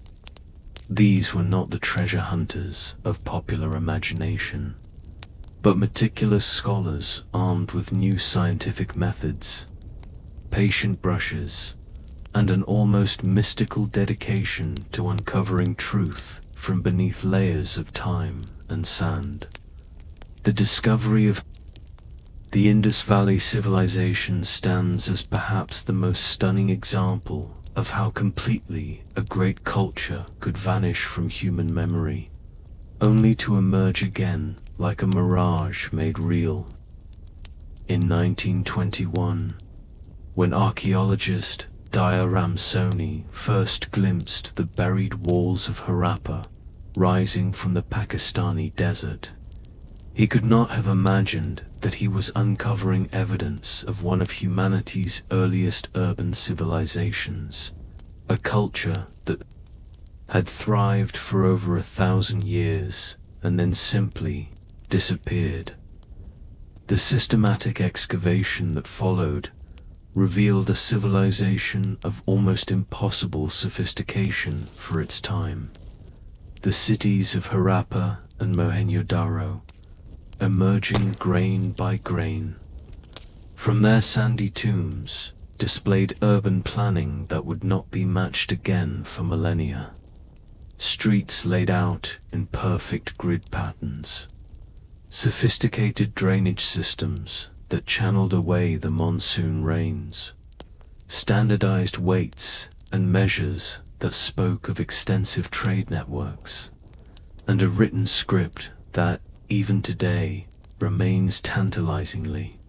These were not the treasure hunters of popular imagination, but meticulous scholars armed with new scientific methods, patient brushes, and an almost mystical dedication to uncovering truth from beneath layers of time and sand. The discovery of the Indus Valley civilization stands as perhaps the most stunning example of how completely a great culture could vanish from human memory, only to emerge again like a mirage made real. In 1921, when archaeologist Ramsoni first glimpsed the buried walls of Harappa rising from the Pakistani desert, he could not have imagined that he was uncovering evidence of one of humanity's earliest urban civilizations, a culture that had thrived for over 1,000 years and then simply disappeared. The systematic excavation that followed revealed a civilization of almost impossible sophistication for its time. The cities of Harappa and Mohenjo-daro, emerging grain by grain from their sandy tombs, displayed urban planning that would not be matched again for millennia. Streets laid out in perfect grid patterns, sophisticated drainage systems that channeled away the monsoon rains, standardized weights and measures that spoke of extensive trade networks, and a written script that, even today, remains tantalizingly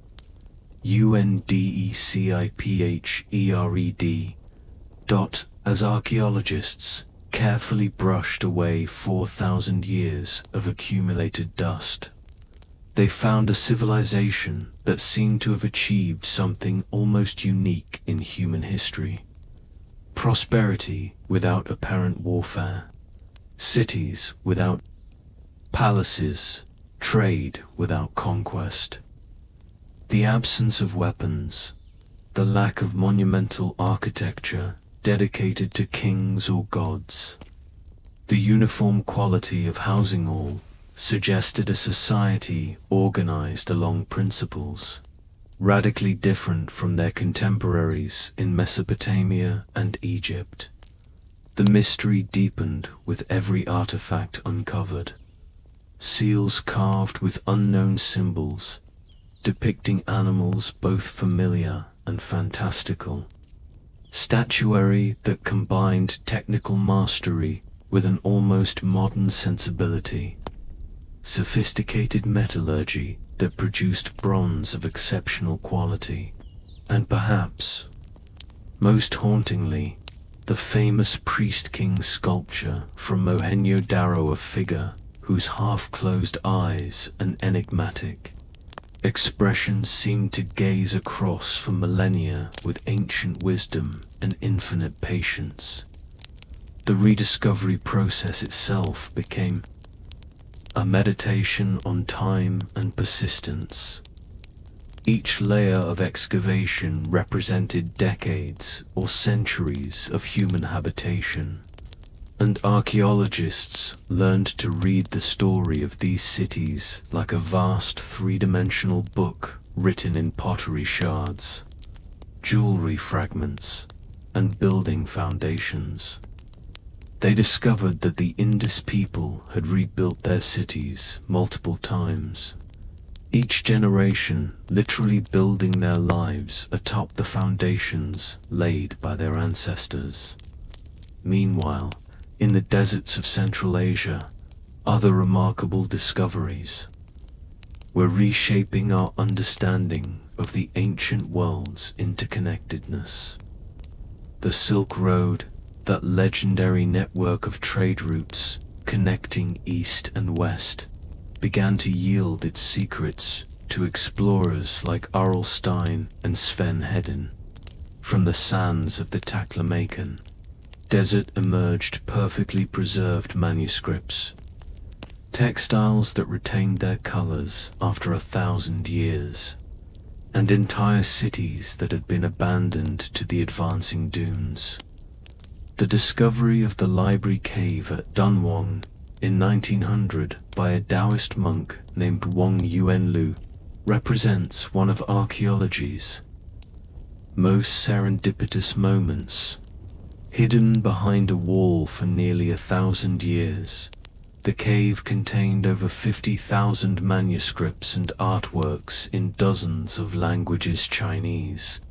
UNDECIPHERED. As archaeologists carefully brushed away 4,000 years of accumulated dust, they found a civilization that seemed to have achieved something almost unique in human history. Prosperity without apparent warfare, cities without palaces, trade without conquest. The absence of weapons, the lack of monumental architecture dedicated to kings or gods, the uniform quality of housing all suggested a society organized along principles radically different from their contemporaries in Mesopotamia and Egypt. The mystery deepened with every artifact uncovered. Seals carved with unknown symbols, depicting animals both familiar and fantastical. Statuary that combined technical mastery with an almost modern sensibility. Sophisticated metallurgy that produced bronze of exceptional quality. And perhaps, most hauntingly, the famous priest-king sculpture from Mohenjo-daro, a figure whose half-closed eyes and enigmatic expression seemed to gaze across for millennia with ancient wisdom and infinite patience. The rediscovery process itself became a meditation on time and persistence. Each layer of excavation represented decades or centuries of human habitation, and archaeologists learned to read the story of these cities like a vast three-dimensional book written in pottery shards, jewelry fragments, and building foundations. They discovered that the Indus people had rebuilt their cities multiple times, each generation literally building their lives atop the foundations laid by their ancestors. Meanwhile, in the deserts of Central Asia, other remarkable discoveries were reshaping our understanding of the ancient world's interconnectedness. The Silk Road, that legendary network of trade routes connecting East and West, began to yield its secrets to explorers like Aurel Stein and Sven Hedin. From the sands of the Taklamakan Desert emerged perfectly preserved manuscripts, textiles that retained their colors after 1,000 years, and entire cities that had been abandoned to the advancing dunes. The discovery of the library cave at Dunhuang in 1900 by a Taoist monk named Wang Yuanlu represents one of archaeology's most serendipitous moments. Hidden behind a wall for nearly 1,000 years, the cave contained over 50,000 manuscripts and artworks in dozens of languages: Chinese,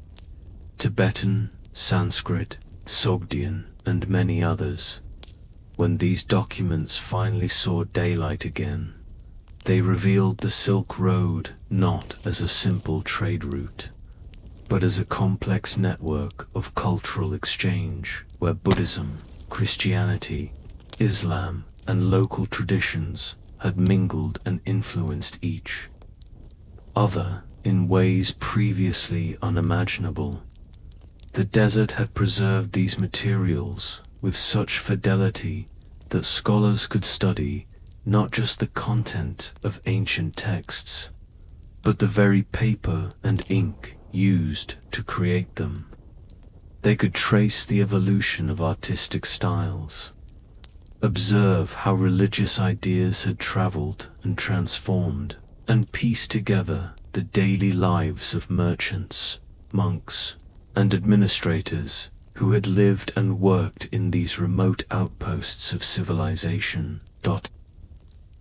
Tibetan, Sanskrit, Sogdian, and many others. When these documents finally saw daylight again, they revealed the Silk Road not as a simple trade route, but as a complex network of cultural exchange where Buddhism, Christianity, Islam, and local traditions had mingled and influenced each other in ways previously unimaginable. The desert had preserved these materials with such fidelity that scholars could study not just the content of ancient texts, but the very paper and ink used to create them. They could trace the evolution of artistic styles, observe how religious ideas had traveled and transformed, and piece together the daily lives of merchants, monks, and administrators who had lived and worked in these remote outposts of civilization.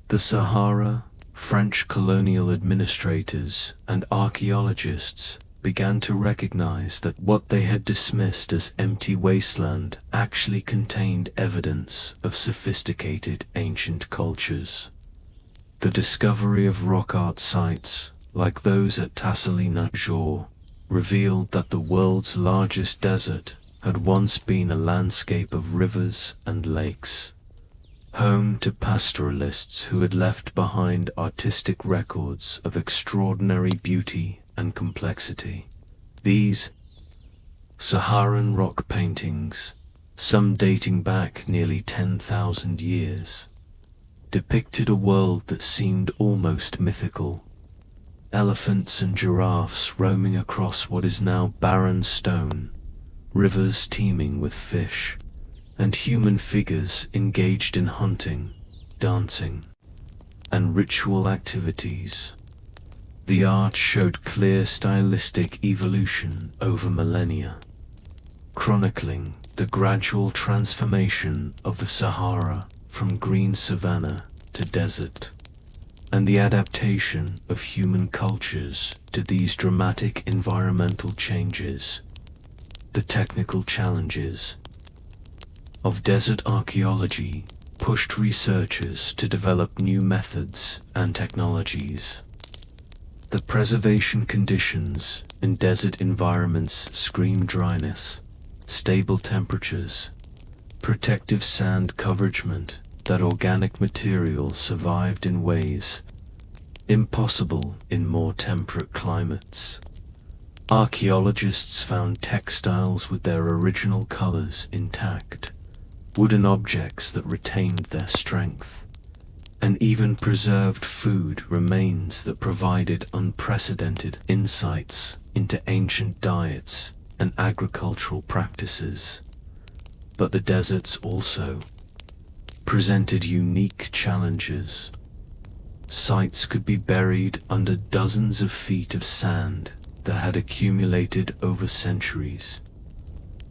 The Sahara, French colonial administrators, and archaeologists began to recognize that what they had dismissed as empty wasteland actually contained evidence of sophisticated ancient cultures. The discovery of rock art sites, like those at Tassili-Najor, revealed that the world's largest desert had once been a landscape of rivers and lakes, home to pastoralists who had left behind artistic records of extraordinary beauty and complexity. These Saharan rock paintings, some dating back nearly 10,000 years, depicted a world that seemed almost mythical. Elephants and giraffes roaming across what is now barren stone, rivers teeming with fish, and human figures engaged in hunting, dancing, and ritual activities. The art showed clear stylistic evolution over millennia, chronicling the gradual transformation of the Sahara from green savanna to desert, and the adaptation of human cultures to these dramatic environmental changes. The technical challenges of desert archaeology pushed researchers to develop new methods and technologies. The preservation conditions in desert environments scream dryness, stable temperatures, protective sand coveragement, that organic materials survived in ways impossible in more temperate climates. Archaeologists found textiles with their original colors intact, wooden objects that retained their strength, and even preserved food remains that provided unprecedented insights into ancient diets and agricultural practices. But the deserts also presented unique challenges. Sites could be buried under dozens of feet of sand that had accumulated over centuries.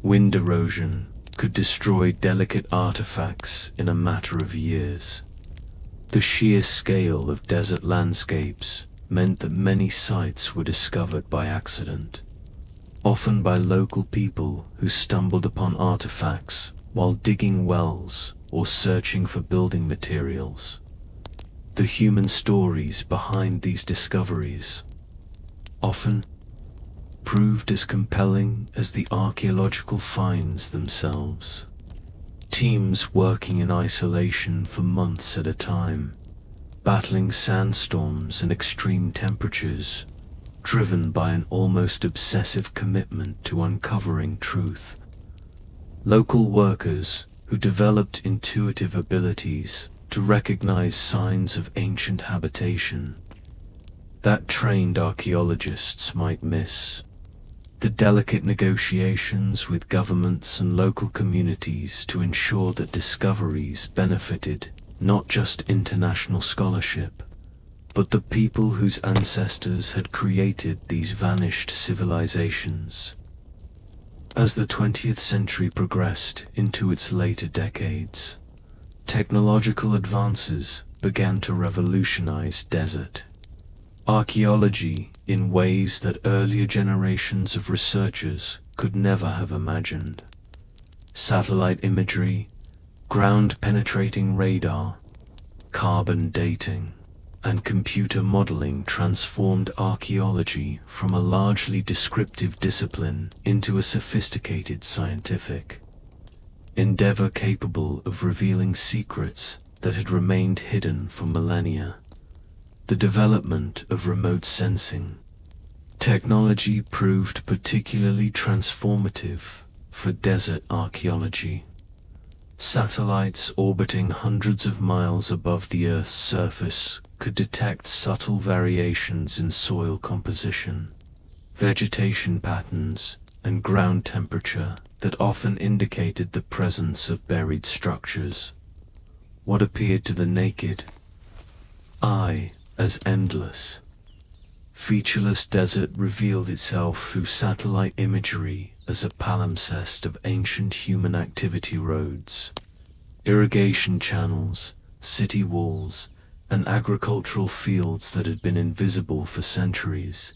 Wind erosion could destroy delicate artifacts in a matter of years. The sheer scale of desert landscapes meant that many sites were discovered by accident, often by local people who stumbled upon artifacts while digging wells or searching for building materials. The human stories behind these discoveries often proved as compelling as the archaeological finds themselves. Teams working in isolation for months at a time, battling sandstorms and extreme temperatures, driven by an almost obsessive commitment to uncovering truth. Local workers who developed intuitive abilities to recognize signs of ancient habitation that trained archaeologists might miss. The delicate negotiations with governments and local communities to ensure that discoveries benefited not just international scholarship, but the people whose ancestors had created these vanished civilizations. As the 20th century progressed into its later decades, technological advances began to revolutionize desert archaeology in ways that earlier generations of researchers could never have imagined. Satellite imagery, ground-penetrating radar, carbon dating, and computer modeling transformed archaeology from a largely descriptive discipline into a sophisticated scientific endeavor capable of revealing secrets that had remained hidden for millennia. The development of remote sensing technology proved particularly transformative for desert archaeology. Satellites orbiting hundreds of miles above the Earth's surface could detect subtle variations in soil composition, vegetation patterns, and ground temperature that often indicated the presence of buried structures. What appeared to the naked eye as endless, featureless desert revealed itself through satellite imagery as a palimpsest of ancient human activity: roads, irrigation channels, city walls, and agricultural fields that had been invisible for centuries.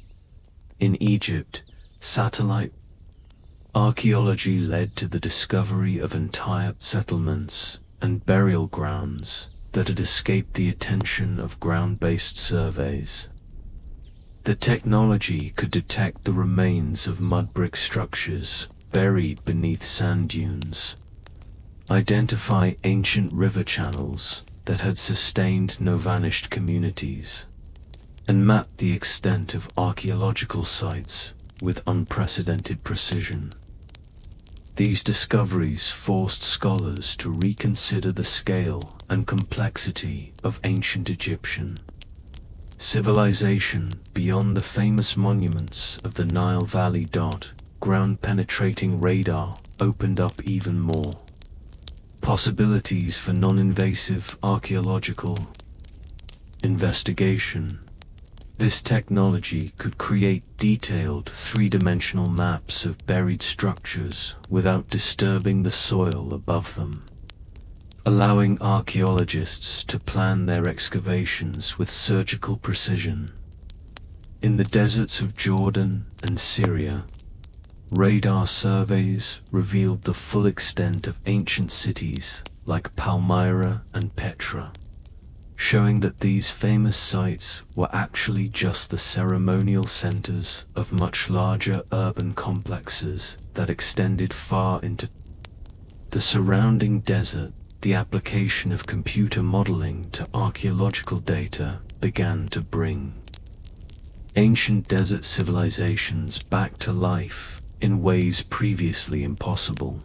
In Egypt, satellite archaeology led to the discovery of entire settlements and burial grounds that had escaped the attention of ground-based surveys. The technology could detect the remains of mud brick structures buried beneath sand dunes, identify ancient river channels that had sustained no-vanished communities, and map the extent of archaeological sites with unprecedented precision. These discoveries forced scholars to reconsider the scale and complexity of ancient Egyptian civilization beyond the famous monuments of the Nile Valley. Ground-penetrating radar opened up even more possibilities for non-invasive archaeological investigation. This technology could create detailed three-dimensional maps of buried structures without disturbing the soil above them, allowing archaeologists to plan their excavations with surgical precision. In the deserts of Jordan and Syria, radar surveys revealed the full extent of ancient cities like Palmyra and Petra, showing that these famous sites were actually just the ceremonial centers of much larger urban complexes that extended far into the surrounding desert. The application of computer modeling to archaeological data began to bring ancient desert civilizations back to life in ways previously impossible.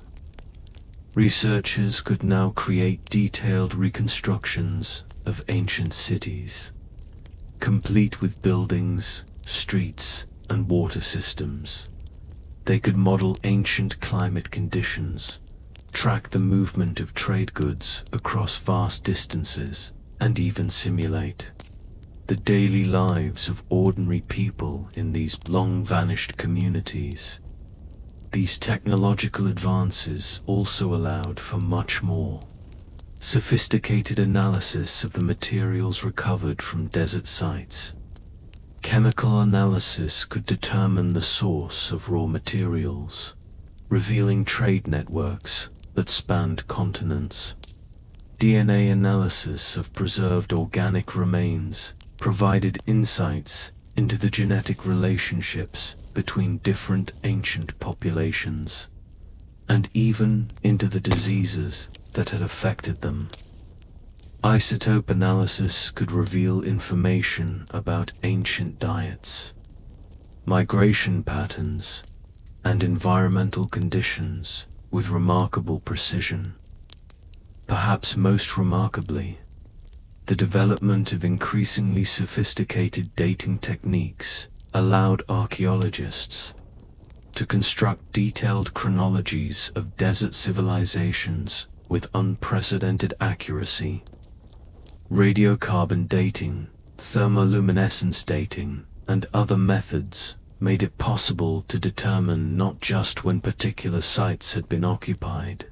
Researchers could now create detailed reconstructions of ancient cities, complete with buildings, streets, and water systems. They could model ancient climate conditions, track the movement of trade goods across vast distances, and even simulate the daily lives of ordinary people in these long-vanished communities. These technological advances also allowed for much more sophisticated analysis of the materials recovered from desert sites. Chemical analysis could determine the source of raw materials, revealing trade networks that spanned continents. DNA analysis of preserved organic remains provided insights into the genetic relationships between different ancient populations, and even into the diseases that had affected them. Isotope analysis could reveal information about ancient diets, migration patterns, and environmental conditions with remarkable precision. Perhaps most remarkably, the development of increasingly sophisticated dating techniques allowed archaeologists to construct detailed chronologies of desert civilizations with unprecedented accuracy. Radiocarbon dating, thermoluminescence dating, and other methods made it possible to determine not just when particular sites had been occupied,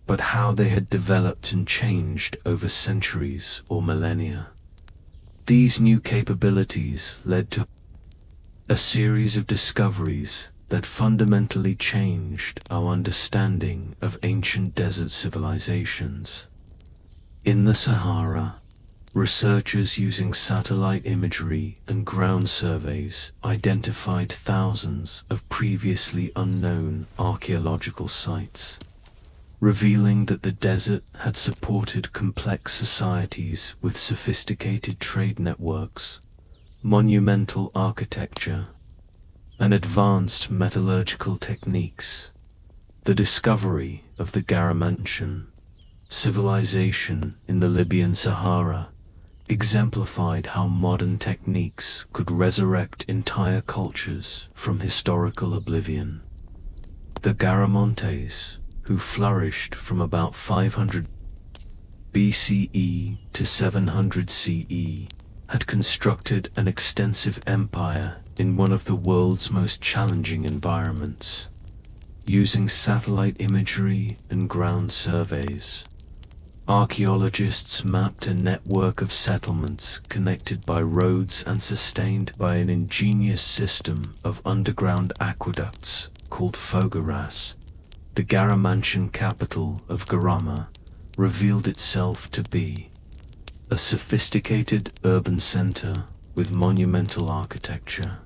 but how they had developed and changed over centuries or millennia. These new capabilities led to a series of discoveries that fundamentally changed our understanding of ancient desert civilizations. In the Sahara, Researchers using satellite imagery and ground surveys identified thousands of previously unknown archaeological sites, revealing that the desert had supported complex societies with sophisticated trade networks, monumental architecture, and advanced metallurgical techniques. The discovery of the Garama civilization in the Libyan Sahara exemplified how modern techniques could resurrect entire cultures from historical oblivion. The Garamantes, who flourished from about 500 BCE to 700 CE, had constructed an extensive empire in one of the world's most challenging environments. Using satellite imagery and ground surveys, archaeologists mapped a network of settlements connected by roads and sustained by an ingenious system of underground aqueducts called Fogaras. The Garamantian capital of Garama revealed itself to be a sophisticated urban center with monumental architecture,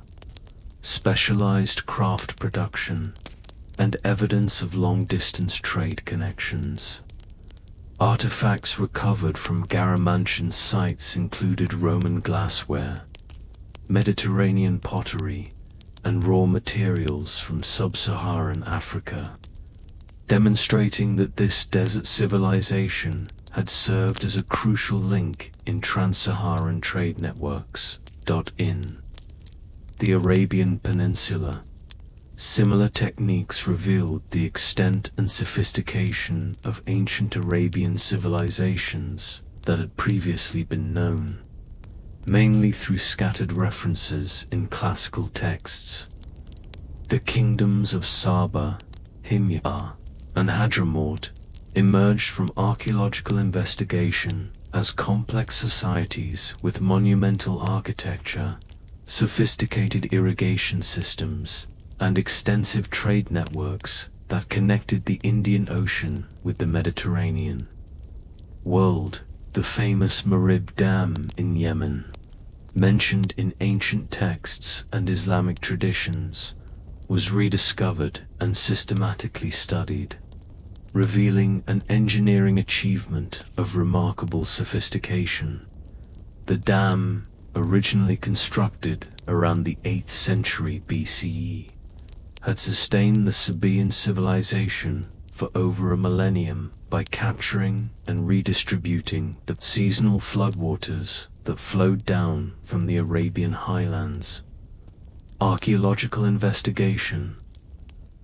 specialized craft production, and evidence of long-distance trade connections. Artifacts recovered from Garamantian sites included Roman glassware, Mediterranean pottery, and raw materials from sub-Saharan Africa, demonstrating that this desert civilization had served as a crucial link in trans-Saharan trade networks. In the Arabian Peninsula, similar techniques revealed the extent and sophistication of ancient Arabian civilizations that had previously been known, mainly through scattered references in classical texts. The kingdoms of Saba, Himyar, and Hadramaut emerged from archaeological investigation as complex societies with monumental architecture, sophisticated irrigation systems, and extensive trade networks that connected the Indian Ocean with the Mediterranean world. The famous Marib Dam in Yemen, mentioned in ancient texts and Islamic traditions, was rediscovered and systematically studied, revealing an engineering achievement of remarkable sophistication. The dam, originally constructed around the 8th century BCE, had sustained the Sabaean civilization for over a millennium by capturing and redistributing the seasonal floodwaters that flowed down from the Arabian highlands. Archaeological investigation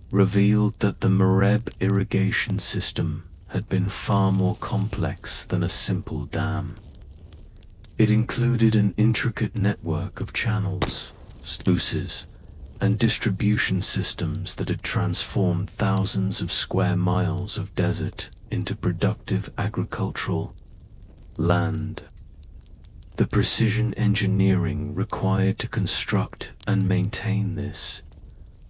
revealed that the Mareb irrigation system had been far more complex than a simple dam. It included an intricate network of channels, sluices, and distribution systems that had transformed thousands of square miles of desert into productive agricultural land. The precision engineering required to construct and maintain this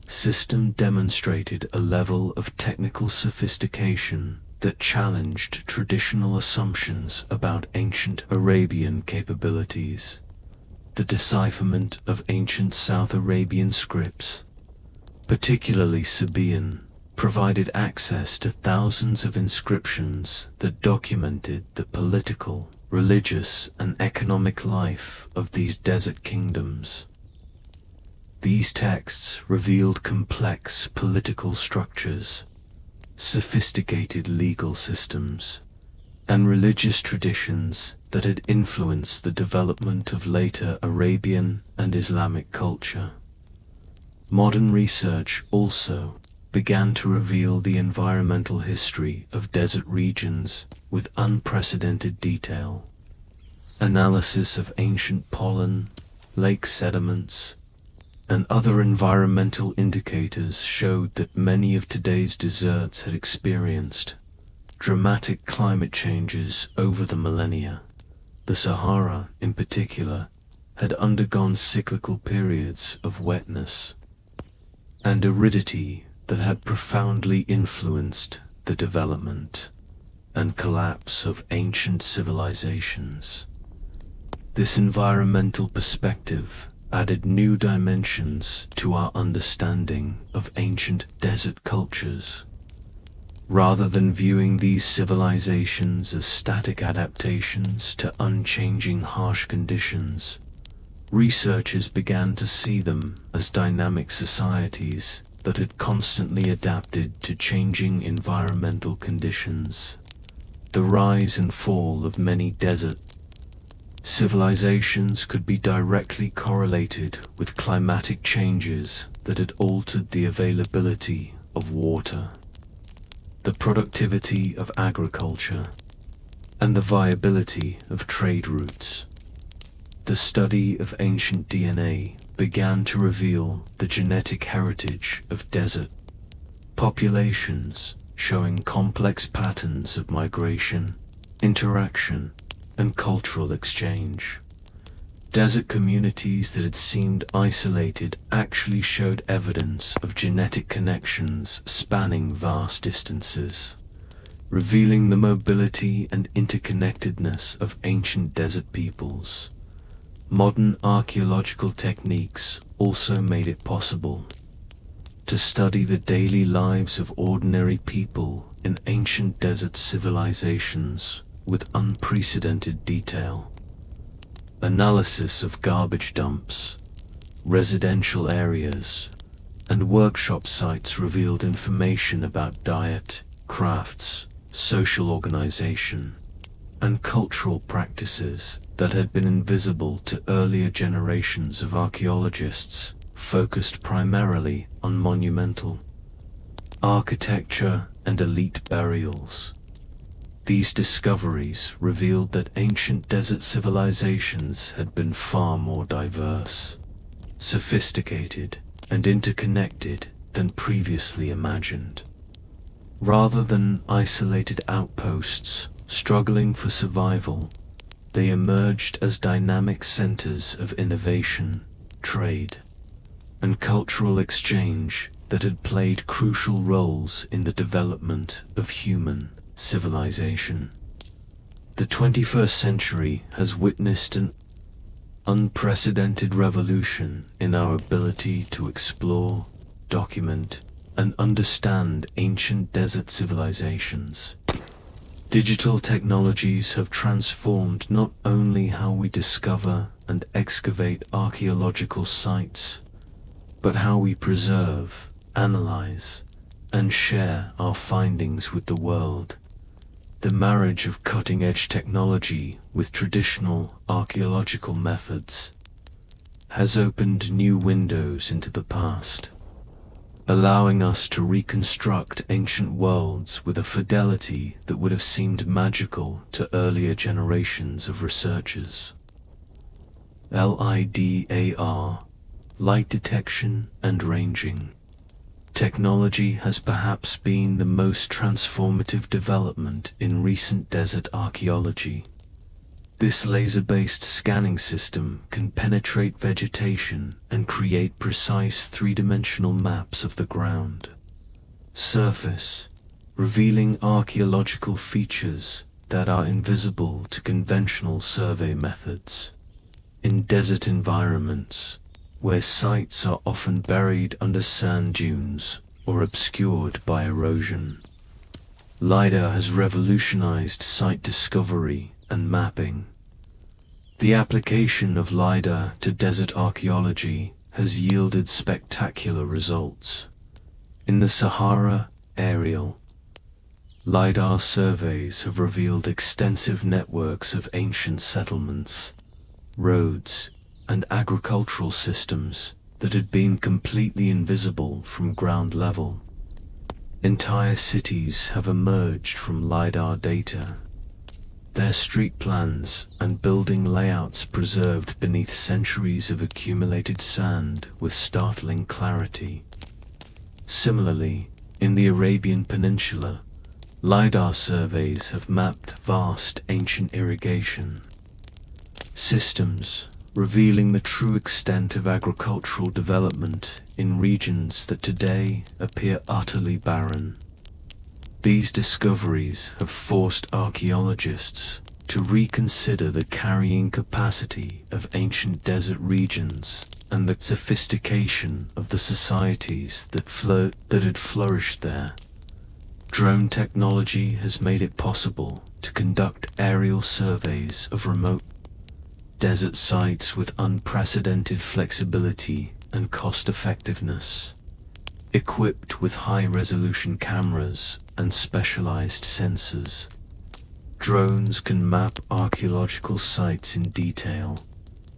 system demonstrated a level of technical sophistication that challenged traditional assumptions about ancient Arabian capabilities. The decipherment of ancient South Arabian scripts, particularly Sabaean, provided access to thousands of inscriptions that documented the political, religious, and economic life of these desert kingdoms. These texts revealed complex political structures, sophisticated legal systems, and religious traditions that had influenced the development of later Arabian and Islamic culture. Modern research also began to reveal the environmental history of desert regions with unprecedented detail. Analysis of ancient pollen, lake sediments, and other environmental indicators showed that many of today's deserts had experienced dramatic climate changes over the millennia. The Sahara, in particular, had undergone cyclical periods of wetness and aridity that had profoundly influenced the development and collapse of ancient civilizations. This environmental perspective added new dimensions to our understanding of ancient desert cultures. Rather than viewing these civilizations as static adaptations to unchanging harsh conditions, researchers began to see them as dynamic societies that had constantly adapted to changing environmental conditions. The rise and fall of many desert civilizations could be directly correlated with climatic changes that had altered the availability of water, the productivity of agriculture, and the viability of trade routes. The study of ancient DNA began to reveal the genetic heritage of desert populations, showing complex patterns of migration, interaction, and cultural exchange. Desert communities that had seemed isolated actually showed evidence of genetic connections spanning vast distances, revealing the mobility and interconnectedness of ancient desert peoples. Modern archaeological techniques also made it possible to study the daily lives of ordinary people in ancient desert civilizations with unprecedented detail. Analysis of garbage dumps, residential areas, and workshop sites revealed information about diet, crafts, social organization, and cultural practices that had been invisible to earlier generations of archaeologists, focused primarily on monumental architecture and elite burials. These discoveries revealed that ancient desert civilizations had been far more diverse, sophisticated, and interconnected than previously imagined. Rather than isolated outposts struggling for survival, they emerged as dynamic centers of innovation, trade, and cultural exchange that had played crucial roles in the development of human civilization. The 21st century has witnessed an unprecedented revolution in our ability to explore, document, and understand ancient desert civilizations. Digital technologies have transformed not only how we discover and excavate archaeological sites, but how we preserve, analyze, and share our findings with the world. The marriage of cutting-edge technology with traditional archaeological methods has opened new windows into the past, allowing us to reconstruct ancient worlds with a fidelity that would have seemed magical to earlier generations of researchers. LIDAR, light detection and ranging. Technology has perhaps been the most transformative development in recent desert archaeology. This laser-based scanning system can penetrate vegetation and create precise three-dimensional maps of the ground. Surface, revealing archaeological features that are invisible to conventional survey methods. In desert environments, where sites are often buried under sand dunes or obscured by erosion, LiDAR has revolutionized site discovery and mapping. The application of LiDAR to desert archaeology has yielded spectacular results. In the Sahara aerial, LiDAR surveys have revealed extensive networks of ancient settlements, roads, and agricultural systems that had been completely invisible from ground level. Entire cities have emerged from LiDAR data, their street plans and building layouts preserved beneath centuries of accumulated sand with startling clarity. Similarly, in the Arabian Peninsula, LiDAR surveys have mapped vast ancient irrigation systems, revealing the true extent of agricultural development in regions that today appear utterly barren. These discoveries have forced archaeologists to reconsider the carrying capacity of ancient desert regions and the sophistication of the societies that had flourished there. Drone technology has made it possible to conduct aerial surveys of remote desert sites with unprecedented flexibility and cost-effectiveness. Equipped with high-resolution cameras and specialized sensors, drones can map archaeological sites in detail,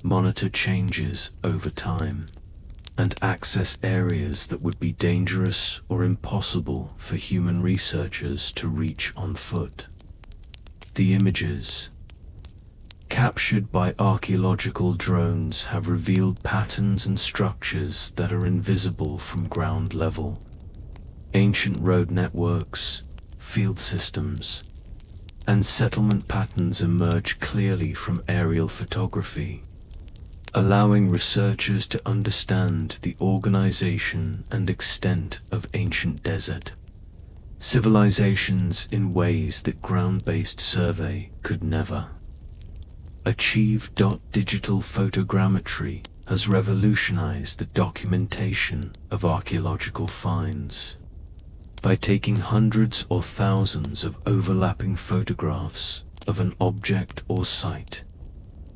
monitor changes over time, and access areas that would be dangerous or impossible for human researchers to reach on foot. The images captured by archaeological drones have revealed patterns and structures that are invisible from ground level. Ancient road networks, field systems, and settlement patterns emerge clearly from aerial photography, allowing researchers to understand the organization and extent of ancient desert civilizations in ways that ground-based survey could never achieve. Digital photogrammetry has revolutionized the documentation of archaeological finds. By taking hundreds or thousands of overlapping photographs of an object or site,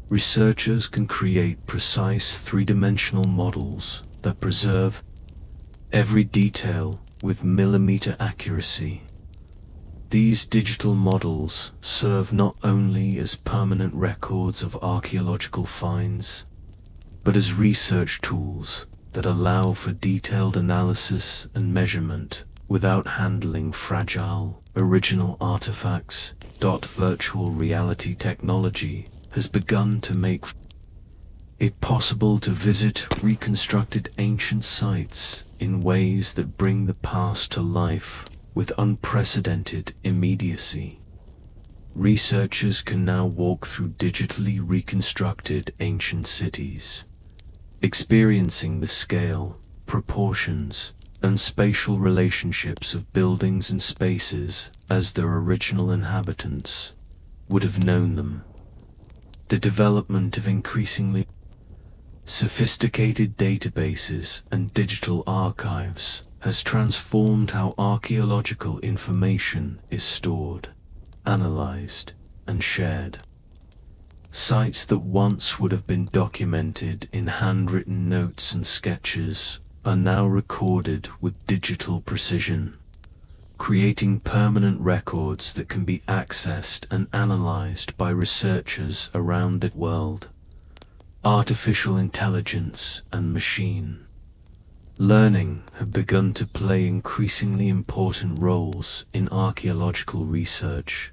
researchers can create precise three-dimensional models that preserve every detail with millimeter accuracy. These digital models serve not only as permanent records of archaeological finds, but as research tools that allow for detailed analysis and measurement without handling fragile, original artifacts. Virtual reality technology has begun to make it possible to visit reconstructed ancient sites in ways that bring the past to life with unprecedented immediacy. Researchers can now walk through digitally reconstructed ancient cities, experiencing the scale, proportions, and spatial relationships of buildings and spaces as their original inhabitants would have known them. The development of increasingly sophisticated databases and digital archives has transformed how archaeological information is stored, analyzed, and shared. Sites that once would have been documented in handwritten notes and sketches are now recorded with digital precision, creating permanent records that can be accessed and analyzed by researchers around the world. Artificial intelligence and machine learning have begun to play increasingly important roles in archaeological research.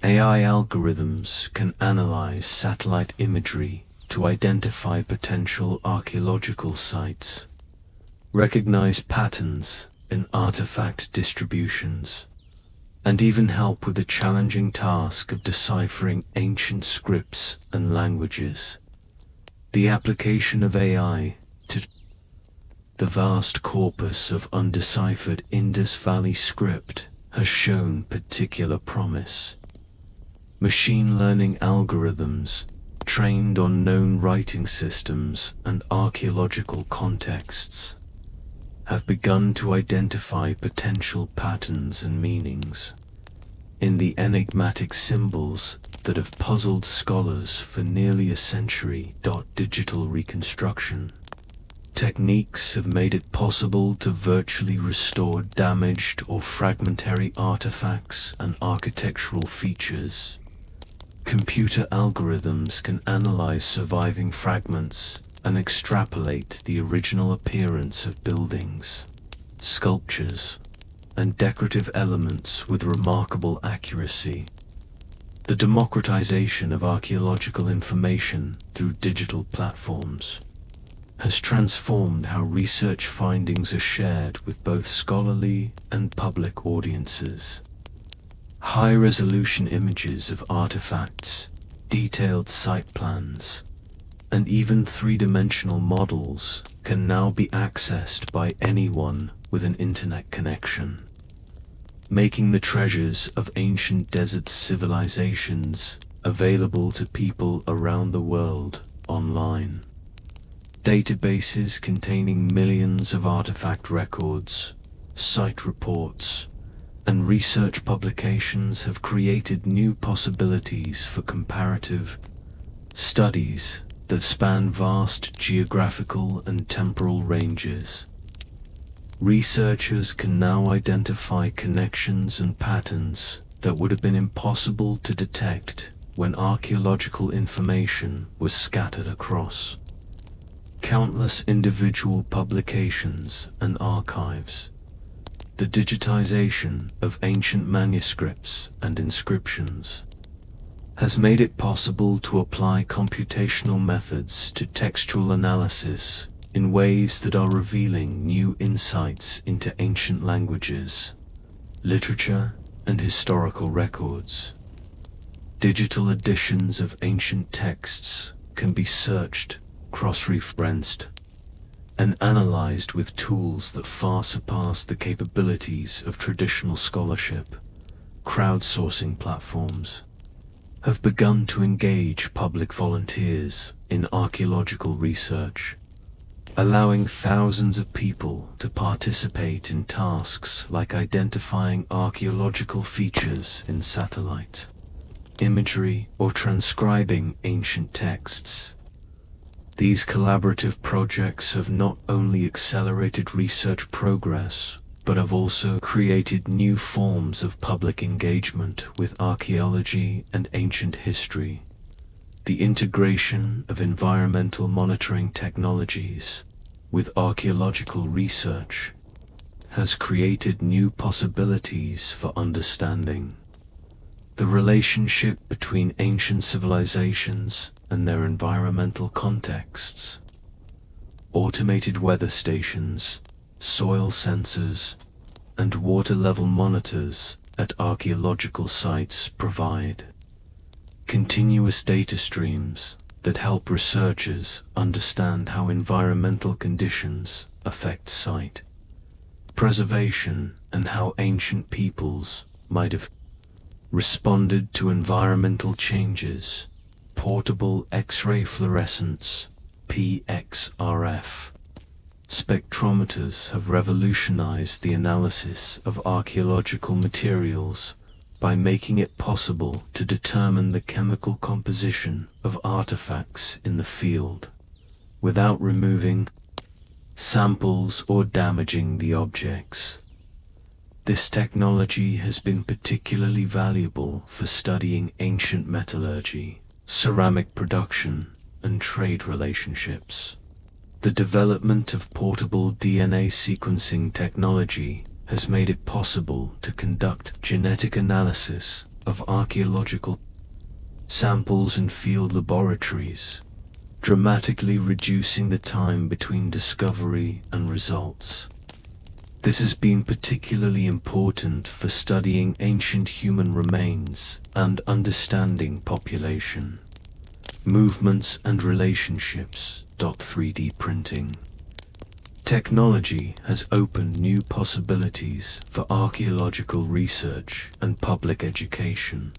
AI algorithms can analyze satellite imagery to identify potential archaeological sites, recognize patterns in artifact distributions, and even help with the challenging task of deciphering ancient scripts and languages. The application of AI to the vast corpus of undeciphered Indus Valley script has shown particular promise. Machine learning algorithms trained on known writing systems and archaeological contexts have begun to identify potential patterns and meanings in the enigmatic symbols that have puzzled scholars for nearly a century. Digital reconstruction techniques have made it possible to virtually restore damaged or fragmentary artifacts and architectural features. Computer algorithms can analyze surviving fragments and extrapolate the original appearance of buildings, sculptures, and decorative elements with remarkable accuracy. The democratization of archaeological information through digital platforms has transformed how research findings are shared with both scholarly and public audiences. High-resolution images of artifacts, detailed site plans, and even three-dimensional models can now be accessed by anyone with an internet connection. making the treasures of ancient desert civilizations available to people around the world online. Databases containing millions of artifact records, site reports, and research publications have created new possibilities for comparative studies that span vast geographical and temporal ranges. Researchers can now identify connections and patterns that would have been impossible to detect when archaeological information was scattered across countless individual publications and archives. The digitization of ancient manuscripts and inscriptions has made it possible to apply computational methods to textual analysis in ways that are revealing new insights into ancient languages, literature, and historical records. Digital editions of ancient texts can be searched, cross-referenced, and analyzed with tools that far surpass the capabilities of traditional scholarship. Crowdsourcing platforms have begun to engage public volunteers in archaeological research, allowing thousands of people to participate in tasks like identifying archaeological features in satellite imagery or transcribing ancient texts. These collaborative projects have not only accelerated research progress, but have also created new forms of public engagement with archaeology and ancient history. The integration of environmental monitoring technologies with archaeological research has created new possibilities for understanding the relationship between ancient civilizations and their environmental contexts. Automated weather stations, soil sensors, and water level monitors at archaeological sites provide continuous data streams that help researchers understand how environmental conditions affect site preservation and how ancient peoples might have responded to environmental changes. Portable X-ray fluorescence, PXRF, spectrometers have revolutionized the analysis of archaeological materials by making it possible to determine the chemical composition of artifacts in the field without removing samples or damaging the objects. This technology has been particularly valuable for studying ancient metallurgy, ceramic production, and trade relationships. The development of portable DNA sequencing technology has made it possible to conduct genetic analysis of archaeological samples in field laboratories, dramatically reducing the time between discovery and results. This has been particularly important for studying ancient human remains and understanding population movements and relationships. 3D printing technology has opened new possibilities for archaeological research and public education.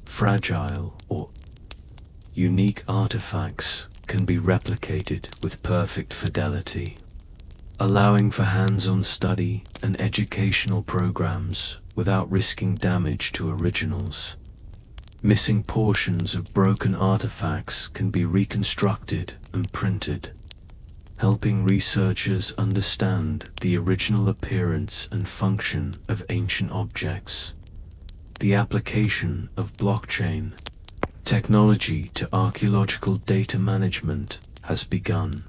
Fragile or unique artifacts can be replicated with perfect fidelity, allowing for hands-on study and educational programs without risking damage to originals. Missing portions of broken artifacts can be reconstructed and printed, helping researchers understand the original appearance and function of ancient objects. The application of blockchain technology to archaeological data management has begun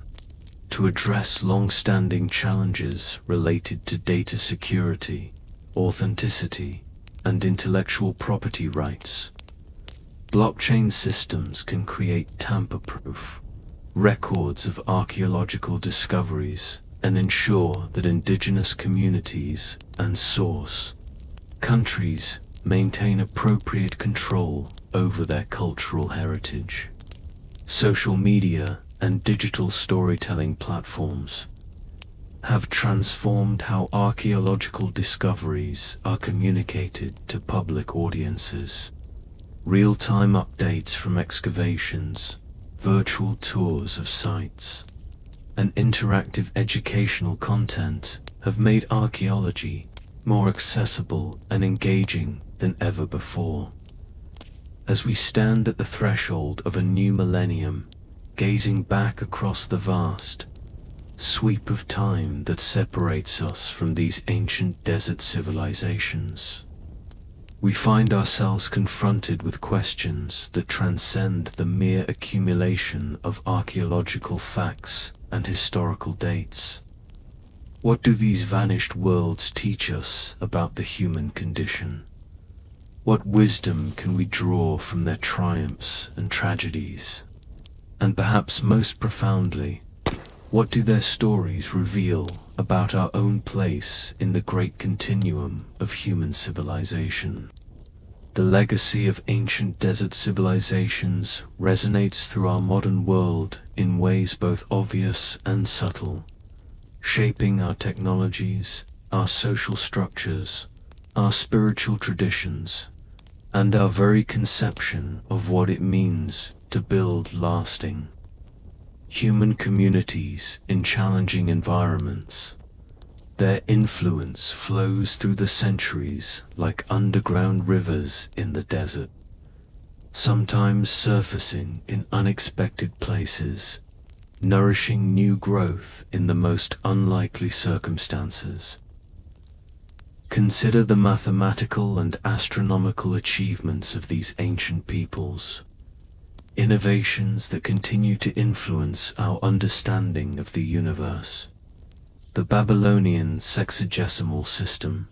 to address long-standing challenges related to data security, authenticity, and intellectual property rights. Blockchain systems can create tamper-proof records of archaeological discoveries and ensure that indigenous communities and source countries maintain appropriate control over their cultural heritage. Social media and digital storytelling platforms have transformed how archaeological discoveries are communicated to public audiences. Real-time updates from excavations, virtual tours of sites, and interactive educational content have made archaeology more accessible and engaging than ever before. As we stand at the threshold of a new millennium, gazing back across the vast sweep of time that separates us from these ancient desert civilizations, we find ourselves confronted with questions that transcend the mere accumulation of archaeological facts and historical dates. What do these vanished worlds teach us about the human condition? What wisdom can we draw from their triumphs and tragedies? And perhaps most profoundly, what do their stories reveal about our own place in the great continuum of human civilization? The legacy of ancient desert civilizations resonates through our modern world in ways both obvious and subtle, shaping our technologies, our social structures, our spiritual traditions, and our very conception of what it means to build lasting human communities in challenging environments. Their influence flows through the centuries like underground rivers in the desert, sometimes surfacing in unexpected places, nourishing new growth in the most unlikely circumstances. Consider the mathematical and astronomical achievements of these ancient peoples, innovations that continue to influence our understanding of the universe. The Babylonian sexagesimal system,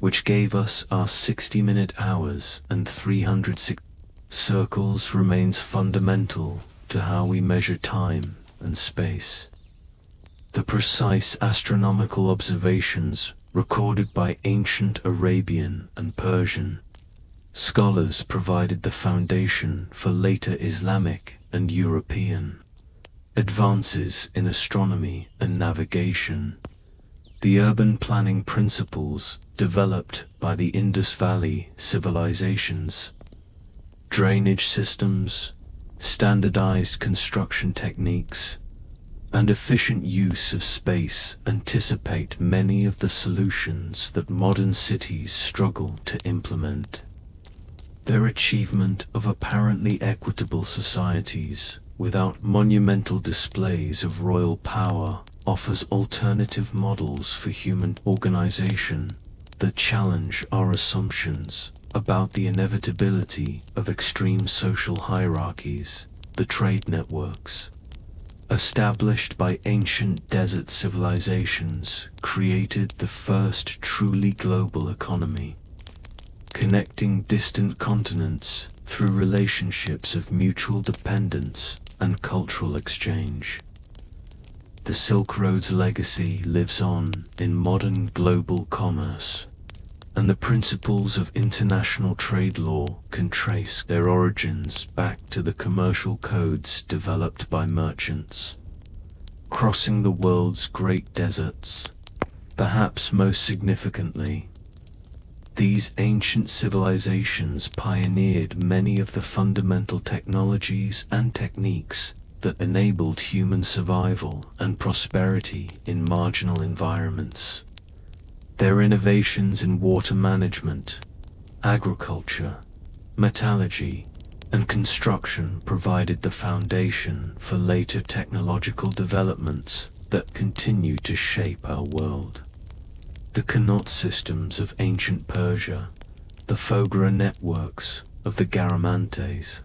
which gave us our 60-minute hours and 306 circles, remains fundamental to how we measure time and space. The precise astronomical observations recorded by ancient Arabian and Persian scholars provided the foundation for later Islamic and European advances in astronomy and navigation. The urban planning principles developed by the Indus Valley civilizations, drainage systems, standardized construction techniques, and efficient use of space anticipate many of the solutions that modern cities struggle to implement. Their achievement of apparently equitable societies without monumental displays of royal power offers alternative models for human organization that challenge our assumptions about the inevitability of extreme social hierarchies. The trade networks established by ancient desert civilizations created the first truly global economy, connecting distant continents through relationships of mutual dependence and cultural exchange. The Silk Road's legacy lives on in modern global commerce, and the principles of international trade law can trace their origins back to the commercial codes developed by merchants crossing the world's great deserts. Perhaps most significantly, these ancient civilizations pioneered many of the fundamental technologies and techniques that enabled human survival and prosperity in marginal environments. Their innovations in water management, agriculture, metallurgy, and construction provided the foundation for later technological developments that continue to shape our world. The Qanat systems of ancient Persia, the Fogra networks of the Garamantes,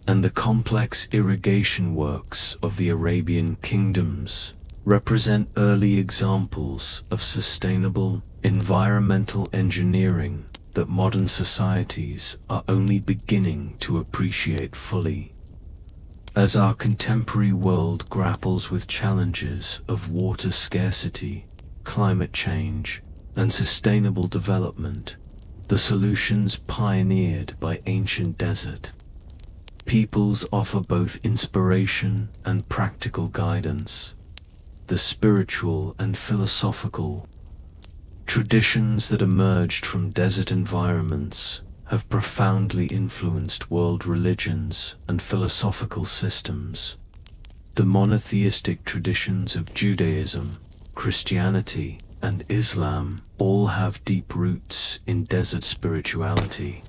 and the complex irrigation works of the Arabian kingdoms represent early examples of sustainable environmental engineering that modern societies are only beginning to appreciate fully. As our contemporary world grapples with challenges of water scarcity, climate change, and sustainable development, the solutions pioneered by ancient desert peoples offer both inspiration and practical guidance. the spiritual and philosophical traditions that emerged from desert environments have profoundly influenced world religions and philosophical systems. The monotheistic traditions of Judaism, Christianity, and Islam all have deep roots in desert spirituality,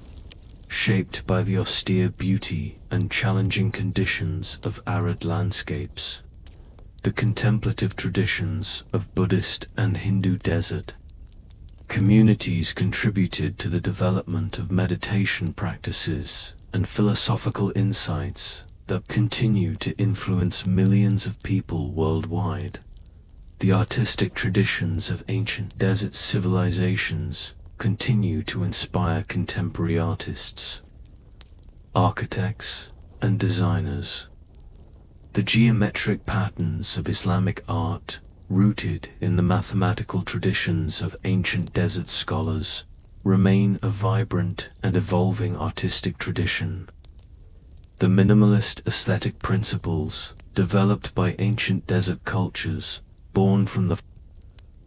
shaped by the austere beauty and challenging conditions of arid landscapes. The contemplative traditions of Buddhist and Hindu desert communities contributed to the development of meditation practices and philosophical insights that continue to influence millions of people worldwide. The artistic traditions of ancient desert civilizations continue to inspire contemporary artists, architects, and designers. The geometric patterns of Islamic art, rooted in the mathematical traditions of ancient desert scholars, remain a vibrant and evolving artistic tradition. The minimalist aesthetic principles developed by ancient desert cultures, born from the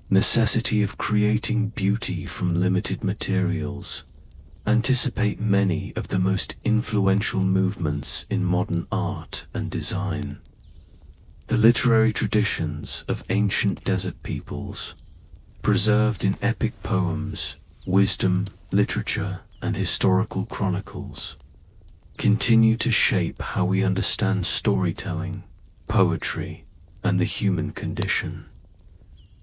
necessity of creating beauty from limited materials, anticipate many of the most influential movements in modern art and design. The literary traditions of ancient desert peoples, preserved in epic poems, wisdom, literature, and historical chronicles, continue to shape how we understand storytelling, poetry, and the human condition.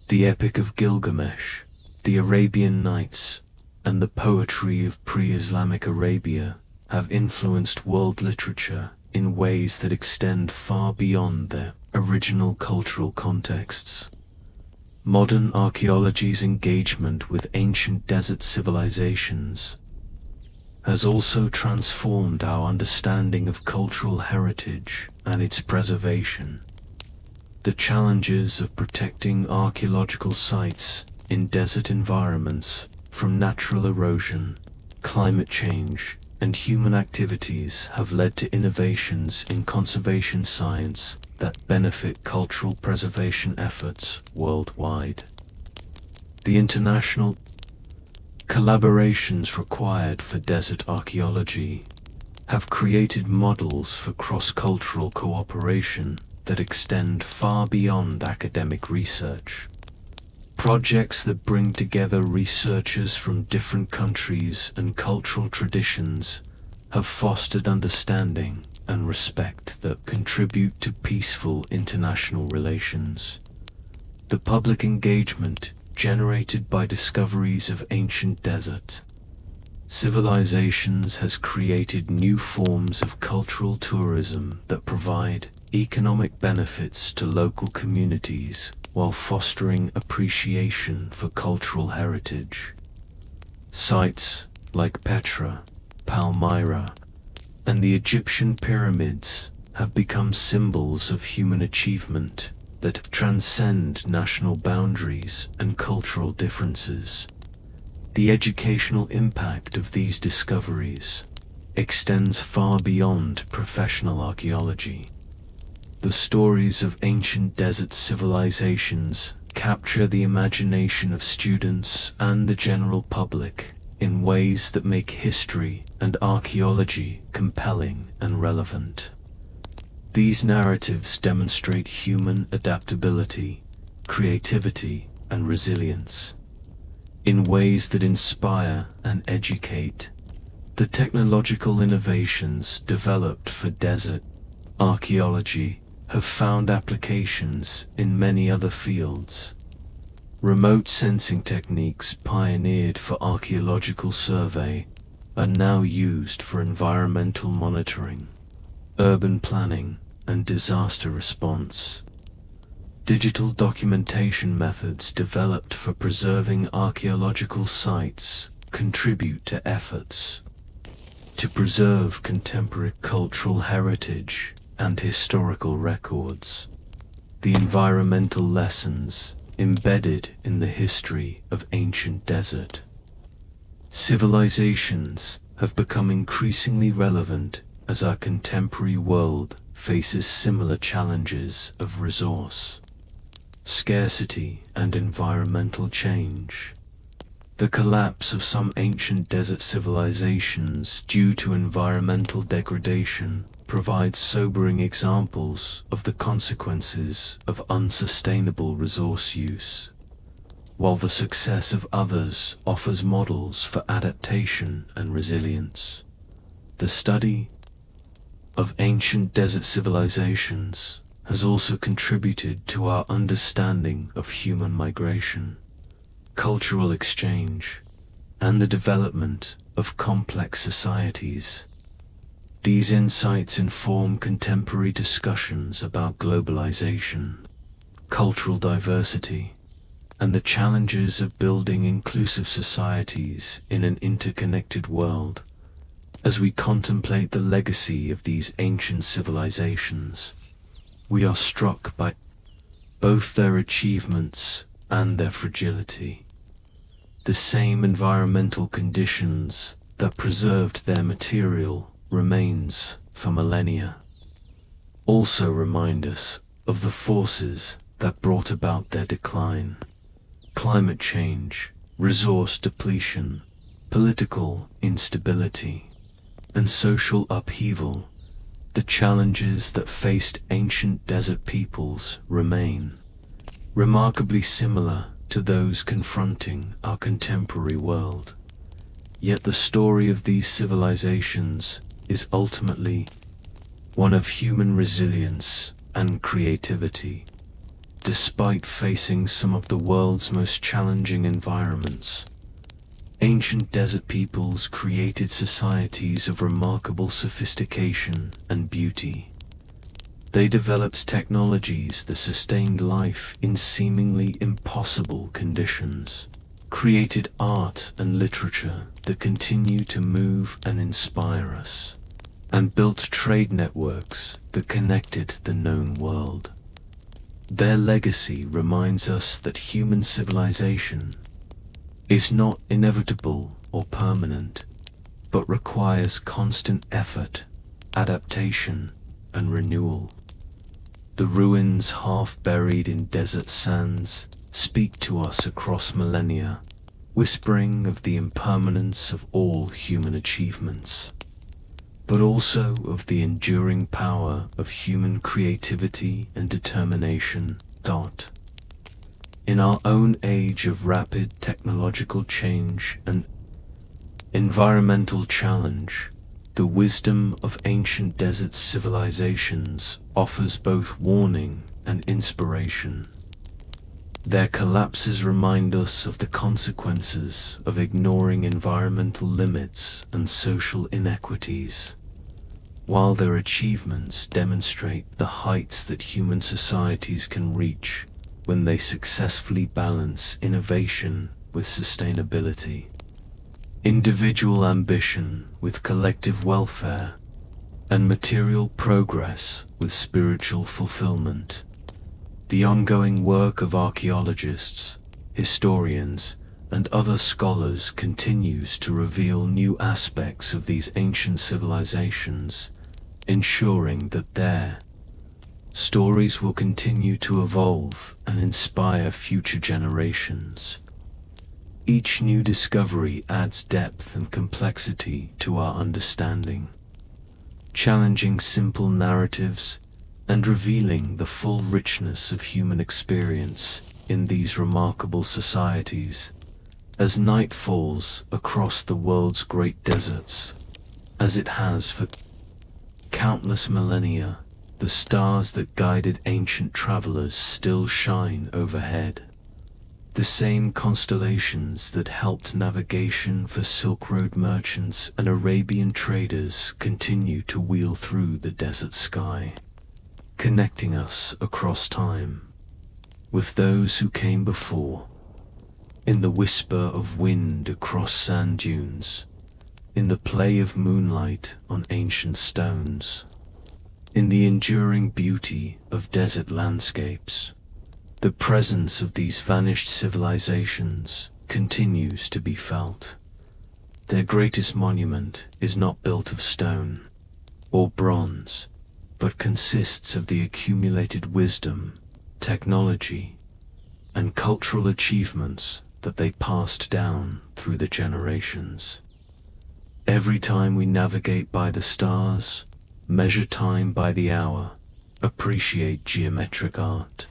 The Epic of Gilgamesh, the Arabian Nights, and the poetry of pre-Islamic Arabia have influenced world literature in ways that extend far beyond their original cultural contexts. Modern archaeology's engagement with ancient desert civilizations has also transformed our understanding of cultural heritage and its preservation. The challenges of protecting archaeological sites in desert environments from natural erosion, climate change, and human activities have led to innovations in conservation science that benefit cultural preservation efforts worldwide. The international collaborations required for desert archaeology have created models for cross-cultural cooperation that extend far beyond academic research. Projects that bring together researchers from different countries and cultural traditions have fostered understanding and respect that contribute to peaceful international relations. The public engagement generated by discoveries of ancient desert civilizations has created new forms of cultural tourism that provide economic benefits to local communities while fostering appreciation for cultural heritage. Sites like Petra, Palmyra, and the Egyptian pyramids have become symbols of human achievement that transcend national boundaries and cultural differences. The educational impact of these discoveries extends far beyond professional archaeology. The stories of ancient desert civilizations capture the imagination of students and the general public in ways that make history and archaeology compelling and relevant. These narratives demonstrate human adaptability, creativity, and resilience in ways that inspire and educate. The technological innovations developed for desert archaeology have found applications in many other fields. Remote sensing techniques pioneered for archaeological survey are now used for environmental monitoring, urban planning, and disaster response. Digital documentation methods developed for preserving archaeological sites contribute to efforts to preserve contemporary cultural heritage and historical records. The environmental lessons embedded in the history of ancient desert civilizations have become increasingly relevant as our contemporary world faces similar challenges of resource, scarcity, and environmental change. The collapse of some ancient desert civilizations due to environmental degradation provides sobering examples of the consequences of unsustainable resource use, while the success of others offers models for adaptation and resilience. The study of ancient desert civilizations has also contributed to our understanding of human migration, cultural exchange, and the development of complex societies. These insights inform contemporary discussions about globalization, cultural diversity, and the challenges of building inclusive societies in an interconnected world. As we contemplate the legacy of these ancient civilizations, we are struck by both their achievements and their fragility. The same environmental conditions that preserved their material remains for millennia also remind us of the forces that brought about their decline: climate change, resource depletion, political instability, and social upheaval. The challenges that faced ancient desert peoples remain remarkably similar to those confronting our contemporary world. Yet the story of these civilizations is ultimately one of human resilience and creativity. Despite facing some of the world's most challenging environments, ancient desert peoples created societies of remarkable sophistication and beauty. They developed technologies that sustained life in seemingly impossible conditions, created art and literature that continue to move and inspire us, and built trade networks that connected the known world. Their legacy reminds us that human civilization is not inevitable or permanent, but requires constant effort, adaptation, and renewal. The ruins, half buried in desert sands, speak to us across millennia, whispering of the impermanence of all human achievements, but also of the enduring power of human creativity and determination. In our own age of rapid technological change and environmental challenge, the wisdom of ancient desert civilizations offers both warning and inspiration. Their collapses remind us of the consequences of ignoring environmental limits and social inequities, while their achievements demonstrate the heights that human societies can reach when they successfully balance innovation with sustainability, individual ambition with collective welfare, and material progress with spiritual fulfillment. The ongoing work of archaeologists, historians, and other scholars continues to reveal new aspects of these ancient civilizations, ensuring that their stories will continue to evolve and inspire future generations. Each new discovery adds depth and complexity to our understanding, challenging simple narratives and revealing the full richness of human experience in these remarkable societies. As night falls across the world's great deserts, as it has for countless millennia, the stars that guided ancient travelers still shine overhead. The same constellations that helped navigation for Silk Road merchants and Arabian traders continue to wheel through the desert sky, connecting us across time with those who came before. In the whisper of wind across sand dunes, in the play of moonlight on ancient stones, in the enduring beauty of desert landscapes, the presence of these vanished civilizations continues to be felt. Their greatest monument is not built of stone or bronze, but consists of the accumulated wisdom, technology, and cultural achievements that they passed down through the generations. Every time we navigate by the stars, measure time by the hour, appreciate geometric art,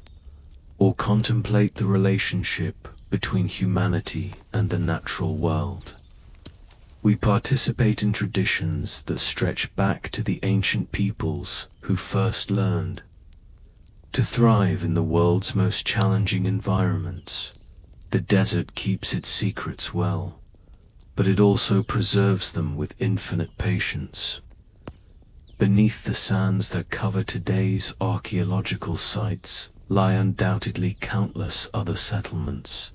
or contemplate the relationship between humanity and the natural world, we participate in traditions that stretch back to the ancient peoples who first learned to thrive in the world's most challenging environments. The desert keeps its secrets well, but it also preserves them with infinite patience. Beneath the sands that cover today's archaeological sites lie undoubtedly countless other settlements,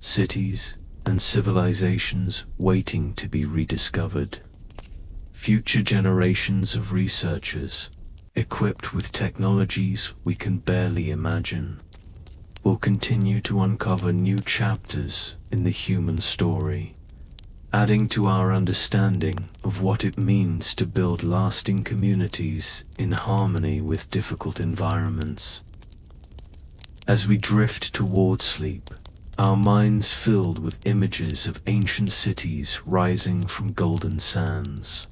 cities, and civilizations waiting to be rediscovered. Future generations of researchers, equipped with technologies we can barely imagine, will continue to uncover new chapters in the human story, adding to our understanding of what it means to build lasting communities in harmony with difficult environments. As we drift toward sleep, our minds filled with images of ancient cities rising from golden sands,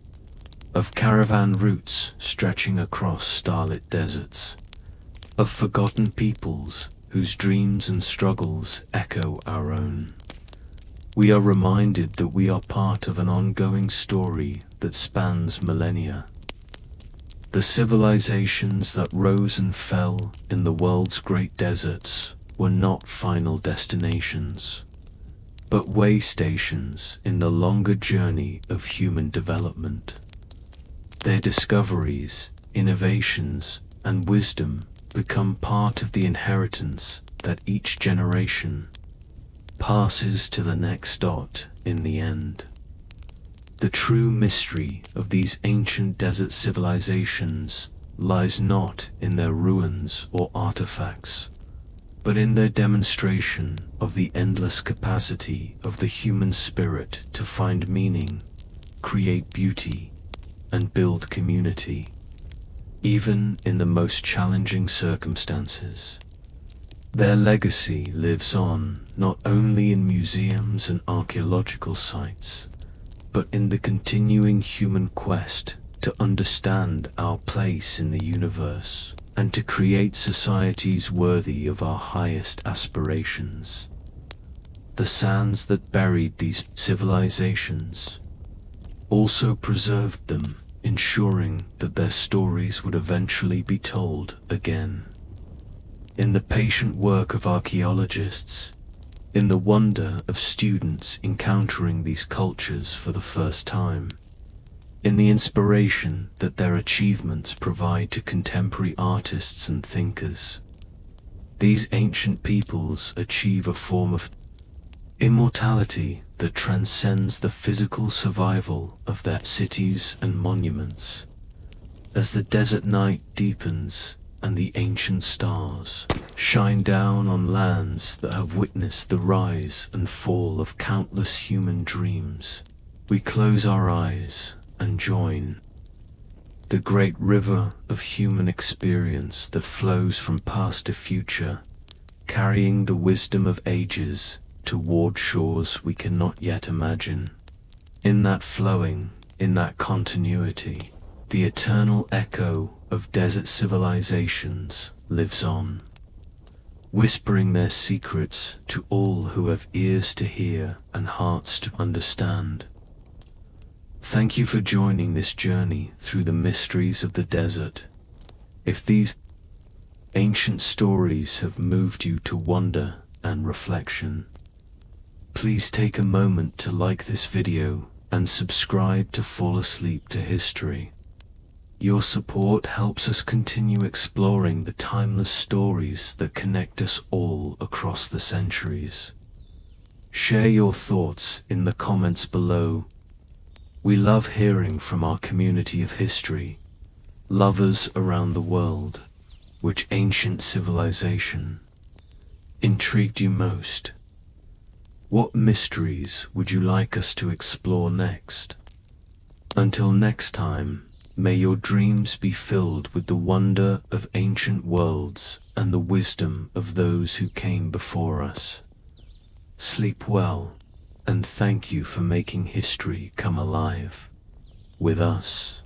of caravan routes stretching across starlit deserts, of forgotten peoples whose dreams and struggles echo our own. We are reminded that we are part of an ongoing story that spans millennia. The civilizations that rose and fell in the world's great deserts were not final destinations, but way stations in the longer journey of human development. Their discoveries, innovations, and wisdom become part of the inheritance that each generation passes to the next dot in the end. The true mystery of these ancient desert civilizations lies not in their ruins or artifacts, but in their demonstration of the endless capacity of the human spirit to find meaning, create beauty, and build community, even in the most challenging circumstances. Their legacy lives on not only in museums and archaeological sites, but in the continuing human quest to understand our place in the universe and to create societies worthy of our highest aspirations. The sands that buried these civilizations also preserved them, ensuring that their stories would eventually be told again. In the patient work of archaeologists, in the wonder of students encountering these cultures for the first time, in the inspiration that their achievements provide to contemporary artists and thinkers, these ancient peoples achieve a form of immortality that transcends the physical survival of their cities and monuments. As the desert night deepens and the ancient stars shine down on lands that have witnessed the rise and fall of countless human dreams, we close our eyes and join the great river of human experience that flows from past to future, carrying the wisdom of ages toward shores we cannot yet imagine. In that flowing, in that continuity, the eternal echo of desert civilizations lives on, whispering their secrets to all who have ears to hear and hearts to understand. Thank you for joining this journey through the mysteries of the desert. If these ancient stories have moved you to wonder and reflection, please take a moment to like this video and subscribe to Fall Asleep to History. Your support helps us continue exploring the timeless stories that connect us all across the centuries. Share your thoughts in the comments below. We love hearing from our community of history lovers around the world. Which ancient civilization intrigued you most? What mysteries would you like us to explore next? Until next time, May your dreams be filled with the wonder of ancient worlds and the wisdom of those who came before us. Sleep well, and thank you for making history come alive with us.